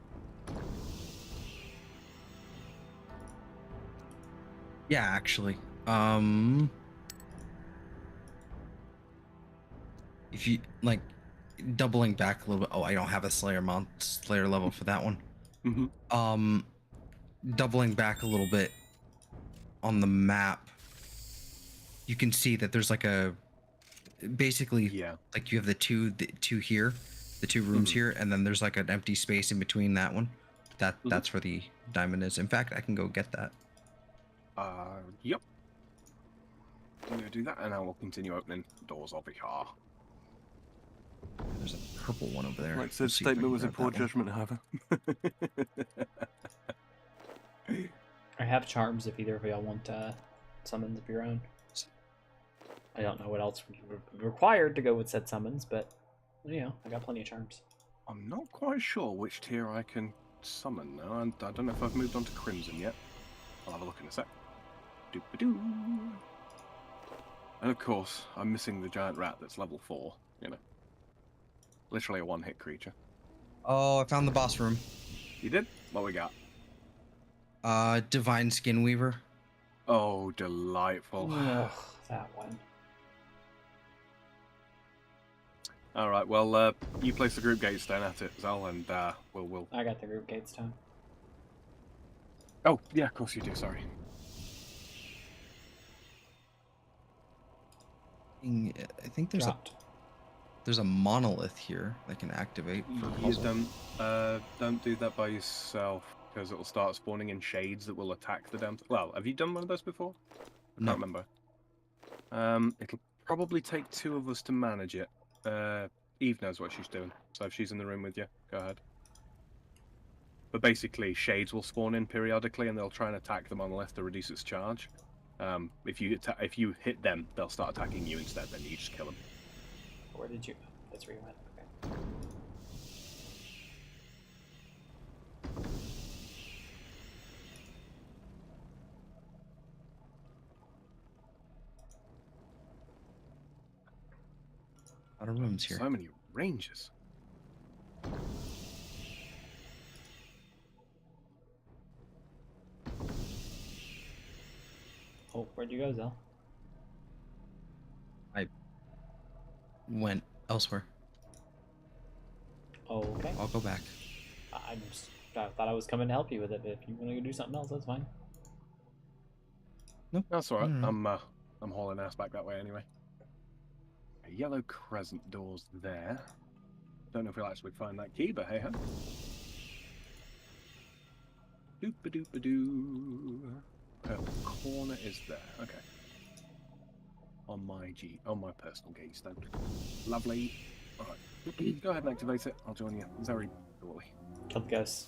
Yeah, actually. If you like doubling back a little bit. Oh, I don't have a Slayer level for that one. Mm-hmm. Doubling back a little bit on the map, you can see that there's like a basically like you have the two here, the two rooms here, and then there's like an empty space in between that one. That's where the diamond is. In fact, I can go get that. Yep. I'm gonna do that, and I will continue opening doors over here. There's a purple one over there. Like said, Let's see if I statement can was a grab poor that one. judgment, however. I have charms if either of y'all want summons of your own. I don't know what else would be required to go with said summons, but you know, I got plenty of charms. I'm not quite sure which tier I can summon now, and I don't know if I've moved on to Crimson yet. I'll have a look in a sec. Doop-a-doo. And of course, I'm missing the giant rat that's level 4, you know. Literally a one-hit creature. Oh, I found the boss room. You did? What we got? Divine Skin Weaver. Oh, delightful. Ugh, that one. Alright, well, you place the group gates down at it, Zal, and we'll... I got the group gates done. Oh, yeah, of course you do, sorry. I think there's Dropped. there's a monolith here that can activate for You puzzle. don't do that by yourself, because it will start spawning in shades that will attack the damn... Well, have you done one of those before? I No. can't remember. It'll probably take 2 of us to manage it. Eve knows what she's doing, so if she's in the room with you, go ahead. But basically, shades will spawn in periodically, and they'll try and attack the monolith to reduce its charge. If you hit them, they'll start attacking you instead. Then you just kill them. Where did you? That's where you went. Okay. A lot of rooms here. So many ranges. Oh, where'd you go, Zell? I went elsewhere. Oh, okay. I'll go back. I thought I was coming to help you with it, but if you want to go do something else, that's fine. Nope. That's alright. Mm. I'm hauling ass back that way anyway. A yellow crescent door's there. Don't know if we'll actually find that key, but hey ho. Doop-a-doop-a-doo. Purple corner is there. Okay. On my personal gate stand. Lovely. Alright. Go ahead and activate it. I'll join you very shortly. Kill the ghosts.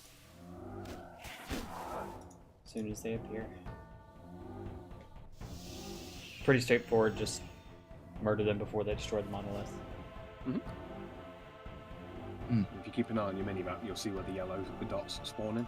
As soon as they appear. Pretty straightforward, just murder them before they destroy the monolith. If you keep an eye on your mini-map, you'll see where the yellow dots spawn in.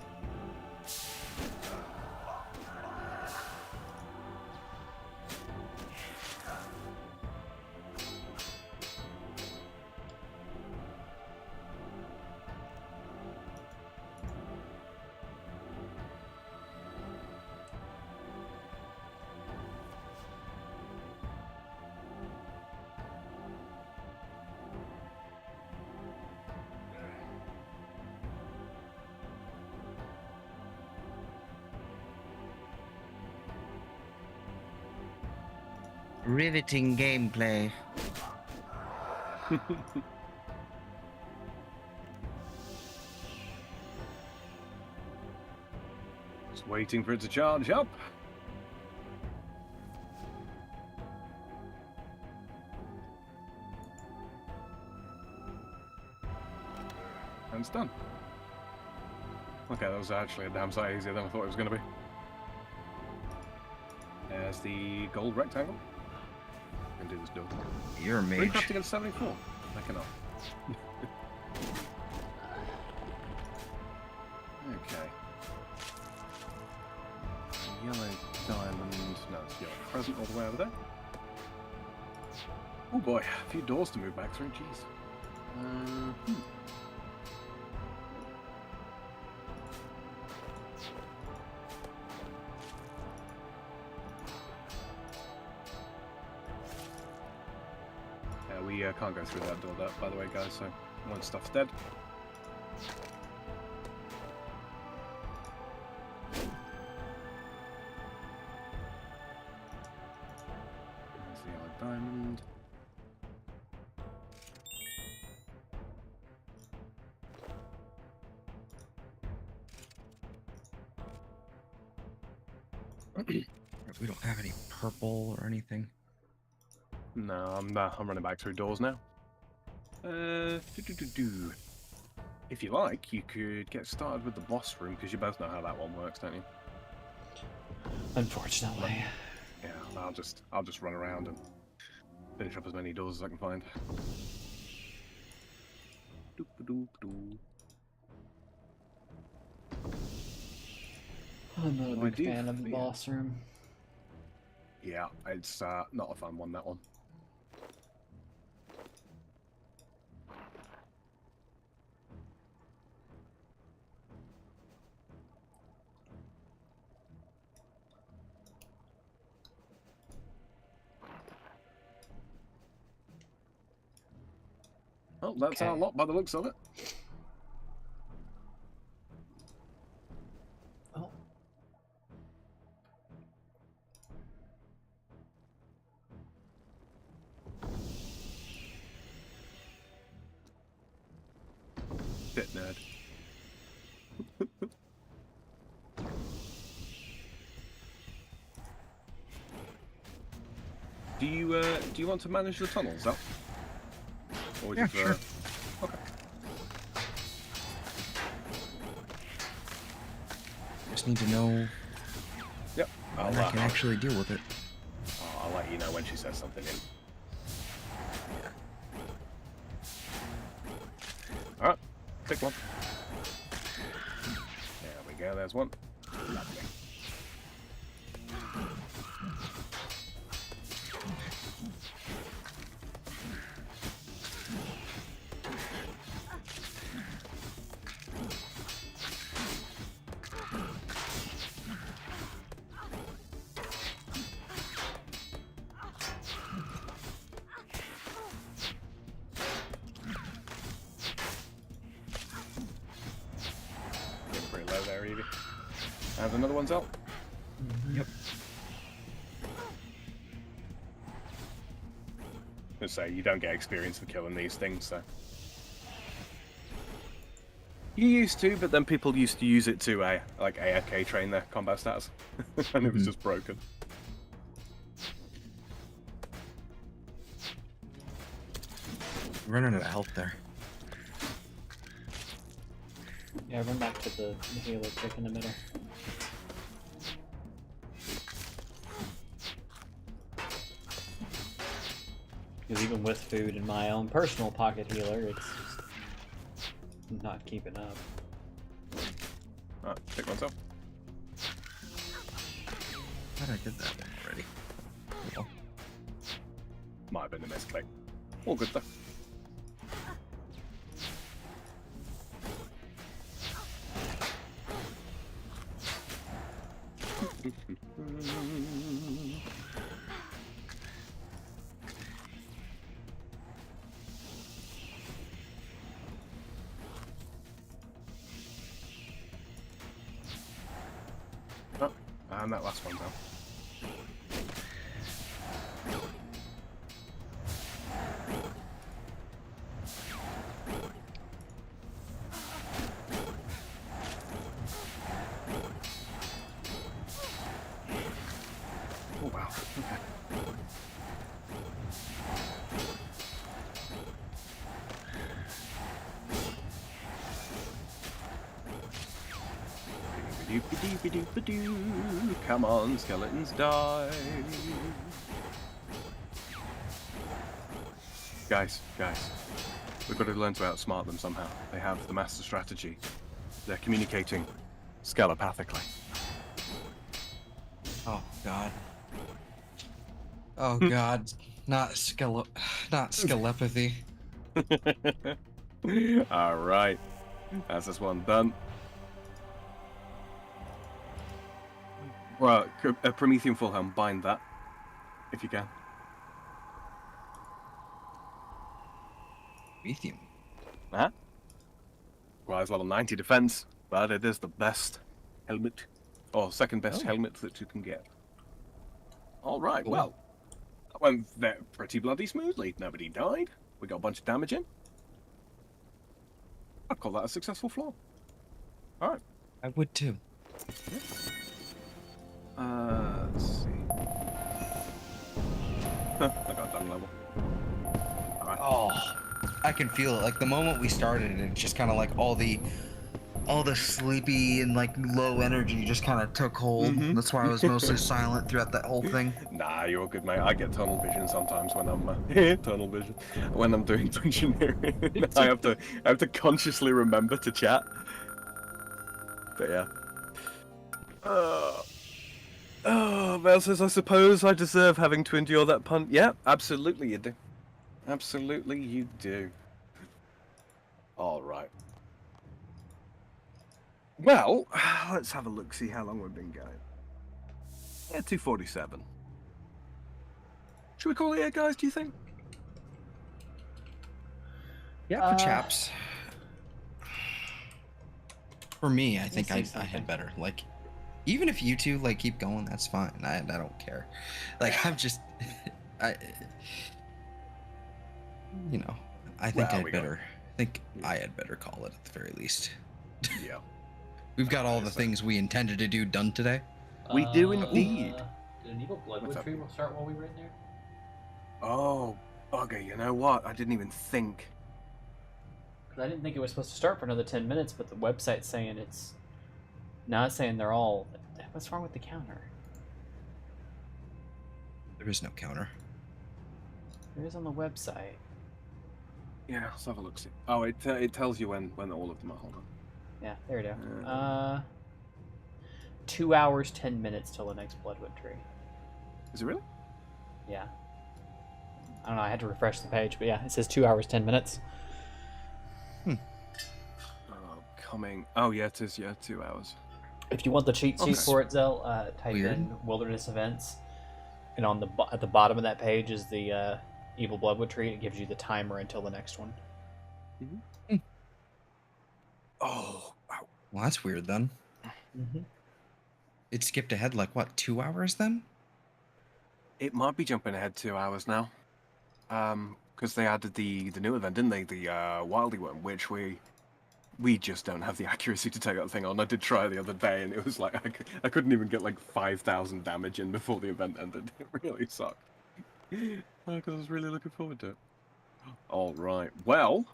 Riveting gameplay. Just waiting for it to charge up. And it's done. Okay, that was actually a damn sight easier than I thought it was going to be. There's the gold rectangle. I can do this door. You're a mage. Recrafting at 74. I cannot. Okay. Yellow diamond. No, it's yellow crescent all the way over there. Oh boy, a few doors to move back through. Jeez. Yeah, we can't go through that door, by the way, guys. So one stuff's dead. There's the yellow diamond. We don't have any purple or anything. No, I'm running back through doors now. If you like, you could get started with the boss room because you both know how that one works, don't you? Unfortunately. Yeah, I'll just run around and finish up as many doors as I can find. I'm not a Well, I big do fan of the fear- boss room. Yeah, it's not a fun one, that one. Oh, that's our Okay. lot by the looks of it. Oh. Bit nerd. Do you want to manage the tunnels up? Or Yeah, just, sure. Okay. Just need to know Yep. when I can actually deal with it. I'll let you know when she says something in. Alright, pick one. There we go, there's one. Lovely. Getting pretty low there, Evie. And another one's out. Yep. Just say you don't get experience for killing these things, so. You used to, but then people used to use it to like AFK train their combat stats, and it was just broken. Running out of health there. Yeah, run back to the Halo trick in the middle. Because even with food and my own personal pocket healer, it's just not keeping up. Alright, pick one's up. I thought I did that one already. Well, Might have been a misclick. All good though. Oh, and that last one's out. Doopy-doopy-doopy-doo. Come on, skeletons, die. Guys, we've got to learn to outsmart them somehow. They have the master strategy. They're communicating skelepathically. Oh God. Oh God. Not skelepathy. All right, that's this one done. Well, a Promethean full helm. Bind that if you can. Prometheum. Huh? Requires level 90 defense, but it is the best helmet, or second best helmet that you can get. All right, Cool. well, that went pretty bloody smoothly. Nobody died. We got a bunch of damage in. I'd call that a successful floor. All right. I would too. Let's see. I got done level. All right. Oh, I can feel it. Like the moment we started, it just kind of like all the sleepy and like low energy just kind of took hold. Mhm. That's why I was mostly silent throughout that whole thing. Nah, you're good, mate. I get tunnel vision sometimes when I'm tunnel vision when I'm doing engineering. I have to consciously remember to chat. But yeah. Val says, I suppose I deserve having to endure that pun. Yeah, absolutely you do. Absolutely you do. All right. Well, let's have a look, see how long we've been going. Yeah, 2:47. Should we call it here, guys, do you think? Yeah, for chaps. For me, I think say I something. had better. Like, even if you two like keep going, that's fine. I don't care. Like, I'm just, I think Well, I we got- think I had better call it at the very least. Yeah. We've got all the things we intended to do done today. We do indeed. Did an evil blood What's up? retrieval start while we were in there? Oh, bugger, you know what? I didn't even think. Because I didn't think it was supposed to start for another 10 minutes, but the website's saying it's... Now it's saying they're all... What's wrong with the counter? There is no counter. There is on the website. Yeah, let's have a look. See. Oh, it tells you when all of them are. Hold on. Yeah, there we go. 2 hours, 10 minutes till the next Bloodwood tree. Is it really? Yeah. I don't know, I had to refresh the page, but yeah, it says 2 hours, 10 minutes. Oh, coming. Oh, yeah, it is. Yeah, 2 hours. If you want the cheat sheet Okay. for it, Zell, type Weird. in Wilderness Events. And on at the bottom of that page is the Evil Bloodwood tree. It gives you the timer until the next one. Oh, wow. Well, that's weird then. Mm-hmm. It skipped ahead like what, 2 hours then? It might be jumping ahead 2 hours now. Because they added the new event, didn't they? The Wildy one, which we just don't have the accuracy to take that thing on. I did try the other day, and it was like I couldn't even get like 5,000 damage in before the event ended. It really sucked. Because I was really looking forward to it. All right. Well,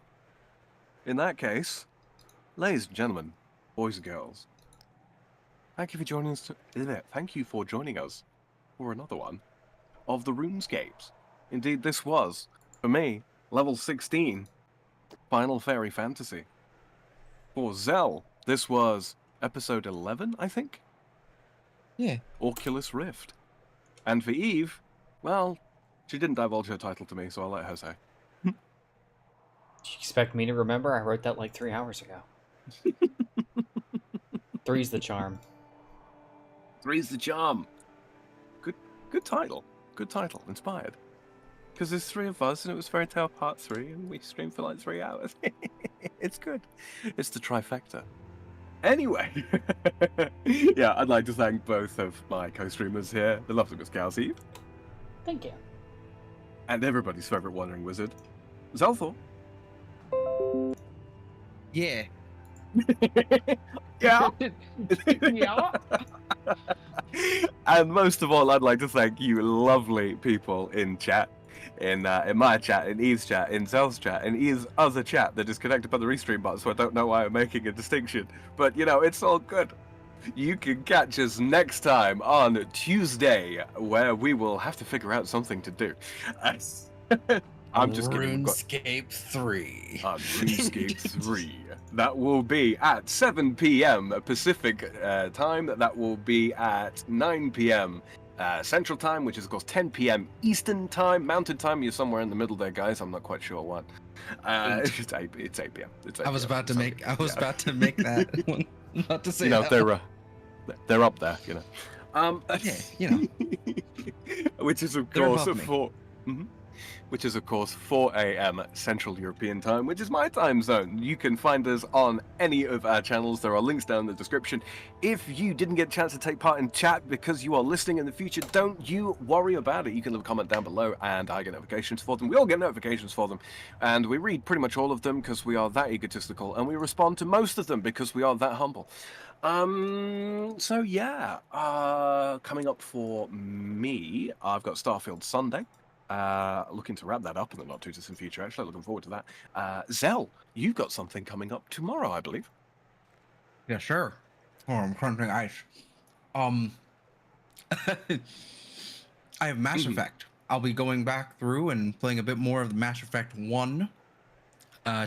in that case, ladies and gentlemen, boys and girls, thank you for joining us. Thank you for joining us for another one of the RuneScapes. Indeed, this was, for me, level 16, Final Fairy Fantasy. For Zell, this was episode 11, I think? Yeah. Oculus Rift. And for Eve, well, she didn't divulge her title to me, so I'll let her say. Do you expect me to remember? I wrote that like 3 hours ago. Three's the charm. Three's the charm. Good title. Good title. Inspired. Because there's three of us, and it was Fairy Tale Part 3, and we streamed for like 3 hours. It's good. It's the trifecta. Anyway, yeah, I'd like to thank both of my co-streamers here, the lovely Miss Cows Eve, Thank you. and everybody's favourite wandering wizard, Zelthor. Yeah. Yeah. Yeah. And most of all, I'd like to thank you lovely people in chat, in my chat, in Eve's chat, in Zel's chat, in Eve's other chat that is connected by the restream button, so I don't know why I'm making a distinction. But, you know, it's all good. You can catch us next time on Tuesday, where we will have to figure out something to do. I'm just kidding. We've got RuneScape 3. on RuneScape 3. That will be at 7 p.m. Pacific time. That will be at 9 p.m. Central time, which is of course 10 p.m. Eastern time. Mountain time, you're somewhere in the middle there, guys. I'm not quite sure what. It's 8 p.m. It's 8 I was p.m. about to Sorry. make. I was Yeah. about to make that one. About to say You know, that. they're up there, you know. Yeah, you know. Which is of They're course above me. which is of course 4 a.m. Central European time, which is my time zone. You can find us on any of our channels. There are links down in the description. If you didn't get a chance to take part in chat because you are listening in the future, don't you worry about it. You can leave a comment down below and I get notifications for them. We all get notifications for them, and we read pretty much all of them because we are that egotistical, and we respond to most of them because we are that humble. So yeah, coming up for me, I've got Starfield Sunday. Looking to wrap that up in the not too distant future, actually. Looking forward to that. Zell, you've got something coming up tomorrow, I believe. Yeah, sure. Oh, I'm crunching ice. I have Mass Effect. I'll be going back through and playing a bit more of the Mass Effect 1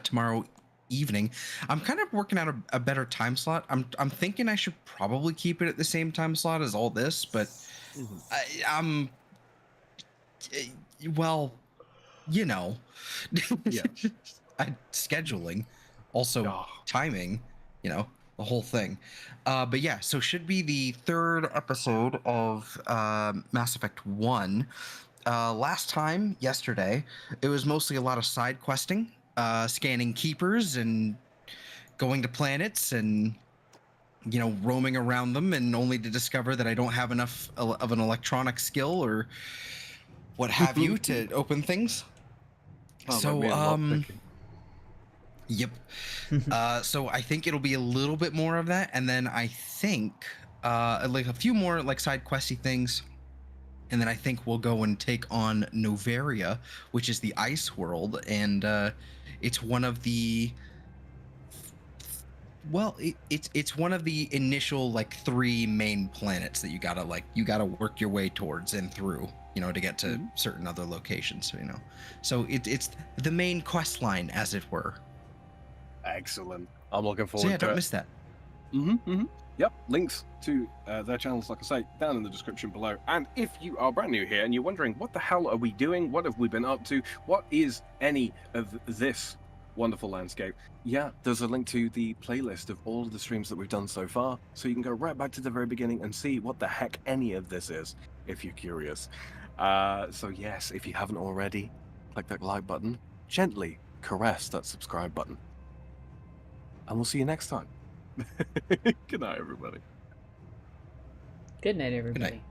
tomorrow evening. I'm kind of working out a better time slot. I'm thinking I should probably keep it at the same time slot as all this, but I'm well, you know, Yeah. scheduling, also Oh. timing, you know, the whole thing. But yeah, so should be the third episode of Mass Effect 1. Last time, yesterday, it was mostly a lot of side questing, scanning keepers and going to planets and, you know, roaming around them, and only to discover that I don't have enough of an electronic skill or what have you to open things. Oh, So, man, lockpicking. yep. So I think it'll be a little bit more of that, and then I think like a few more like side questy things, and then I think we'll go and take on Noveria, which is the ice world, and it's one of the it's one of the initial like 3 main planets that you gotta work your way towards and through, you know, to get to certain other locations, you know. So it's the main quest line, as it were. Excellent. I'm looking forward So yeah, to don't it. miss that. Yep, links to their channels, like I say, down in the description below. And if you are brand new here and you're wondering, what the hell are we doing? What have we been up to? What is any of this wonderful landscape? Yeah, there's a link to the playlist of all of the streams that we've done so far. So you can go right back to the very beginning and see what the heck any of this is, if you're curious. So yes, if you haven't already, click that like button, gently caress that subscribe button. And we'll see you next time. Good night, everybody. Good night, everybody. night.